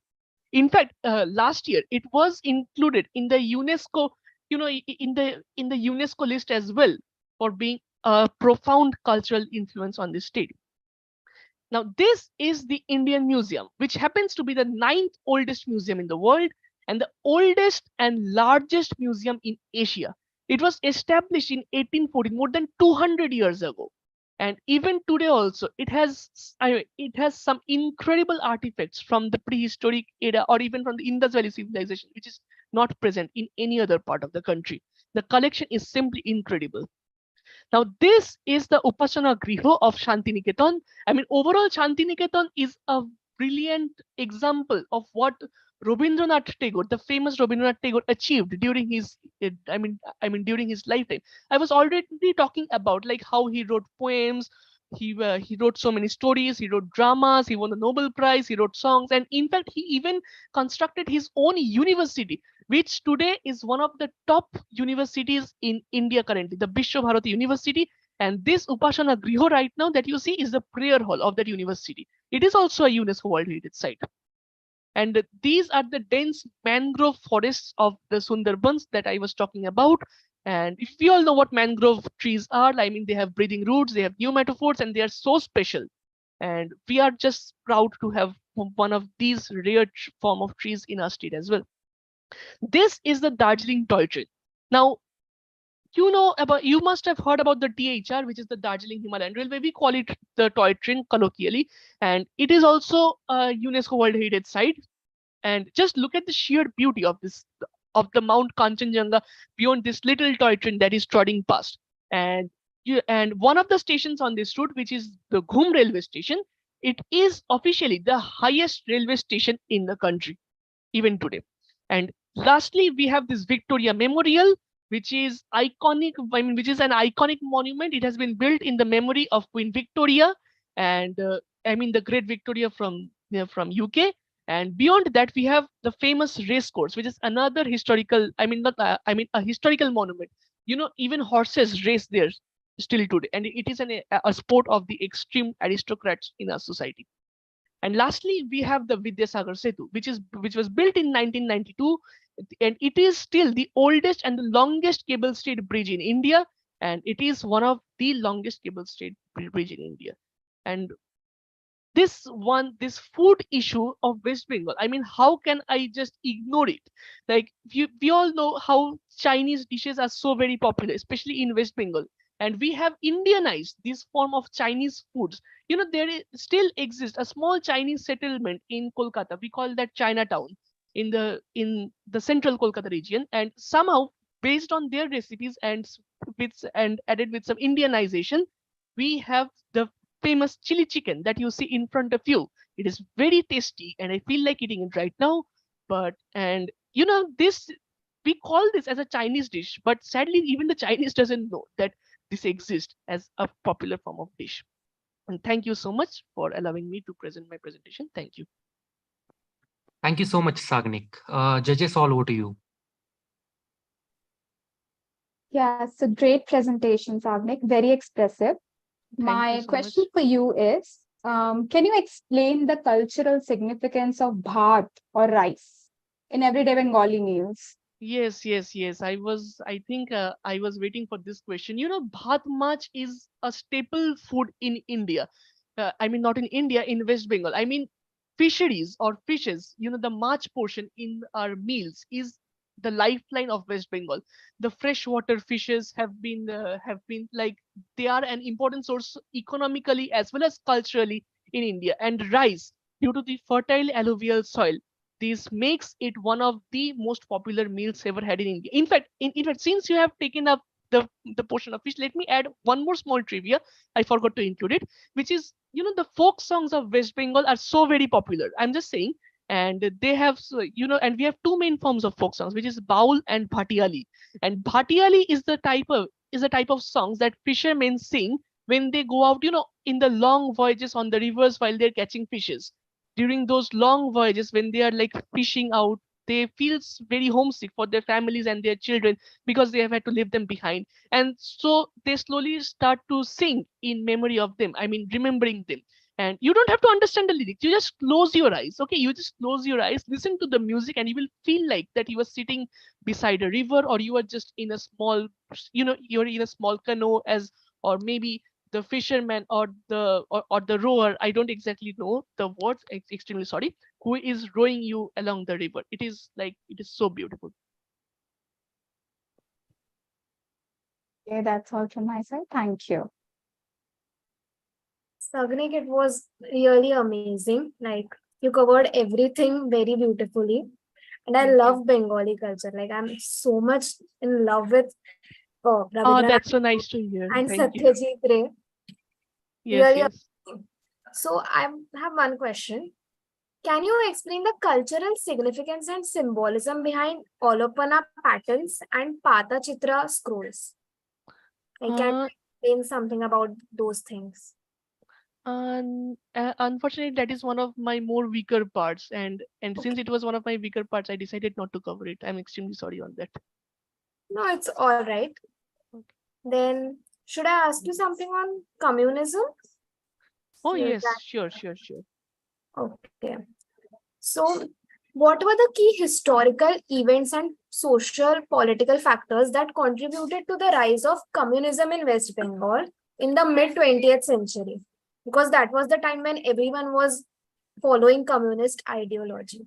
In fact, last year it was included in the UNESCO, in the UNESCO list as well, for being a profound cultural influence on this state. Now, this is the Indian Museum, which happens to be the ninth oldest museum in the world and the oldest and largest museum in Asia. It was established in 1814, more than 200 years ago. And even today also, it has some incredible artifacts from the prehistoric era or even from the Indus Valley civilization, which is not present in any other part of the country. The collection is simply incredible. Now, this is the Upasana Griho of Shantiniketan. I mean, overall, Shantiniketan is a brilliant example of what Rabindranath Tagore, the famous Rabindranath Tagore, achieved during his, during his lifetime. I was already talking about like how he wrote poems, he wrote so many stories, he wrote dramas, he won the Nobel Prize, he wrote songs, and in fact, he even constructed his own university, which today is one of the top universities in India currently, the Bharati University. And this Upasana Griho right now that you see is the prayer hall of that university. It is also a UNESCO World Heritage Site. And these are the dense mangrove forests of the Sundarbans that I was talking about. And if we all know what mangrove trees are, I mean, they have breathing roots, they have pneumatophores, and they are so special. And we are just proud to have one of these rare form of trees in our state as well. This is the Darjeeling toy train. Now, you must have heard about the DHR, which is the Darjeeling Himalayan Railway. We call it the toy train colloquially, and it is also a UNESCO World Heritage Site. And just look at the sheer beauty of the Mount Kanchenjunga beyond this little toy train that is trotting past. And one of the stations on this route, which is the Ghum railway station, it is officially the highest railway station in the country, even today. And lastly, we have this Victoria Memorial, which is iconic. I mean, which is an iconic monument. It has been built in the memory of Queen Victoria, and the Great Victoria from UK. And beyond that, we have the famous race course, which is another historical. A historical monument. Even horses race there still today, and it is a sport of the extreme aristocrats in our society. And lastly, we have the Vidyasagar Setu, which was built in 1992, and it is still the oldest and the longest cable-stayed bridge in India, and it is one of the longest cable-stayed bridge in India. And this food issue of West Bengal, I mean, how can I just ignore it? Like we all know how Chinese dishes are so very popular, especially in West Bengal, and we have Indianized this form of Chinese foods. Still exists a small Chinese settlement in Kolkata. We call that Chinatown in the central Kolkata region, and somehow based on their recipes and added with some Indianization, we have the famous chili chicken that you see in front of you. It is very tasty, and I feel like eating it right now. This we call this as a Chinese dish, but sadly, even the Chinese doesn't know that this exists as a popular form of dish. And thank you so much for allowing me to present my presentation. Thank you. Thank you so much, Sagnik. Judges, all over to you. Yeah, it's a great presentation, Sagnik. Very expressive. My question for you is, can you explain the cultural significance of bhat or rice in everyday Bengali meals? Yes. I was waiting for this question. Bhat mach is a staple food in India. Not in India, in West Bengal. I mean, fisheries or fishes, the mach portion in our meals is the lifeline of West Bengal. The freshwater fishes have been like, they are an important source economically as well as culturally in India. And rice, due to the fertile alluvial soil, this makes it one of the most popular meals ever had in India. In fact, since you have taken up the portion of fish, let me add one more small trivia. I forgot to include it, which is, the folk songs of West Bengal are so very popular. I'm just saying, and they have, and we have two main forms of folk songs, which is baul and bhatiali. And bhatiali is the type of songs that fishermen sing when they go out, in the long voyages on the rivers while they're catching fishes. During those long voyages, when they are like fishing out, they feel very homesick for their families and their children because they have had to leave them behind. And so they slowly start to sing in memory of them. I mean, remembering them. And you don't have to understand the lyrics. You just close your eyes. Okay, you just close your eyes, listen to the music, and you will feel like that you are sitting beside a river, or you are just in a small, you're in a small canoe, or maybe the fisherman or the rower, I don't exactly know the words, extremely sorry, who is rowing you along the river. It is like, it is so beautiful. Okay, that's all from my side. Thank you. Sagnik, it was really amazing. Like, you covered everything very beautifully. And I Thank you. love Bengali culture. Like, I'm so much in love with Oh, Rabindranath that's so nice to hear. and Thank you. Satyajit Ray. Yes, Really yes. amazing. So, I have one question. Can you explain the cultural significance and symbolism behind Olopana patterns and Pata Chitra scrolls? Like, can Uh, you explain something about those things? Unfortunately, that is one of my more weaker parts, and since it was one of my weaker parts, I decided not to cover it. I'm extremely sorry on that. No, it's all right. Okay. Then, should I ask you something on communism? Oh Is yes, that sure, sure, sure. okay? So, what were the key historical events and social political factors that contributed to the rise of communism in West Bengal in the mid 20th century? Because that was the time when everyone was following communist ideology.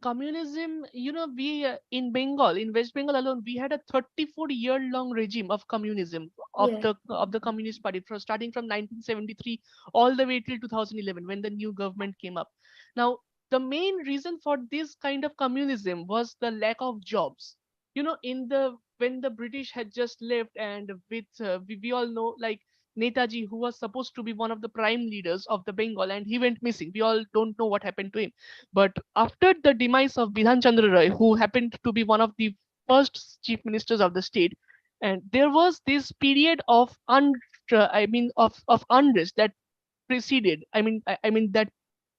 Communism, we in Bengal, in West Bengal alone, we had a 34-year-long regime of communism of Yeah. the Communist Party, starting from 1973 all the way till 2011 when the new government came up. Now, the main reason for this kind of communism was the lack of jobs. In the when the British had just left, and with we all know, like, Netaji, who was supposed to be one of the prime leaders of the Bengal, and he went missing. We all don't know what happened to him. But after the demise of Bidhan Chandra Roy, who happened to be one of the first chief ministers of the state, and there was this period of of unrest that preceded. That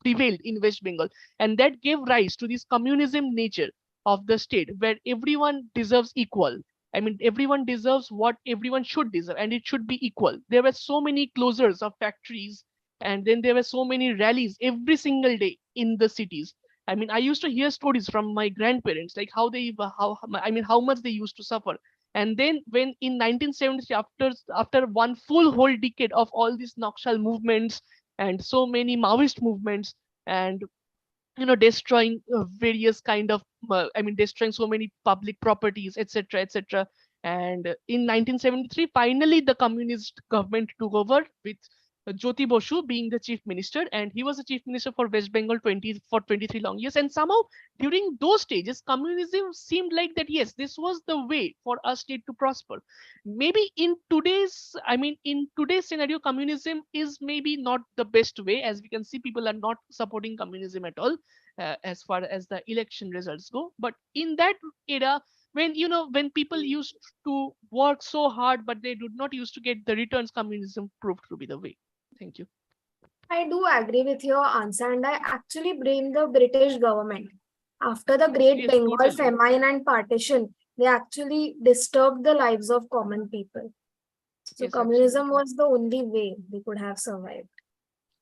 prevailed in West Bengal, and that gave rise to this communism nature of the state, where everyone deserves equal. Everyone deserves what everyone should deserve, and it should be equal. There were so many closures of factories, and then there were so many rallies every single day in the cities. I used to hear stories from my grandparents, like how much they used to suffer. And then when in 1970, after one full whole decade of all these Nakshal movements and so many Maoist movements, and destroying various kind of destroying so many public properties, etc., etc. And in 1973, finally the communist government took over with Jyoti Basu being the chief minister, and he was the chief minister for West Bengal 23 long years. And somehow during those stages, communism seemed like that, yes, this was the way for a state to prosper. Maybe in today's scenario, communism is maybe not the best way. As we can see, people are not supporting communism at all, as far as the election results go. But in that era, when people used to work so hard but they did not used to get the returns, communism proved to be the way. Thank you. I do agree with your answer, and I actually blame the British government. After the Yes, Great yes, Bengal totally. famine and partition, they actually disturbed the lives of common people. So Yes, communism absolutely. was the only way we could have survived.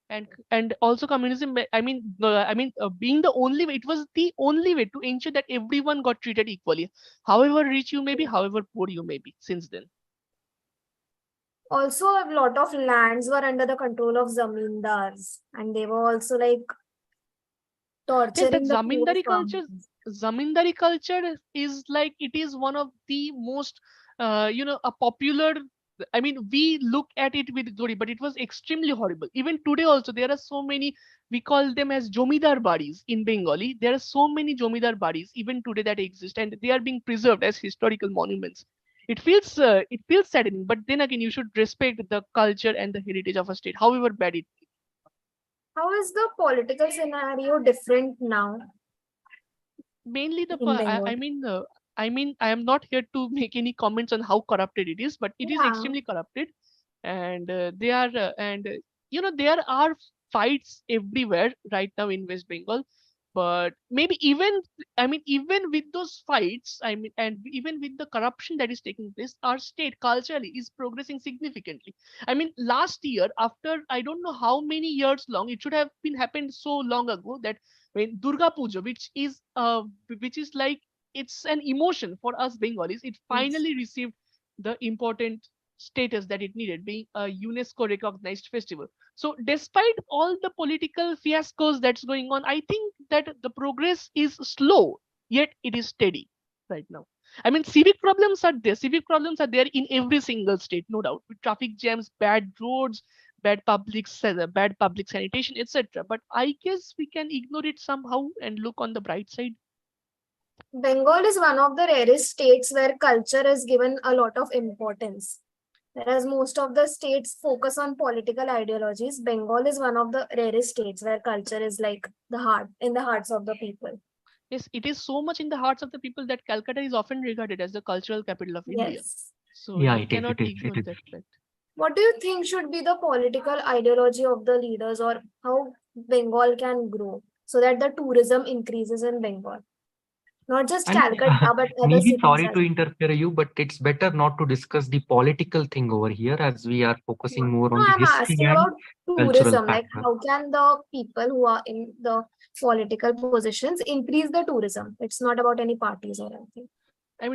And also communism, being the only way, it was the only way to ensure that everyone got treated equally, however rich you may be, however poor you may be. Since then, Also, a lot of lands were under the control of zamindars, and they were also like yes, that torturing the poor farmers. zamindari culture is like, it is one of the most a popular, we look at it with glory, but it was extremely horrible. Even today also, there are so many, we call them as jomidar baris in Bengali. There are so many jomidar baris even today that exist, and they are being preserved as historical monuments. It feels saddening, but then again, you should respect the culture and the heritage of a state, however bad it. How is the political scenario different now Mainly in Bengal? I am not here to make any comments on how corrupted it is, but it is Yeah. extremely corrupted. And they are and there are fights everywhere right now in West Bengal. But maybe even with those fights, and even with the corruption that is taking place, our state culturally is progressing significantly. Last year, after I don't know how many years long, it should have been happened so long ago, that when Durga Puja, which is like, it's an emotion for us Bengalis, it Yes. finally received the important status that it needed, being a UNESCO recognized festival. So despite all the political fiascos that's going on, I think that the progress is slow, yet it is steady right now. I mean, civic problems are there. Civic problems are there in every single state, no doubt, with traffic jams, bad roads, bad public sanitation, etc. But I guess we can ignore it somehow and look on the bright side. Bengal is one of the rarest states where culture is given a lot of importance. Whereas most of the states focus on political ideologies, Bengal is one of the rarest states where culture is like the heart, in the hearts of the people. Yes, it is so much in the hearts of the people that Calcutta is often regarded as the cultural capital of India. Yes. So Yeah, you it is. cannot It is. ignore It is. that fact. What do you think should be the political ideology of the leaders, or how Bengal can grow so that the tourism increases in Bengal? Not just I mean, Calcutta, but other maybe cities sorry as to interfere you, but it's better not to discuss the political thing over here as we are focusing well. more No, on the I'm history asking and about cultural tourism. Like, factor. how can the people who are in the political positions increase the tourism? It's not about any parties or anything. I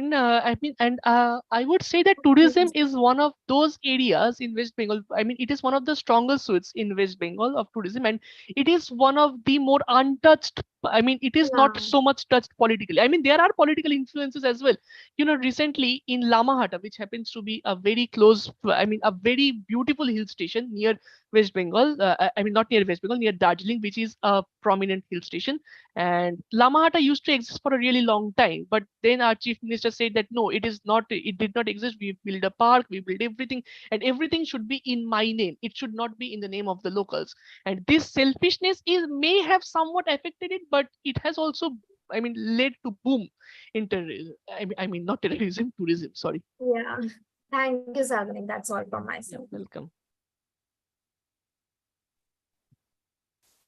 would say that tourism is one of those areas in West Bengal. I mean, it is one of the strongest suits in West Bengal of tourism, and it is one of the more untouched. I mean, it is not Yeah. so much touched politically. I mean, there are political influences as well. You know, recently in Lamahata, which happens to be a very close, I mean, a very beautiful hill station near West Bengal. I mean, not near West Bengal, near Darjeeling, which is a prominent hill station. And Lamahata used to exist for a really long time, but then our chief minister said that no, it is not. It did not exist. We build a park, we build everything, and everything should be in my name. It should not be in the name of the locals. And this selfishness is may have somewhat affected it, but it has also, I mean, led to boom in terrorism. I mean, not terrorism, tourism. Sorry. Yeah. Thank you, Sagnik. That's all from myself. Welcome.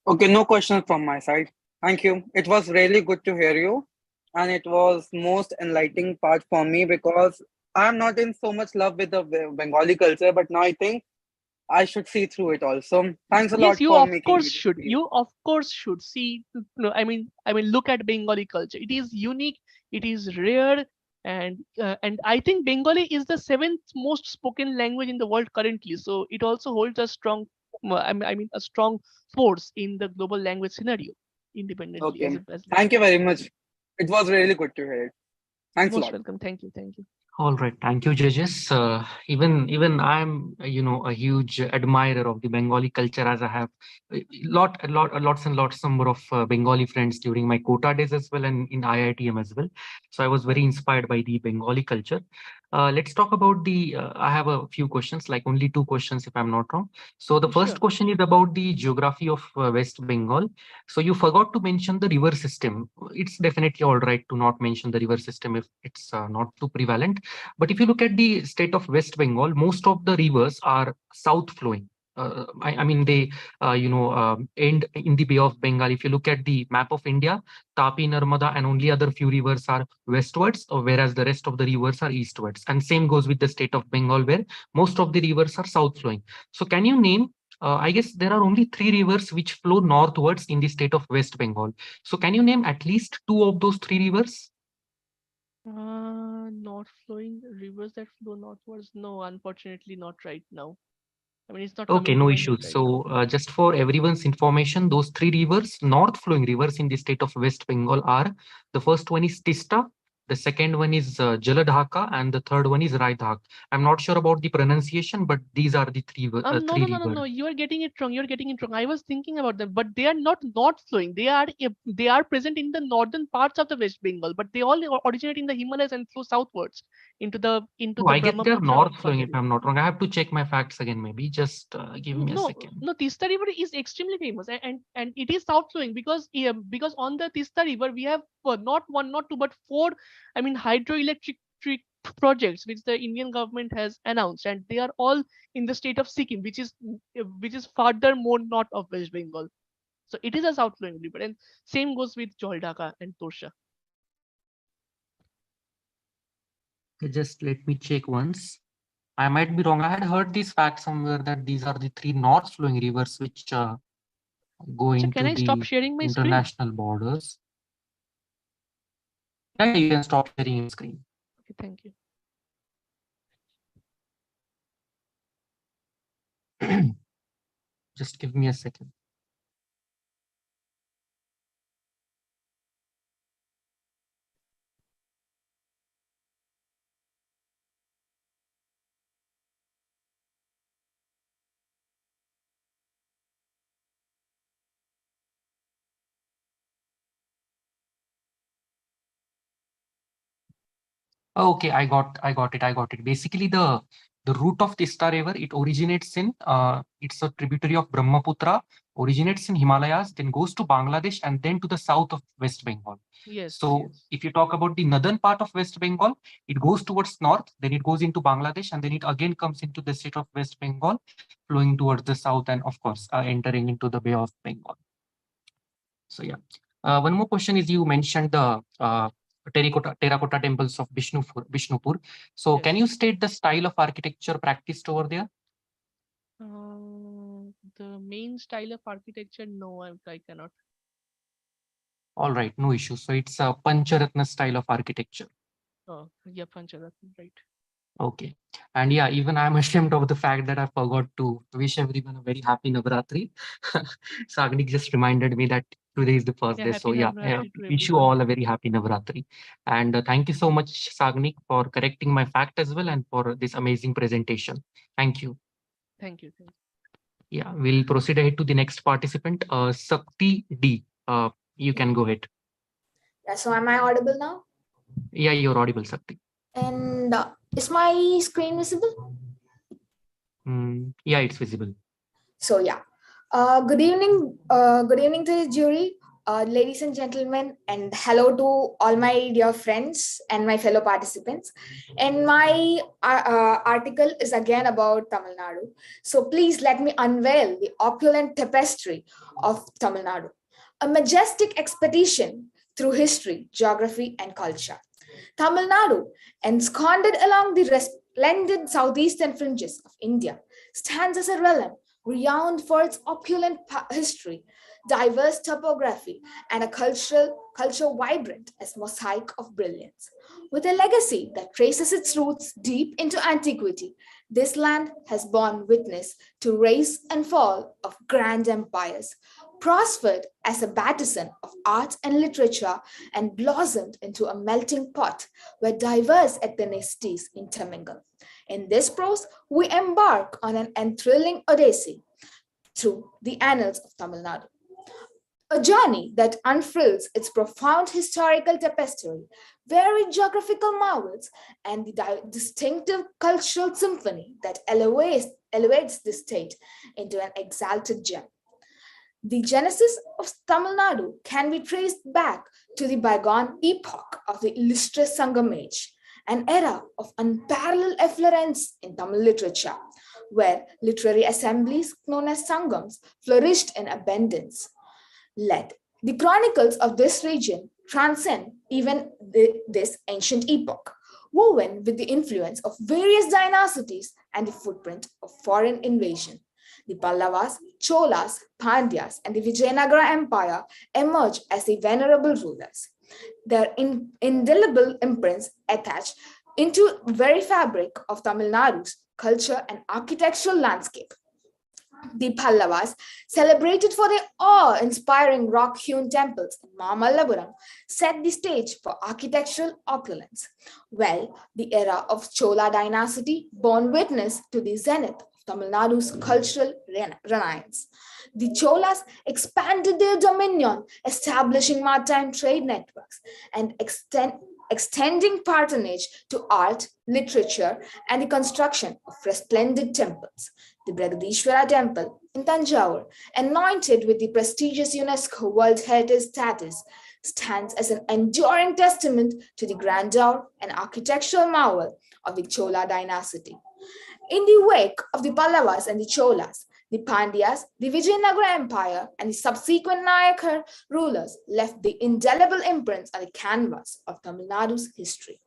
Okay, no questions from my side. Thank you. It was really good to hear you. And it was most enlightening part for me because I'm not in so much love with the Bengali culture, but now I think I should see through it also. Thanks a Yes, lot you for of making course me this should. experience. You of course should see. No, I mean, look at Bengali culture. It is unique. It is rare, and I think Bengali is the seventh most spoken language in the world currently. So it also holds a strong, I mean, a strong force in the global language scenario, independently as Okay. a as Thank you language. very much. It was really good to hear it. Thanks a Most lot. welcome. Thank you. Thank you. All right, thank you, judges. Even I'm, a huge admirer of the Bengali culture, as I have lots and lots number of Bengali friends during my quota days as well, and in IITM as well. So I was very inspired by the Bengali culture. Let's talk about the. I have a few questions, like only two questions, if I'm not wrong. So the first Sure. question is about the geography of West Bengal. So you forgot to mention the river system. It's definitely all right to not mention the river system if it's not too prevalent. But if you look at the state of West Bengal, most of the rivers are south flowing. I mean, they, end in the Bay of Bengal. If you look at the map of India, Tapi, Narmada, and only other few rivers are westwards, whereas the rest of the rivers are eastwards. And same goes with the state of Bengal, where most of the rivers are south flowing. So, can you name? I guess there are only three rivers which flow northwards in the state of West Bengal. So, can you name at least two of those three rivers? Not flowing rivers that flow northwards. No, unfortunately, not right now. I mean, it's not Okay, coming to no my head issues. right now. So, just for everyone's information, those three rivers, north flowing rivers in the state of West Bengal are the first one is Tista, the second one is Jaladhaka, and the third one is Raidhak. I'm not sure about the pronunciation, but these are the No, three no, no, no, rivers. no. You are getting it wrong. You're getting it wrong. I was thinking about them, but they are not flowing. They are present in the northern parts of the West Bengal, but they all originate in the Himalayas and flow southwards into Oh, the I guess they're Brahmaputra north flowing, if area. I'm not wrong. I have to check my facts again, maybe. Just give me a No, second. no. Tista River is extremely famous, and it is south flowing because on the Tista River we have not one, not two, but four. I mean, hydroelectric projects which the Indian government has announced, and they are all in the state of Sikkim, which is further more north of West Bengal. So it is a south flowing river, and same goes with Joldaka and Torsha. Just let me check once. I might be wrong. I had heard this fact somewhere that these are the three north flowing rivers which go So can into I stop the sharing my screen? international borders. Yeah, you can stop sharing your screen. Okay, thank you. Just give me a second. Okay, I got it. Basically, the root of Tista River, it originates in it's a tributary of Brahmaputra, originates in Himalayas, then goes to Bangladesh and then to the south of West Bengal. Yes, So yes. if you talk about the northern part of West Bengal, it goes towards north, then it goes into Bangladesh, and then it again comes into the state of West Bengal, flowing towards the south, and of course entering into the Bay of Bengal. So yeah. One more question is, you mentioned the terracotta temples of Bishnupur. So can Yes. you state the style of architecture practiced over there? The main style of architecture, no, I cannot. All right, no issue. So it's a Pancharatna style of architecture. Oh, yeah, Pancharatna, right. Okay. And yeah, even I'm ashamed of the fact that I forgot to wish everyone a very happy Navaratri. Sagnik just reminded me that today is the first Yeah, day. So happy yeah, Navratri to wish you everyone. all a very happy Navaratri. And thank you so much, Sagnik, for correcting my fact as well and for this amazing presentation. Thank you. Thank you. Thank you. Yeah, we'll proceed ahead to the next participant, Sakti D. You can go ahead. Yeah, so am I audible now? Yeah, you're audible, Sakti. And is my screen visible? Yeah, it's visible. So yeah, good evening to the jury, ladies and gentlemen, and hello to all my dear friends and my fellow participants. And my article is again about Tamil Nadu. So please let me unveil the opulent tapestry of Tamil Nadu, a majestic expedition through history, geography, and culture. Tamil Nadu, ensconced along the resplendent southeastern fringes of India, stands as a realm renowned for its opulent history, diverse topography, and a culture vibrant as mosaic of brilliance. With a legacy that traces its roots deep into antiquity, this land has borne witness to rise and fall of grand empires, prospered as a partisan of art and literature, and blossomed into a melting pot where diverse ethnicities intermingle. In this prose, we embark on an enthralling odyssey through the annals of Tamil Nadu. A journey that unfurls its profound historical tapestry, varied geographical marvels, and the distinctive cultural symphony that elevates the state into an exalted gem. The genesis of Tamil Nadu can be traced back to the bygone epoch of the illustrious Sangam age, an era of unparalleled effluence in Tamil literature, where literary assemblies known as Sangams flourished in abundance. Let the chronicles of this region transcend even this ancient epoch, woven with the influence of various dynasties and the footprint of foreign invasion. The Pallavas, Cholas, Pandyas, and the Vijayanagara Empire emerged as the venerable rulers. Their indelible imprints attached into the very fabric of Tamil Nadu's culture and architectural landscape. The Pallavas, celebrated for their awe-inspiring rock-hewn temples in Mamallapuram, set the stage for architectural opulence, while the era of Chola dynasty bore witness to the zenith of Tamil Nadu's cultural renaissance. The Cholas expanded their dominion, establishing maritime trade networks and extending patronage to art, literature, and the construction of resplendent temples. The Brigadishwara Temple in Tanjore, anointed with the prestigious UNESCO World Heritage status, stands as an enduring testament to the grandeur and architectural marvel of the Chola dynasty. In the wake of the Pallavas and the Cholas, the Pandyas, the Vijayanagara Empire, and the subsequent Nayakar rulers left the indelible imprints on the canvas of Tamil Nadu's history.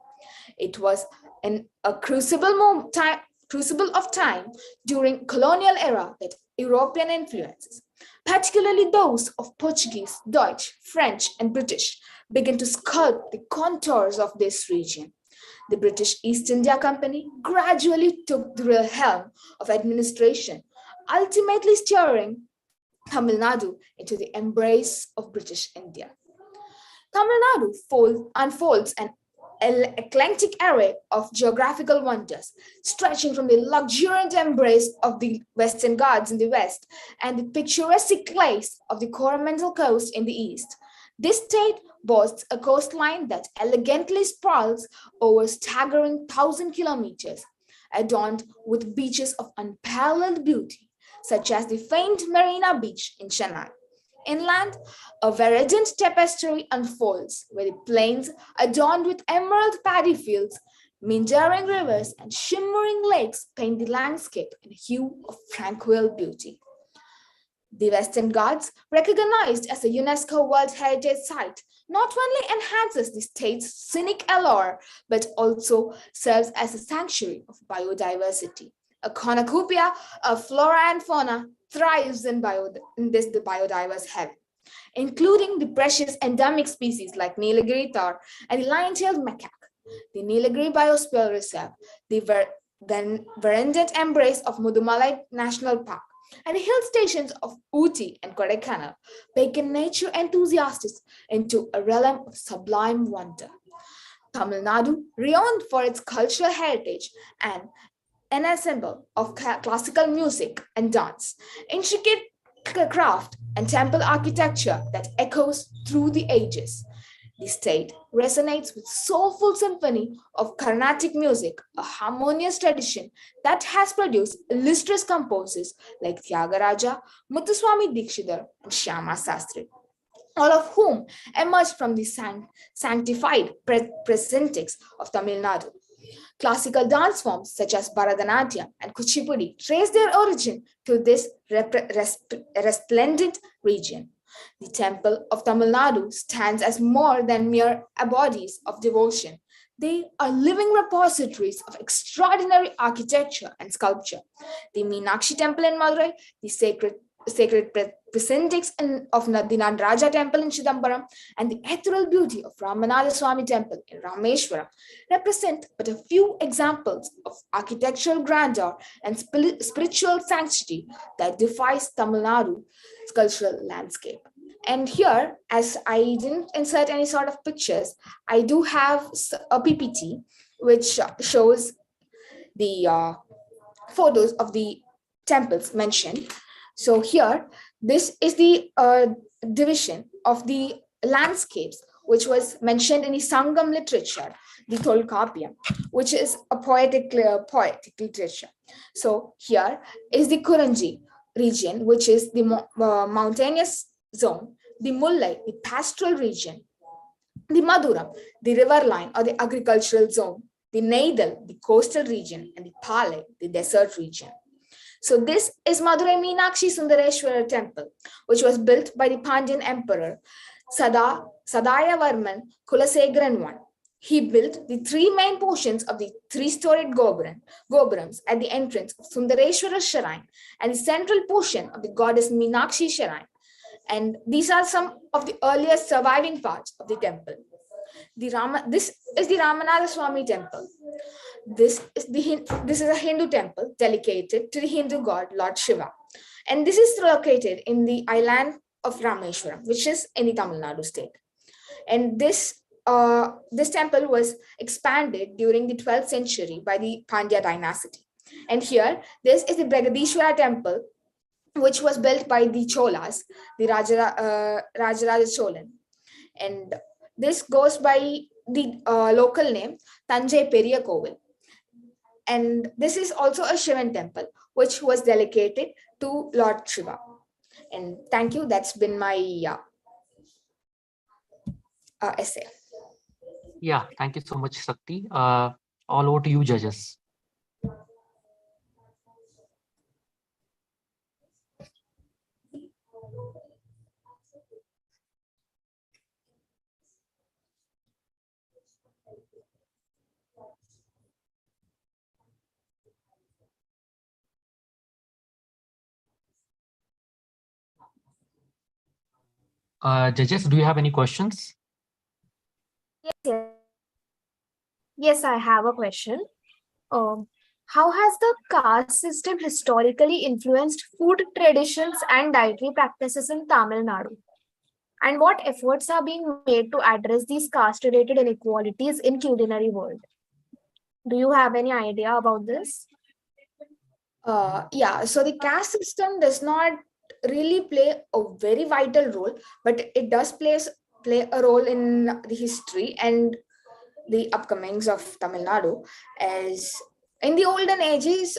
It was a crucible of time during colonial era that European influences, particularly those of Portuguese, Dutch, French, and British, began to sculpt the contours of this region. The British East India Company gradually took the real helm of administration ultimately steering Tamil Nadu into the embrace of British India. Tamil Nadu unfolds an eclectic array of geographical wonders, stretching from the luxuriant embrace of the Western Ghats in the west and the picturesque lakes of the Coromandel coast in the east. This state boasts a coastline that elegantly sprawls over staggering 1,000 kilometers, adorned with beaches of unparalleled beauty, such as the famed Marina Beach in Chennai. Inland, a verdant tapestry unfolds, where the plains, adorned with emerald paddy fields, meandering rivers, and shimmering lakes, paint the landscape in a hue of tranquil beauty. The Western Ghats, recognized as a UNESCO World Heritage Site, not only enhances the state's scenic allure, but also serves as a sanctuary of biodiversity. A cornucopia of flora and fauna thrives in this biodiverse heaven, including the precious endemic species like Nilgiri tar and the lion-tailed macaque. The Nilgiri Biosphere Reserve, the verdant embrace of Mudumalai National Park, and the hill stations of Ooty and Kodaikanal beckon nature enthusiasts into a realm of sublime wonder. Tamil Nadu, renowned for its cultural heritage and an ensemble of classical music and dance, intricate craft, and temple architecture that echoes through the ages. The state resonates with soulful symphony of Carnatic music, a harmonious tradition that has produced illustrious composers like Tyagaraja, Muthuswami Dikshidhar, and Shyama Sastri, all of whom emerged from the sanctified presentics of Tamil Nadu. Classical dance forms such as Bharatanatyam and Kuchipudi trace their origin to this resplendent region. The temple of Tamil Nadu stands as more than mere bodies of devotion. They are living repositories of extraordinary architecture and sculpture. The Meenakshi temple in Madurai, the sacred precincts of the Nadaraja temple in Chidambaram, and the ethereal beauty of Ramanatha Swami temple in Rameshwaram represent but a few examples of architectural grandeur and spiritual sanctity that defies Tamil Nadu's cultural landscape. And here, as I didn't insert any sort of pictures, I do have a PPT which shows the photos of the temples mentioned. So here, this is the division of the landscapes, which was mentioned in the Sangam literature, the Tolkappiyam, which is a poetic literature. So here is the Kuranji region, which is the mountainous zone, the Mullai, the pastoral region, the Maduram, the river line or the agricultural zone, the Neidal, the coastal region, and the Pale, the desert region. So this is Madurai Meenakshi Sundareshwara temple, which was built by the Pandyan emperor Sadayavarman Kulasegaran I. He built the three main portions of the three-storied Gopurams at the entrance of Sundareshwara Shrine and the central portion of the goddess Meenakshi Shrine. And these are some of the earliest surviving parts of the temple. This is the Ramanatha Swami temple. This is a Hindu temple dedicated to the Hindu god Lord Shiva. And this is located in the island of Rameshwaram, which is in the Tamil Nadu state. And this temple was expanded during the 12th century by the Pandya dynasty. And here, this is the Brigadishwara temple, which was built by the Cholas, the Rajaraja Cholan. And this goes by the local name Tanjai Periya Kovil. And this is also a Shivan temple, which was dedicated to Lord Shiva. And thank you. That's been my essay. Yeah, thank you so much, Sakti. All over to you, judges. Judges, do you have any questions? Yes, I have a question. How has the caste system historically influenced food traditions and dietary practices in Tamil Nadu? And what efforts are being made to address these caste-related inequalities in culinary world? Do you have any idea about this? Yeah, so the caste system does not really play a very vital role, but it does play a role in the history and the upcomings of Tamil Nadu. As in the olden ages,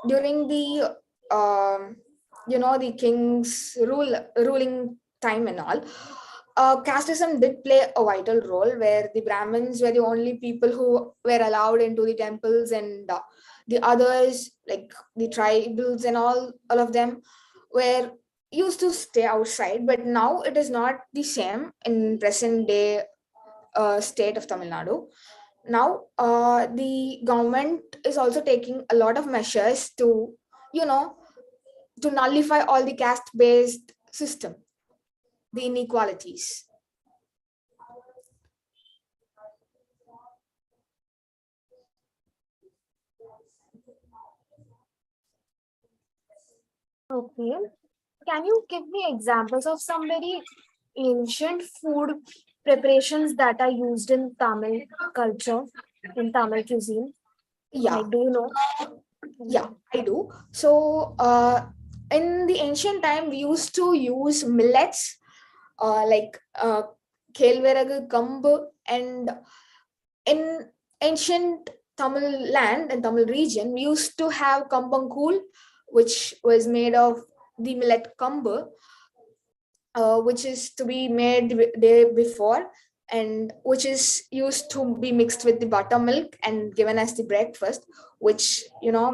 during the the king's ruling time and all, casteism did play a vital role where the Brahmins were the only people who were allowed into the temples, and the others, like the tribals and all of them, were used to stay outside. But now it is not the same in present day state of Tamil Nadu. Now, the government is also taking a lot of measures to, you know, to nullify all the caste-based system, the inequalities. Okay. Can you give me examples of some very ancient food preparations that are used in Tamil culture, in Tamil cuisine? Yeah. Like, do you know? Yeah, I do. So, in the ancient time, we used to use millets, like kelveragu, kambu, and in ancient Tamil land and Tamil region, we used to have kambangkul, which was made of the millet kambu, which is to be made the day before, and which is used to be mixed with the buttermilk and given as the breakfast, which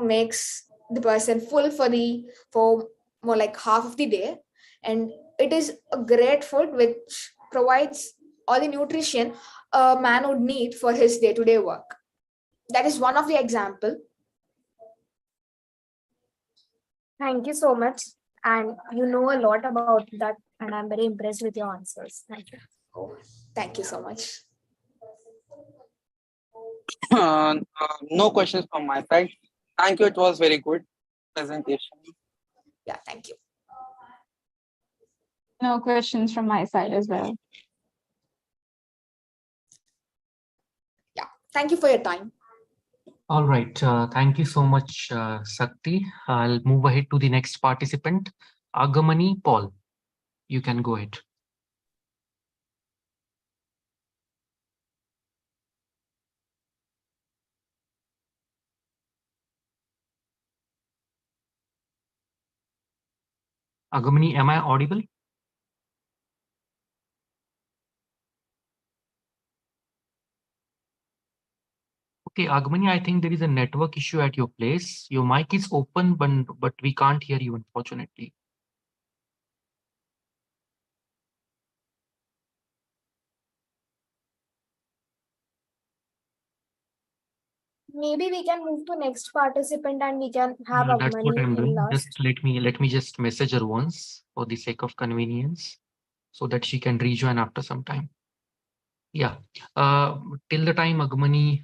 makes the person full for more like half of the day. And it is a great food which provides all the nutrition a man would need for his day-to-day work. That is one of the example. Thank you so much. And you know a lot about that, and I'm very impressed with your answers. Thank you. Thank you so much. No questions from my side. Thank you. It was very good presentation. Yeah, thank you. No questions from my side as well. Yeah, thank you for your time. All right. Thank you so much, Sakti. I'll move ahead to the next participant, Aamani Paul. You can go ahead. Aamani, am I audible? Okay, Aamani, I think there is a network issue at your place. Your mic is open, but we can't hear you, unfortunately. Maybe we can move to next participant and we can have That's what Aamani I'm in doing. last. Just let me just message her once for the sake of convenience, so that she can rejoin after some time. Yeah. Till the time Aamani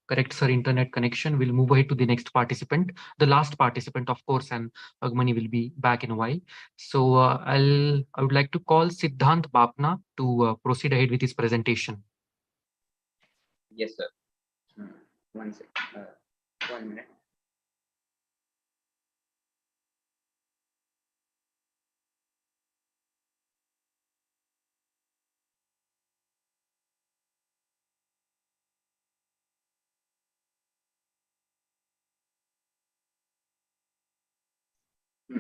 corrects her internet connection, we'll move ahead to the next participant, the last participant, of course, and Aamani will be back in a while. So I would like to call Sidhant Bapna to proceed ahead with his presentation. Yes, sir. One second. 1 minute.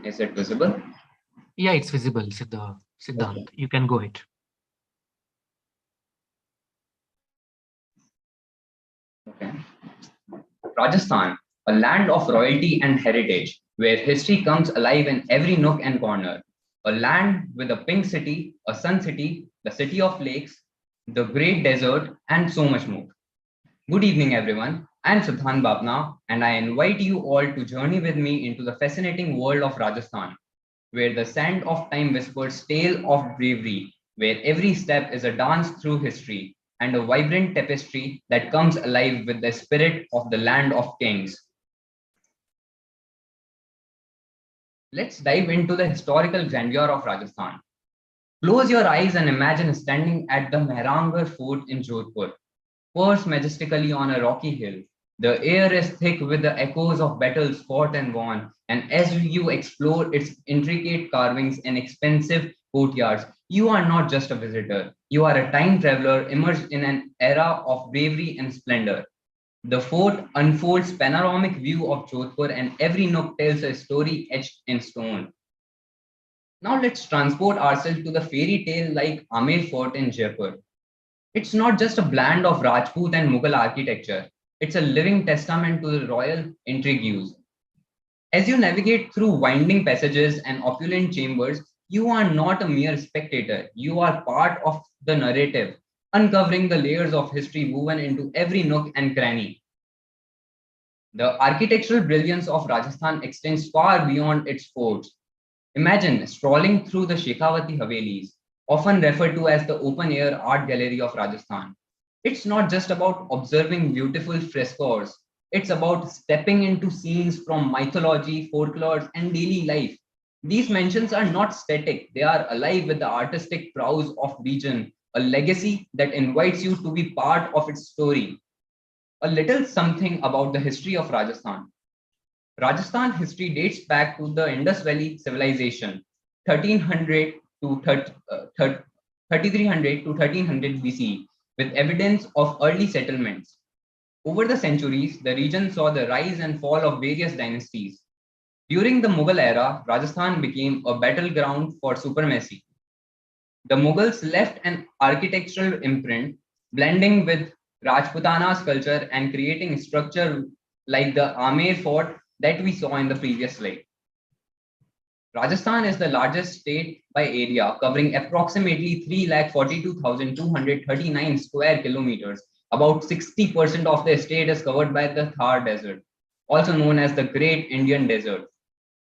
Is it visible? Yeah, it's visible, Sidhant. You can go ahead. Okay. Rajasthan, a land of royalty and heritage, where history comes alive in every nook and corner. A land with a pink city, a sun city, the city of lakes, the great desert, and so much more. Good evening, everyone. I'm Sidhant Bapna, and I invite you all to journey with me into the fascinating world of Rajasthan, where the sand of time whispers tale of bravery, where every step is a dance through history, and a vibrant tapestry that comes alive with the spirit of the land of kings. Let's dive into the historical grandeur of Rajasthan. Close your eyes and imagine standing at the Mehrangarh Fort in Jodhpur, perched majestically on a rocky hill. The air is thick with the echoes of battles fought and won, and as you explore its intricate carvings and expensive courtyards, you are not just a visitor. You are a time traveler immersed in an era of bravery and splendor. The fort unfolds panoramic view of Jodhpur, and every nook tells a story etched in stone. Now let's transport ourselves to the fairy tale like Amer Fort in Jaipur. It's not just a blend of Rajput and Mughal architecture. It's a living testament to the royal intrigues. As you navigate through winding passages and opulent chambers, you are not a mere spectator. You are part of the narrative, uncovering the layers of history woven into every nook and cranny. The architectural brilliance of Rajasthan extends far beyond its forts. Imagine strolling through the Shekhawati Havelis, often referred to as the open air art gallery of Rajasthan. It's not just about observing beautiful frescoes, it's about stepping into scenes from mythology, folklore, and daily life. These mentions are not static, they are alive with the artistic prowess of region, a legacy that invites you to be part of its story. A little something about the history of Rajasthan. Rajasthan history dates back to the Indus Valley civilization, 1300 to 3300 to 1300 BCE, with evidence of early settlements. Over the centuries, the region saw the rise and fall of various dynasties. During the Mughal era, Rajasthan became a battleground for supremacy. The Mughals left an architectural imprint, blending with Rajputana's culture and creating structure like the Amer fort that we saw in the previous slide. Rajasthan is the largest state by area, covering approximately 3,42,239 square kilometers. About 60% of the state is covered by the Thar Desert, also known as the Great Indian Desert.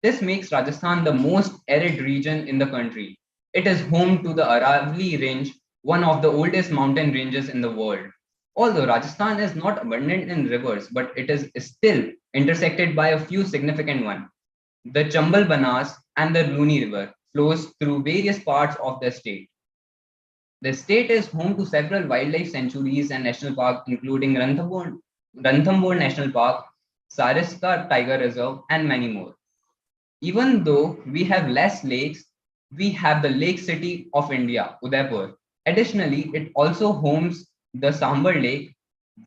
This makes Rajasthan the most arid region in the country. It is home to the Aravalli Range, one of the oldest mountain ranges in the world. Although Rajasthan is not abundant in rivers, but it is still intersected by a few significant ones. The Chambal Banas and the Luni River flows through various parts of the state. The state is home to several wildlife sanctuaries and national parks, including Ranthambore National Park, Sariska Tiger Reserve, and many more. Even though we have less lakes, we have the lake city of India, Udaipur. Additionally, it also homes the Sambar Lake,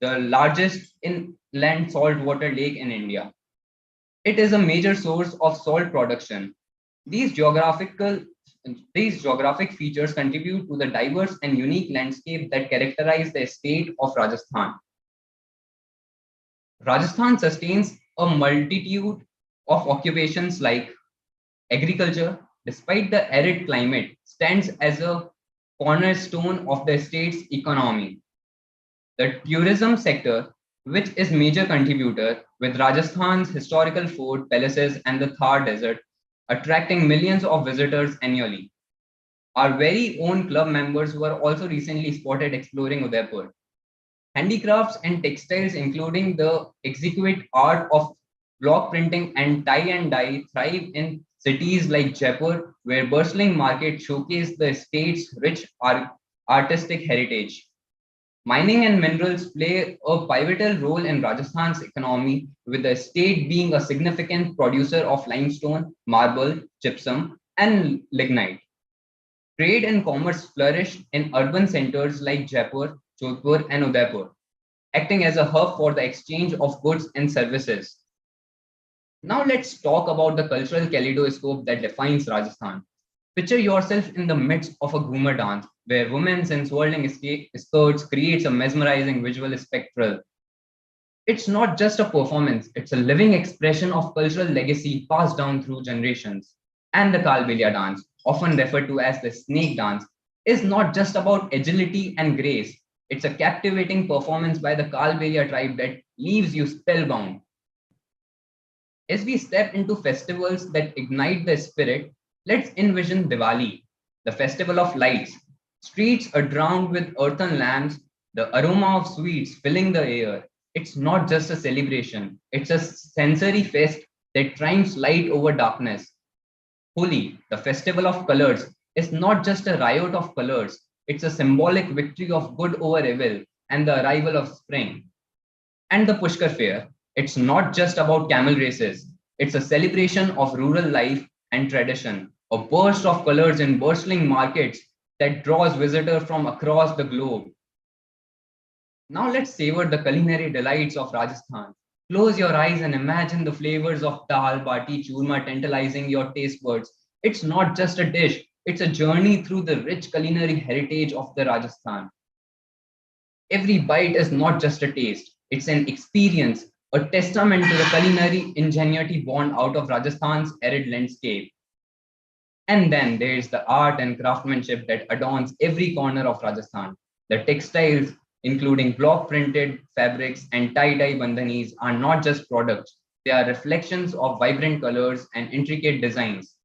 the largest inland saltwater lake in India. It is a major source of salt production. These geographic features contribute to the diverse and unique landscape that characterize the state of Rajasthan. Rajasthan sustains a multitude of occupations like agriculture, despite the arid climate, stands as a cornerstone of the state's economy. The tourism sector, which is major contributor with Rajasthan's historical fort, palaces, and the Thar Desert, attracting millions of visitors annually. Our very own club members were also recently spotted exploring Udaipur. Handicrafts and textiles, including the exquisite art of block printing and tie and dye, thrive in cities like Jaipur, where bustling markets showcase the state's rich artistic heritage. Mining and minerals play a pivotal role in Rajasthan's economy, with the state being a significant producer of limestone, marble, gypsum, and lignite. Trade and commerce flourish in urban centers like Jaipur, Jodhpur, and Udaipur, acting as a hub for the exchange of goods and services. Now let's talk about the cultural kaleidoscope that defines Rajasthan. Picture yourself in the midst of a Ghumar dance, where women's in swirling skirts creates a mesmerizing visual spectacle. It's not just a performance, it's a living expression of cultural legacy passed down through generations. And the Kalbelia dance, often referred to as the snake dance, is not just about agility and grace. It's a captivating performance by the Kalbelia tribe that leaves you spellbound. As we step into festivals that ignite the spirit, let's envision Diwali, the festival of lights. Streets are drowned with earthen lamps, The aroma of sweets filling the air. It's not just a celebration, it's a sensory fest that triumphs light over darkness. Holi, the festival of colors, is not just a riot of colors, it's a symbolic victory of good over evil and the arrival of spring. And the Pushkar Fair, it's not just about camel races, it's a celebration of rural life and tradition, a burst of colors in bustling markets that draws visitors from across the globe. Now let's savor the culinary delights of Rajasthan. Close your eyes and imagine the flavors of dal, bati, churma tantalizing your taste buds. It's not just a dish, it's a journey through the rich culinary heritage of the Rajasthan. Every bite is not just a taste, it's an experience, a testament to the culinary ingenuity born out of Rajasthan's arid landscape. And then there's the art and craftsmanship that adorns every corner of Rajasthan. The textiles, including block printed fabrics and tie dye bandhanis, are not just products, they are reflections of vibrant colors and intricate designs.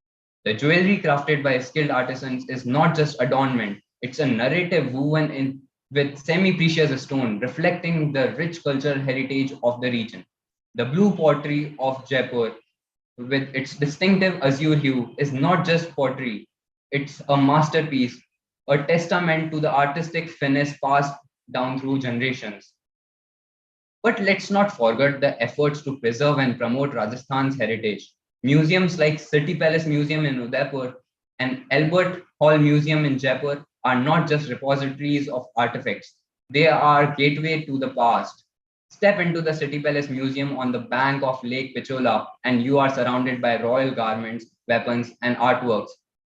The jewelry crafted by skilled artisans is not just adornment, it's a narrative woven in with semi precious stone, reflecting the rich cultural heritage of the region. The blue pottery of Jaipur with its distinctive azure hue is not just pottery, it's a masterpiece, a testament to the artistic finesse passed down through generations. But let's not forget the efforts to preserve and promote Rajasthan's heritage. Museums like City Palace Museum in Udaipur and Albert Hall Museum in Jaipur are not just repositories of artifacts, they are gateway to the past. Step into the City Palace Museum on the bank of Lake Pichola, and you are surrounded by royal garments, weapons, and artworks.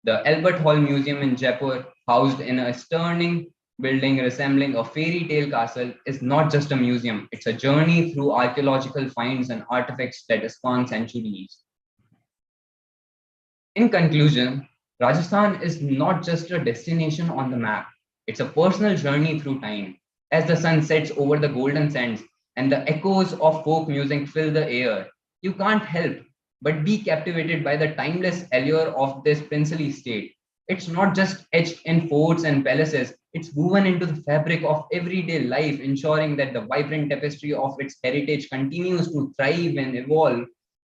The Albert Hall Museum in Jaipur, housed in a stunning building resembling a fairy tale castle, is not just a museum, it's a journey through archaeological finds and artifacts that span centuries. In conclusion, Rajasthan is not just a destination on the map, it's a personal journey through time. As the sun sets over the golden sands and the echoes of folk music fill the air, you can't help but be captivated by the timeless allure of this princely state. It's not just etched in forts and palaces, it's woven into the fabric of everyday life, ensuring that the vibrant tapestry of its heritage continues to thrive and evolve.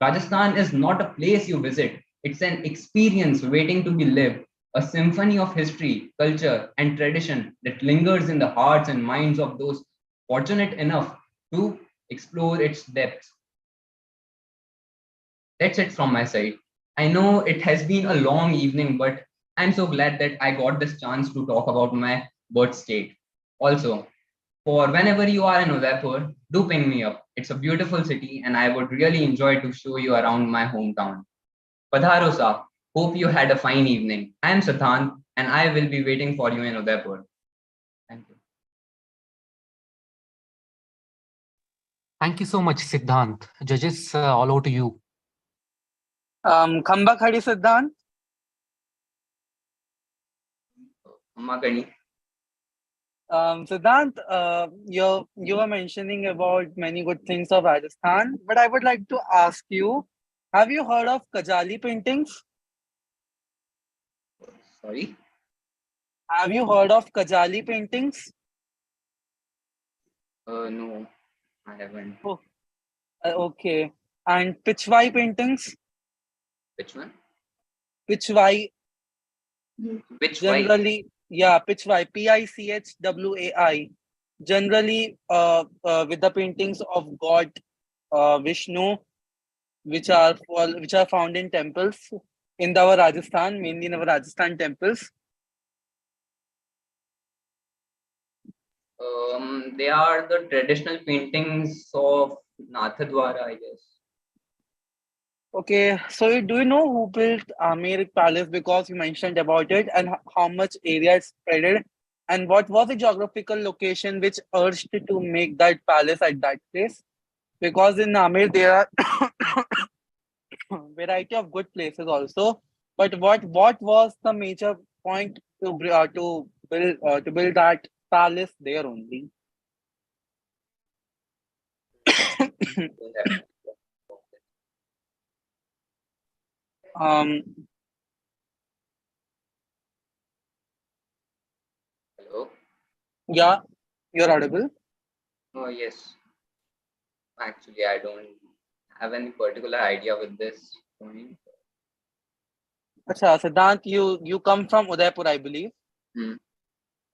Rajasthan is not a place you visit, it's an experience waiting to be lived, a symphony of history, culture, and tradition that lingers in the hearts and minds of those fortunate enough to explore its depths. That's it from my side. I know it has been a long evening, but I'm so glad that I got this chance to talk about my birth state. Also, for whenever you are in Udaipur, do ping me up. It's a beautiful city and I would really enjoy to show you around my hometown. Padharo Saab, hope you had a fine evening. I am Sidhant and I will be waiting for you in Udaipur. Thank you. Thank you so much, Sidhant. Judges, all over to you. Khamba Khadi Siddhant. Magani. Siddhant, you were mentioning about many good things of Rajasthan, but I would like to ask you, have you heard of Kajali paintings? Sorry? Have you heard of Kajali paintings? No, I haven't. Oh, okay. And Pichwai paintings? Which one? Pichwai, Which way? generally, yeah, Pichwai, Pichwai. Generally, with the paintings of God Vishnu, which are found in temples in our Rajasthan, mainly in our Rajasthan temples. They are the traditional paintings of Nathadwara, I guess. Okay, so do you know who built Amir Palace? Because you mentioned about it, and how much area it's spreaded, and what was the geographical location which urged to make that palace at that place? Because in Amir there are variety of good places also, but what was the major point to build that palace there only? um Hello? yeah, You're audible. Oh, yes. Actually, I don't have any particular idea with this point. Acha, Sidhant, you come from Udaipur, I believe. Hmm.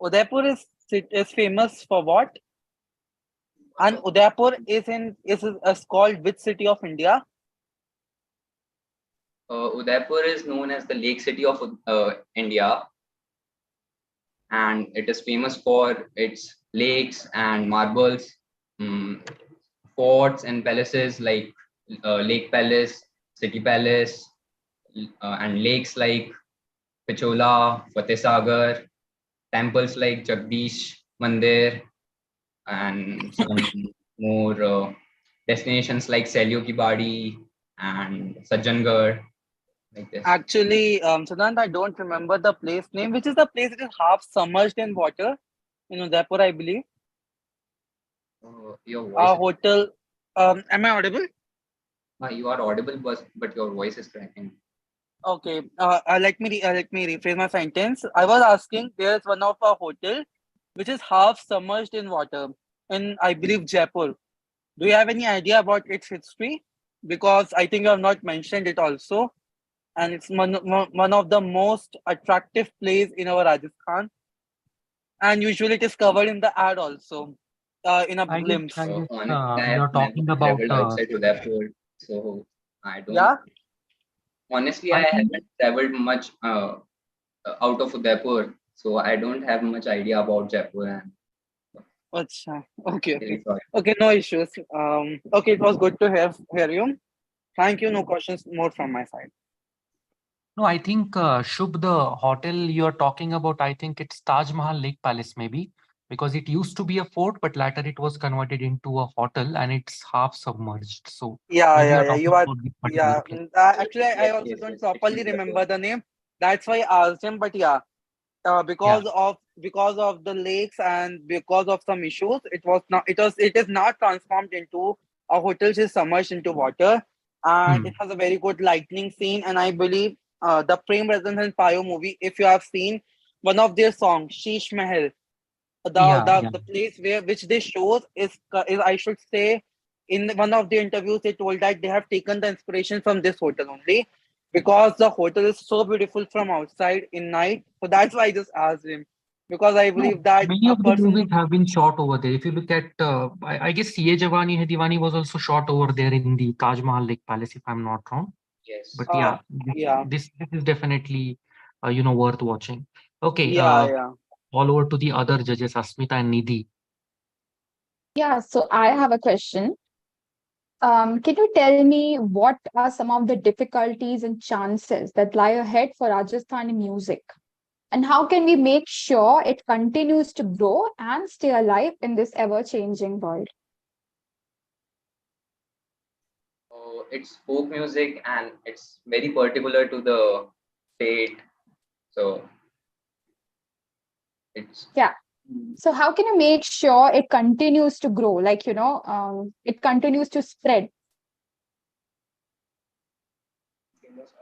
Udaipur is famous for what? And Udaipur is called which city of India? Udaipur is known as the lake city of India, and it is famous for its lakes and marbles, um, forts and palaces like Lake Palace, City Palace, and lakes like Pichola, Fateh Sagar, temples like Jagdish Mandir, and some more destinations like Selyo Ki Badi and Sajjangarh, like this. Actually, Sidhant, I don't remember the place name. Which is the place that is half submerged in water in Udaipur, I believe. Your A voice is, hotel. Am I audible? you are audible, but your voice is cracking. Okay. Let me rephrase my sentence. I was asking. There's one of a hotel which is half submerged in water in, I believe, Jaipur. Do you have any idea about its history? Because I think you have not mentioned it also, and it's one of the most attractive place in our Rajasthan. And usually it is covered in the ad also, in a I guess glimpse. I guess Honestly, I have you're never talking about traveled outside Udaipur, so I don't. Yeah. Honestly, I I think haven't traveled much out of Udaipur, so I don't have much idea about Jaipur. And Acha. Okay. really Okay. sorry. Okay. No issues. Okay. It was good to hear you. Thank you. No questions more from my side. no, I think Shubh, the hotel you're talking about, I think it's Taj Mahal Lake Palace, maybe, because it used to be a fort, but later it was converted into a hotel and it's half submerged. So Yeah. maybe Yeah. you're Yeah. You talking are. about this particular Yeah. place. Actually, I Yes, also yes, don't yes. It's in properly Udaipur. remember the name. That's why I asked him. But yeah, Yeah. because of the lakes and because of some issues, it is not transformed into a hotel. Which is submerged into water, and it Hmm. has a very good lightning scene. And I believe the Prem Rajan and Payo movie, if you have seen one of their songs, Sheesh Mahal, the Yeah. the, Yeah. the place where which they shows is, I should say, in one of the interviews they told that they have taken the inspiration from this hotel only, because the hotel is so beautiful from outside in night. So that's why I just asked him, because I No, believe that many a of the person movies would. have been shot over there. If you look at, I guess Ye Jawani Hai Diwani was also shot over there in the Taj Mahal Lake Palace, if I'm not wrong. But Yes. yeah, Yeah. this is definitely, worth watching. Okay, Yeah. Yeah. all over to the other judges, Asmita and Nidhi. Yeah, so I have a question. Can you tell me what are some of the difficulties and chances that lie ahead for Rajasthani music? And how can we make sure it continues to grow and stay alive in this ever-changing world? It's folk music and it's very particular to the state. So it's Yeah. So how can you make sure it continues to grow? Like, it continues to spread.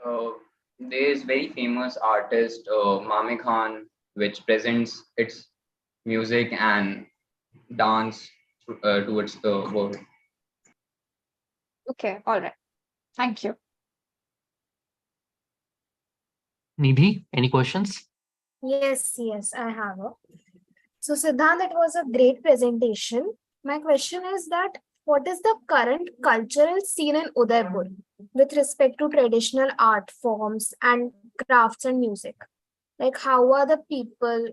uh, there is very famous artist Mame Khan, which presents its music and dance towards the world. Okay, all right. Thank you. Nidhi, any questions? Yes, I have. So, Siddhant, it was a great presentation. My question is that what is the current cultural scene in Udaipur with respect to traditional art forms and crafts and music? Like, how are the people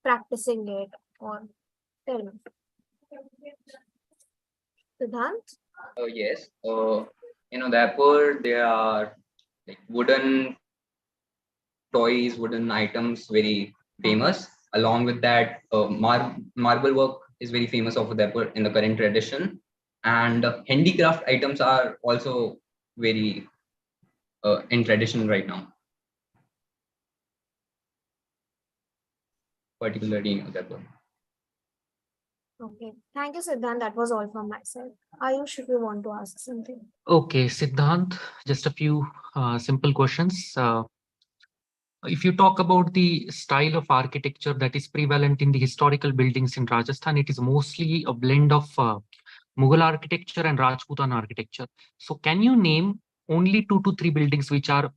practicing it? Or tell me, Siddhant? Yes, in Udaipur there are like wooden toys, wooden items very famous. Along with that, marble work is very famous of Udaipur in the current tradition, and handicraft items are also very in tradition right now, particularly in Udaipur. Okay, thank you, Siddhant. That was all from my side. Ayush, if you want to ask something. Okay, Siddhant, just a few simple questions. If you talk about the style of architecture that is prevalent in the historical buildings in Rajasthan, it is mostly a blend of Mughal architecture and Rajputan architecture. So can you name only 2 to 3 buildings which are,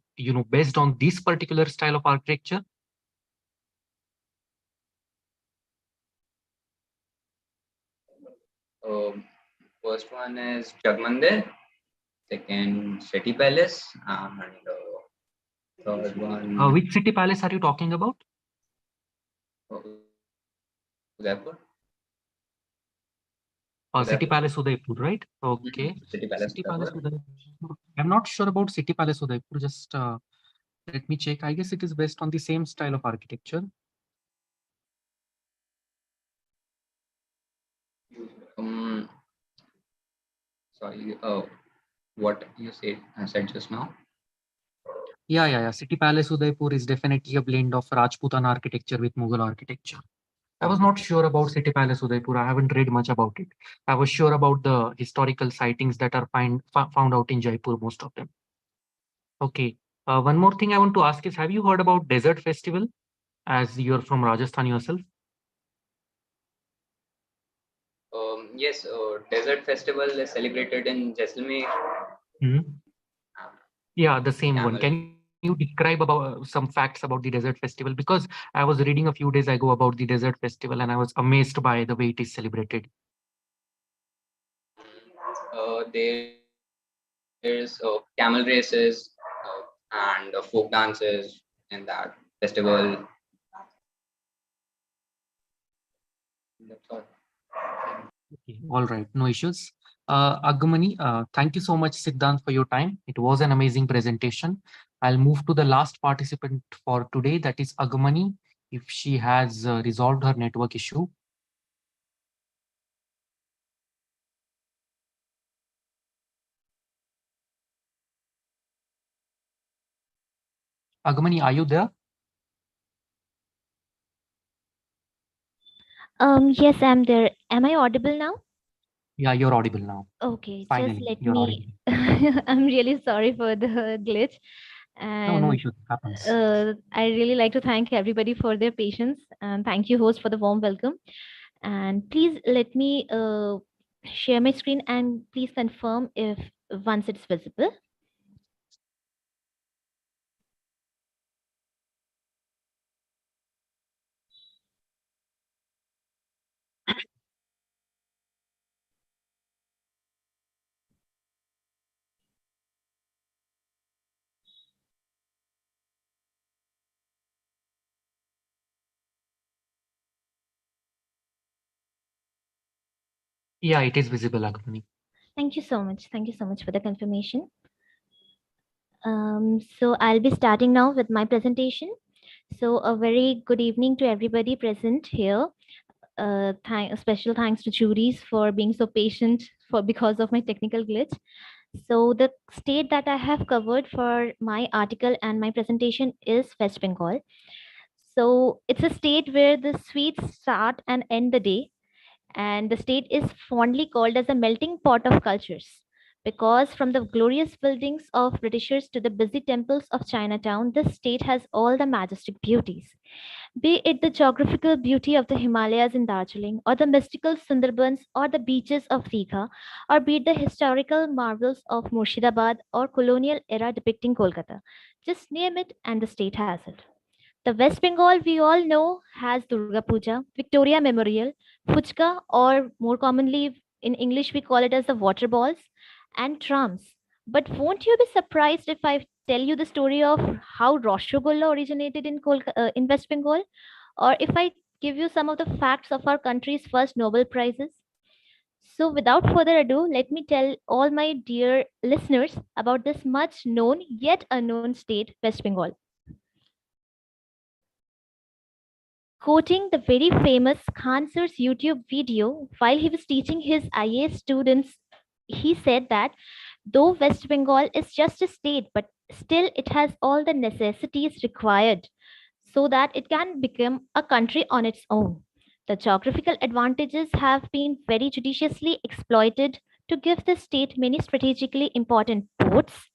based on this particular style of architecture? First one is Jagmandir, second City Palace, and third one Which city palace are you talking about? Udaipur. City Palace Udaipur, right? Okay. City Palace City Palace Udaipur. Udaipur. I'm not sure about City Palace Udaipur. Just let me check. I guess it is based on the same style of architecture. Um, Sorry, what you said just now? Yeah. City Palace Udaipur is definitely a blend of Rajputan architecture with Mughal architecture. I was not sure about City Palace Udaipur. I haven't read much about it. I was sure about the historical sightings that are found out in Jaipur, most of them. Okay. One more thing I want to ask is, have you heard about Desert Festival, as you're from Rajasthan yourself? Yes, Desert Festival is celebrated in Jaisalmer. Yeah, the same one. Camel. Can you describe about some facts about the Desert Festival? Because I was reading a few days ago about the Desert Festival and I was amazed by the way it is celebrated. There's camel races and folk dances in that festival. That's all. Okay, all right, no issues. Agamani, thank you so much, Sidhant, for your time. It was an amazing presentation. I'll move to the last participant for today, that is Agamani, if she has resolved her network issue. Agamani, are you there? Yes, I'm there. Am I audible now? Yeah, you're audible now. Okay, just Finally, let you're me. audible. I'm really sorry for the glitch. No And issue. Happens. I really like to thank everybody for their patience. And thank you, host, for the warm welcome. And please let me share my screen and please confirm if once it's visible. Yeah, it is visible, Agamani. Thank you so much. Thank you so much for the confirmation. So I'll be starting now with my presentation. So a very good evening to everybody present here. Special thanks to juries for being so patient for because of my technical glitch. So the state that I have covered for my article and my presentation is West Bengal. So it's a state where the sweets start and end the day, and the state is fondly called as a melting pot of cultures. Because from the glorious buildings of Britishers to the busy temples of Chinatown, this state has all the majestic beauties. Be it the geographical beauty of the Himalayas in Darjeeling, or the mystical Sundarbans, or the beaches of Digha, or be it the historical marvels of Murshidabad or colonial era depicting Kolkata. Just name it, and the state has it. The West Bengal, we all know, has Durga Puja, Victoria Memorial, Fuchka, or more commonly in English we call it as the water balls, and trams. But won't you be surprised if I tell you the story of how Rasgulla originated in West Bengal? Or if I give you some of the facts of our country's first Nobel Prizes? So, without further ado, let me tell all my dear listeners about this much known yet unknown state, West Bengal. Quoting the very famous Khan Sir's YouTube video while he was teaching his IA students, he said that though West Bengal is just a state, but still it has all the necessities required so that it can become a country on its own. The geographical advantages have been very judiciously exploited to give the state many strategically important ports,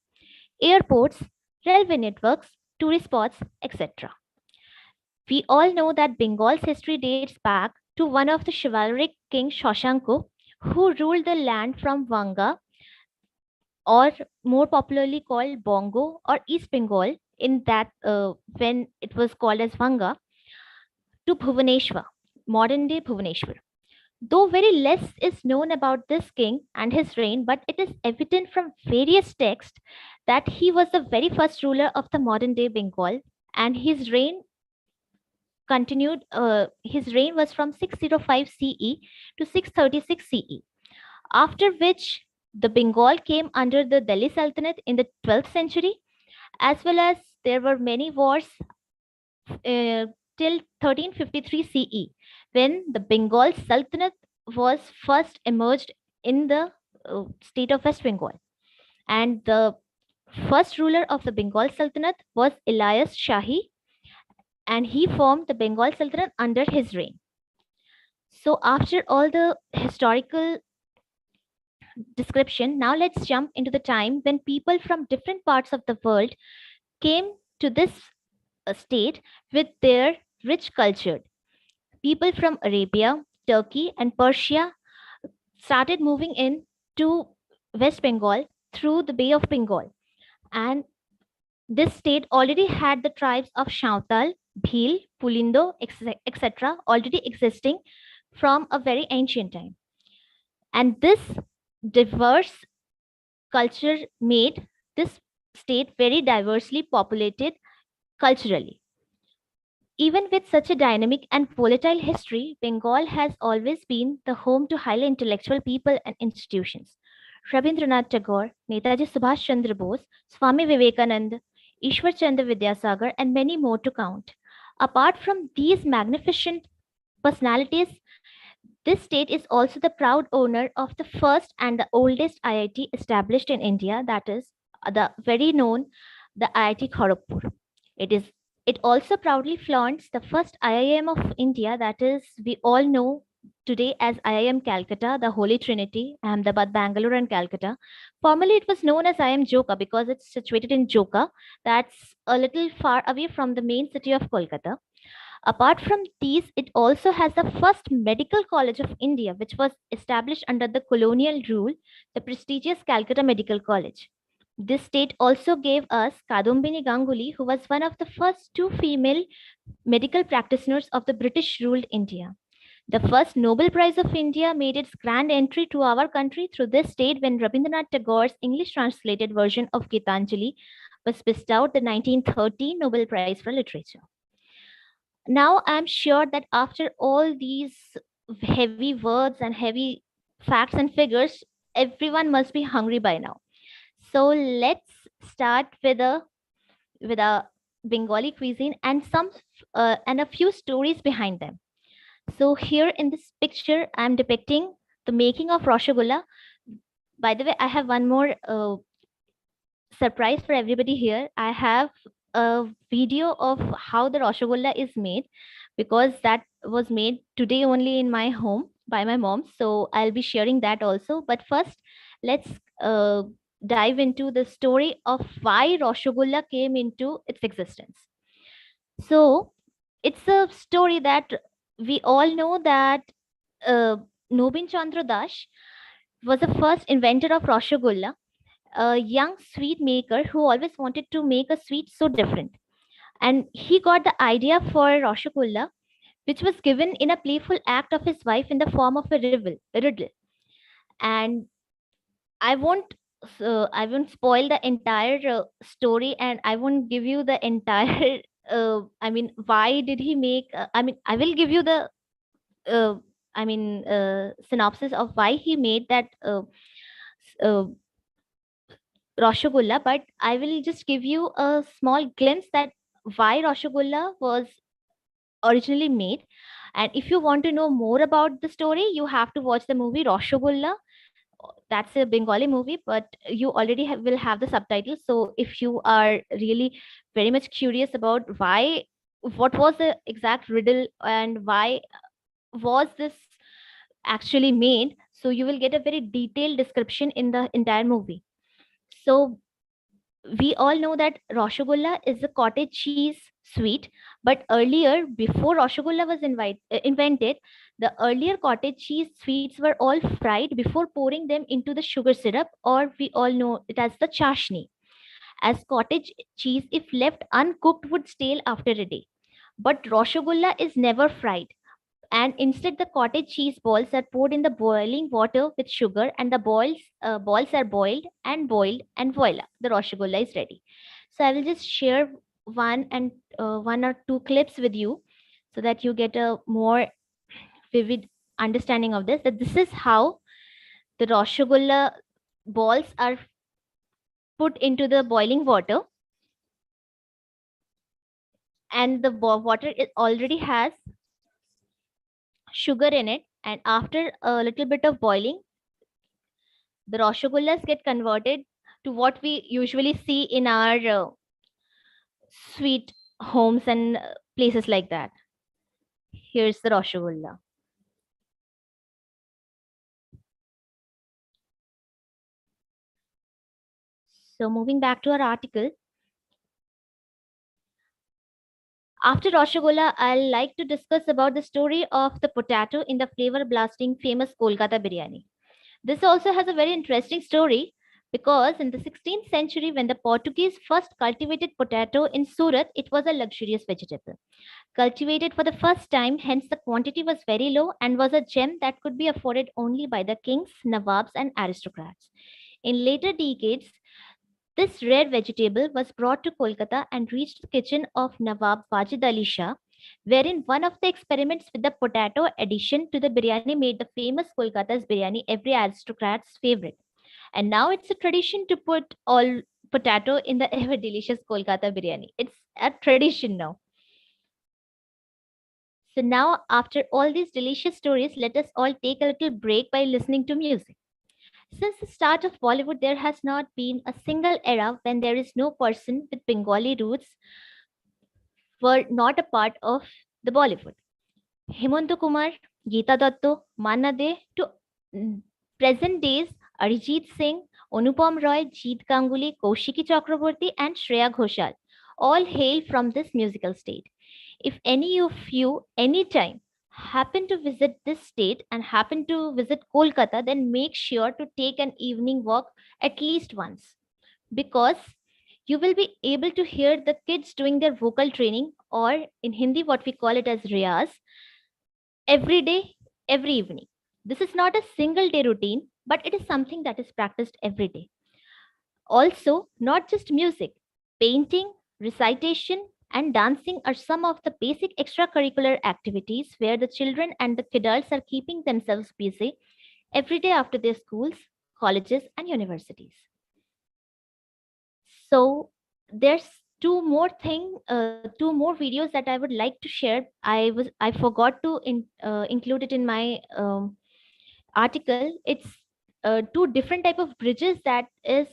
airports, railway networks, tourist spots, etc. We all know that Bengal's history dates back to one of the chivalric king Shoshanko, who ruled the land from Vanga, or more popularly called Bongo or East Bengal, in that when it was called as Vanga, to Bhubaneswar, modern day Bhubaneswar. Though very less is known about this king and his reign, but it is evident from various texts that he was the very first ruler of the modern day Bengal, and his reign continued. His reign was from 605 CE to 636 CE, after which the Bengal came under the Delhi Sultanate in the 12th century, as well as there were many wars till 1353 CE, when the Bengal Sultanate was first emerged in the state of West Bengal. And the first ruler of the Bengal Sultanate was Elias Shahi, and he formed the Bengal Sultanate under his reign. So, after all the historical description, now let's jump into the time when people from different parts of the world came to this state with their rich culture. People from Arabia, Turkey, and Persia started moving in to West Bengal through the Bay of Bengal. And this state already had the tribes of Shautal, Bhil, Pulindo, etc., already existing from a very ancient time. And this diverse culture made this state very diversely populated culturally. Even with such a dynamic and volatile history, Bengal has always been the home to highly intellectual people and institutions. Rabindranath Tagore, Netaji Subhash Chandra Bose, Swami Vivekananda, Ishwar Chandra Vidyasagar, and many more to count. Apart from these magnificent personalities, this state is also the proud owner of the first and the oldest IIT established in India, that is the very known the IIT Kharagpur. It also proudly flaunts the first IIM of India, that is we all know today as IIM Calcutta, the Holy Trinity, Ahmedabad, Bangalore, and Calcutta. Formerly, it was known as IIM Joka because it's situated in Joka, that's a little far away from the main city of Kolkata. Apart from these, it also has the first medical college of India, which was established under the colonial rule, the prestigious Calcutta Medical College. This state also gave us Kadumbini Ganguly, who was one of the first two female medical practitioners of the British ruled India. The first Nobel Prize of India made its grand entry to our country through this state when Rabindranath Tagore's English translated version of Gitanjali was bestowed the 1930 Nobel Prize for Literature. Now I'm sure that after all these heavy words and heavy facts and figures, everyone must be hungry by now. So let's start with a Bengali cuisine and a few stories behind them. So here in this picture, I'm depicting the making of Rasgulla. By the way, I have one more surprise for everybody here. I have a video of how the Rasgulla is made because that was made today only in my home by my mom. So I'll be sharing that also. But first, let's dive into the story of why Rasgulla came into its existence. So it's a story that we all know that Nobin Chandra Das was the first inventor of Rasgulla, a young sweet maker who always wanted to make a sweet so different. And he got the idea for Rasgulla, which was given in a playful act of his wife in the form of a riddle. And I won't spoil the entire story, and I won't give you the entire. Why did he make? I will give you the. Synopsis of why he made that Rasgulla, but I will just give you a small glimpse that why Rasgulla was originally made. And if you want to know more about the story, you have to watch the movie Rasgulla. That's a Bengali movie, but you already will have the subtitles. So if you are really very much curious about what was the exact riddle and why was this actually made, so you will get a very detailed description in the entire movie. So we all know that Rasgulla is a cottage cheese sweet, but earlier, before Rasgulla was invented, the earlier cottage cheese sweets were all fried before pouring them into the sugar syrup, or we all know it as the chashni. As cottage cheese, if left uncooked, would stale after a day. But Rasgulla is never fried, and instead the cottage cheese balls are poured in the boiling water with sugar, and the balls are boiled, and voila, the rasgulla is ready. So I will just share one or two clips with you so that you get a more vivid understanding of this, that this is how the rasgulla balls are put into the boiling water, and the water it already has sugar in it, and after a little bit of boiling, the rasgullas get converted to what we usually see in our sweet homes and places like that. Here's the rasgulla. So moving back to our article, after rasgulla, I'll like to discuss about the story of the potato in the flavor blasting famous Kolkata biryani. This also has a very interesting story because in the 16th century, when the Portuguese first cultivated potato in Surat, it was a luxurious vegetable. Cultivated for the first time, hence the quantity was very low and was a gem that could be afforded only by the kings, nawabs, and aristocrats. In later decades, this rare vegetable was brought to Kolkata and reached the kitchen of Nawab Wajid Ali Shah, wherein one of the experiments with the potato addition to the biryani made the famous Kolkata's biryani every aristocrat's favorite. And now it's a tradition to put all potato in the ever delicious Kolkata biryani. It's a tradition now. So now, after all these delicious stories, let us all take a little break by listening to music. Since the start of Bollywood, there has not been a single era when there is no person with Bengali roots were not a part of the Bollywood. Hemanta Kumar, Geeta Datto, Manna De, to present days Arijit Singh, Anupam Roy, Jeet Ganguly, Kaushiki Chakraborty, and Shreya Ghoshal all hail from this musical state. If any of you, anytime, happen to visit this state and happen to visit Kolkata, then make sure to take an evening walk at least once, because you will be able to hear the kids doing their vocal training, or in Hindi, what we call it as riyaz, every day, every evening. This is not a single day routine, but it is something that is practiced every day. Also, not just music, painting, recitation, and dancing are some of the basic extracurricular activities where the children and the kidults are keeping themselves busy every day after their schools, colleges, and universities. So there's two more videos that I would like to share. I forgot to include it in my article. It's two different type of bridges that is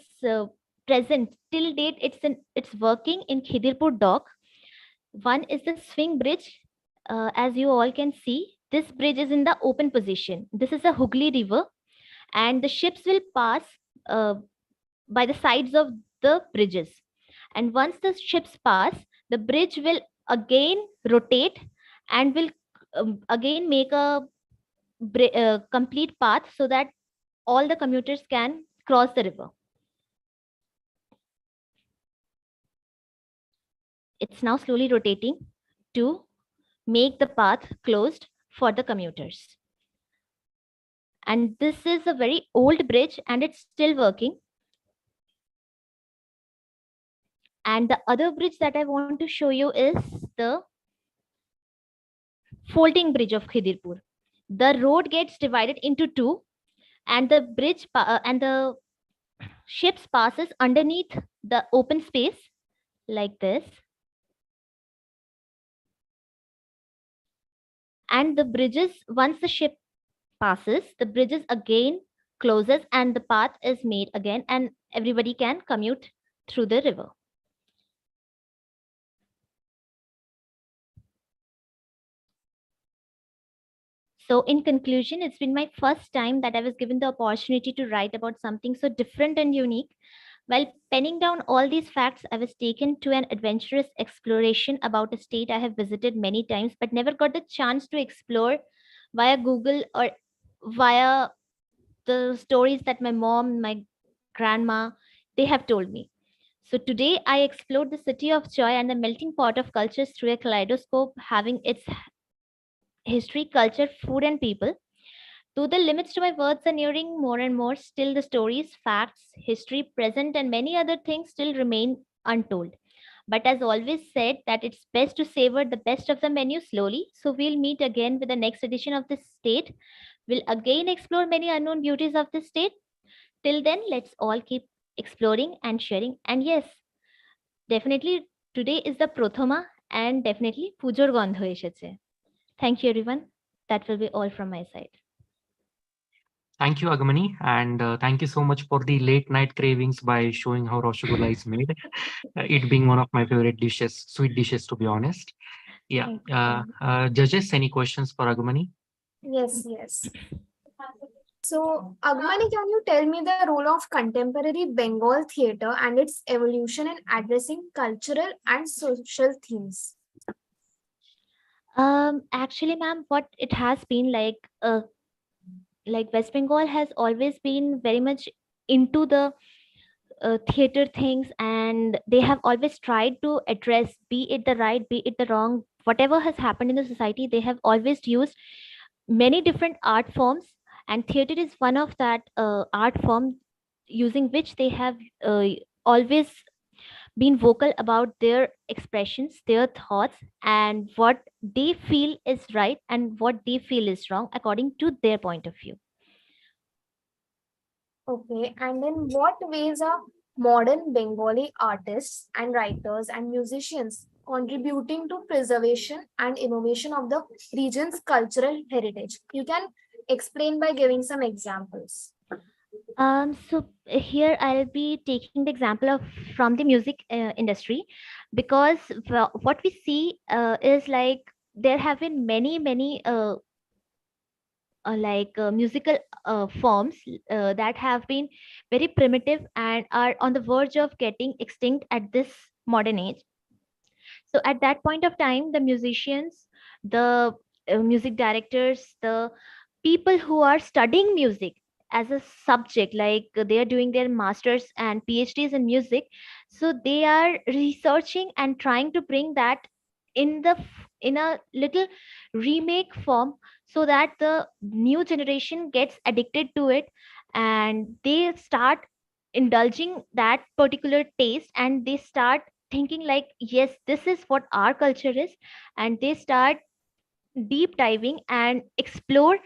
present till date. It's working in Khidirpur dock. One is the swing bridge. As you all can see, this bridge is in the open position. This is a Hooghly River, and the ships will pass uh, by the sides of the bridges. And once the ships pass, the bridge will again rotate and will again make a complete path so that all the commuters can cross the river. It's now slowly rotating to make the path closed for the commuters. And this is a very old bridge and it's still working. And the other bridge that I want to show you is the folding bridge of Khidirpur. The road gets divided into two, and the and the ships passes underneath the open space like this. And the bridges, once the ship passes, the bridges again closes and the path is made again, and everybody can commute through the river. So in conclusion, it's been my first time that I was given the opportunity to write about something so different and unique. While penning down all these facts, I was taken to an adventurous exploration about a state I have visited many times but never got the chance to explore via Google or via the stories that my mom, my grandma, they have told me. So today I explored the city of joy and the melting pot of cultures through a kaleidoscope having its history, culture, food, and people. Though the limits to my words are nearing more and more, still the stories, facts, history, present, and many other things still remain untold. But as always said, that it's best to savor the best of the menu slowly. So we'll meet again with the next edition of this state. We'll again explore many unknown beauties of this state. Till then, let's all keep exploring and sharing. And yes, definitely today is the Prothoma and definitely Pujor Gandho esheche. Thank you everyone. That will be all from my side. Thank you, Agamani, and thank you so much for the late night cravings by showing how Rasgulla is made. It being one of my favorite dishes, sweet dishes, to be honest. Yeah. Judges, any questions for Agamani? Yes, yes. So, Aamani, can you tell me the role of contemporary Bengal theatre and its evolution in addressing cultural and social themes? Actually, ma'am, what it has been like West Bengal has always been very much into the theater things, and they have always tried to address, be it the right, be it the wrong, whatever has happened in the society. They have always used many different art forms, and theater is one of that art form using which they have always been vocal about their expressions, their thoughts, and what they feel is right and what they feel is wrong according to their point of view. Okay, and in what ways are modern Bengali artists and writers and musicians contributing to preservation and innovation of the region's cultural heritage? You can explain by giving some examples. So here I'll be taking the example of from the music industry, because what we see is like there have been many musical forms that have been very primitive and are on the verge of getting extinct at this modern age. So at that point of time, the musicians, the music directors, the people who are studying music as a subject, like they are doing their masters and PhDs in music, so they are researching and trying to bring that in a little remake form, so that the new generation gets addicted to it and they start indulging that particular taste, and they start thinking like, yes, this is what our culture is, and they start deep diving and explore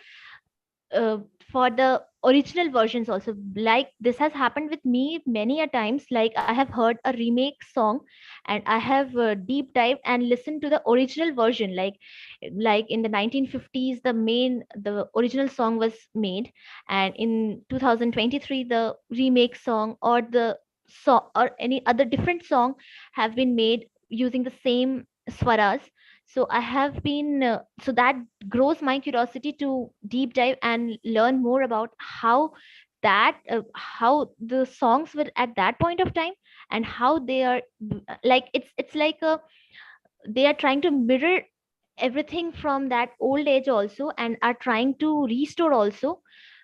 uh, for the original versions also. Like this has happened with me many a times. Like I have heard a remake song and I have deep dived and listened to the original version. Like in the 1950s the original song was made, and in 2023 the remake song or the song or any other different song have been made using the same swaras. So I have been so that grows my curiosity to deep dive and learn more about how the songs were at that point of time, and how they are like it's like a they are trying to mirror everything from that old age also, and are trying to restore also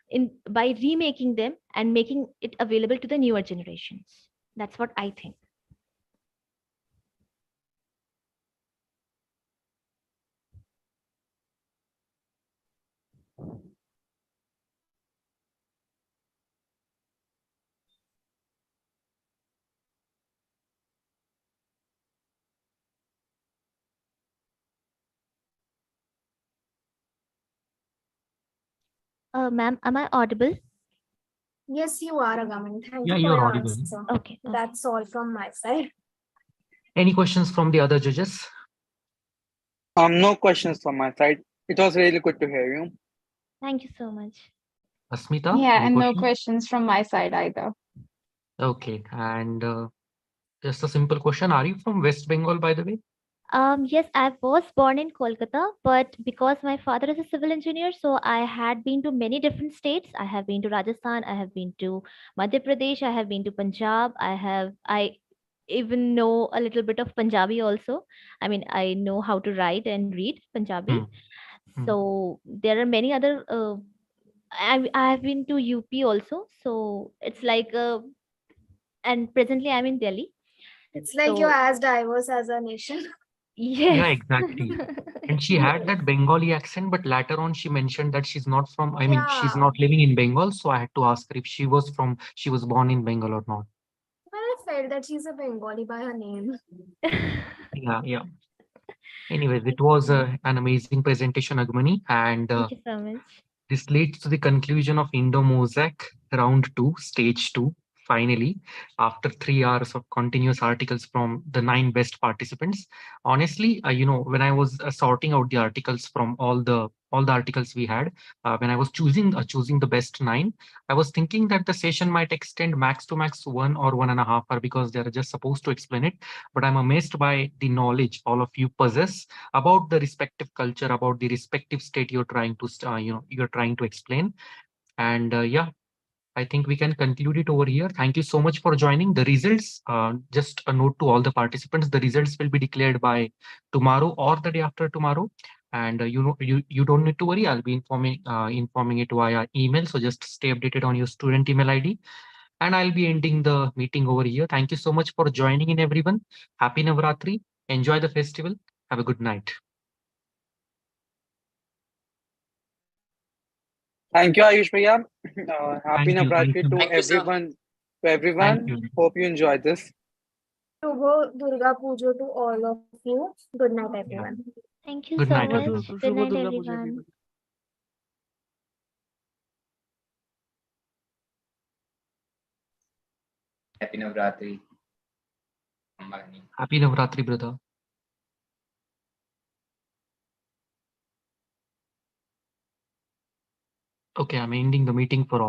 in by remaking them and making it available to the newer generations. That's what I think. Ma'am, am I audible? Yes, you are, Agamani. Thank Yeah, you for you're your audible. answer. Okay. That's all from my side. Any questions from the other judges? No questions from my side. It was really good to hear you. Thank you so much. Asmita, Yeah, any and no questions? questions from my side either. Okay, and just a simple question. Are you from West Bengal, by the way? Yes, I was born in Kolkata, but because my father is a civil engineer, so I had been to many different states. I have been to Rajasthan, I have been to Madhya Pradesh, I have been to Punjab, I even know a little bit of Punjabi also. I mean, I know how to write and read Punjabi. So there are many other. I have been to UP also, so it's like and presently I'm in Delhi. It's like you're So as diverse as a nation. Yeah, yes. exactly. And she had that Bengali accent, but later on she mentioned that she's not from, I mean, she's Yeah. not living in Bengal. So I had to ask her if she was born in Bengal or not. But I felt that she's a Bengali by her name. Yeah, yeah. Anyways, it was an amazing presentation, Agmani. And Thank you so much. this leads to the conclusion of Indo-Mosaic round two, stage two. Finally, after 3 hours of continuous articles from the 9 best participants, honestly, when I was sorting out the articles from all the articles we had, when I was choosing the best 9, I was thinking that the session might extend max to max 1 or 1.5 hour because they are just supposed to explain it. But I'm amazed by the knowledge all of you possess about the respective culture, about the respective state you're trying to you're trying to explain. And yeah, I think we can conclude it over here. Thank you so much for joining. The results, just a note to all the participants, the results will be declared by tomorrow or the day after tomorrow. And you don't need to worry. I'll be informing it via email. So just stay updated on your student email ID. And I'll be ending the meeting over here. Thank you so much for joining in, everyone. Happy Navratri. Enjoy the festival. Have a good night. Thank you, Ayush Bhaiya. Happy Thank you. Thank Navratri you. to Thank you, sir. everyone. Thank you. Hope you enjoyed this. Shubho Durga Puja to all of you. Good night, Yeah. everyone. Thank you Good so night, Shubho everyone. much. Good Shubho night, Durga Puja, everyone. everyone. Happy Navratri, Aamani. Happy Navratri, brother. Okay, I'm ending the meeting for all.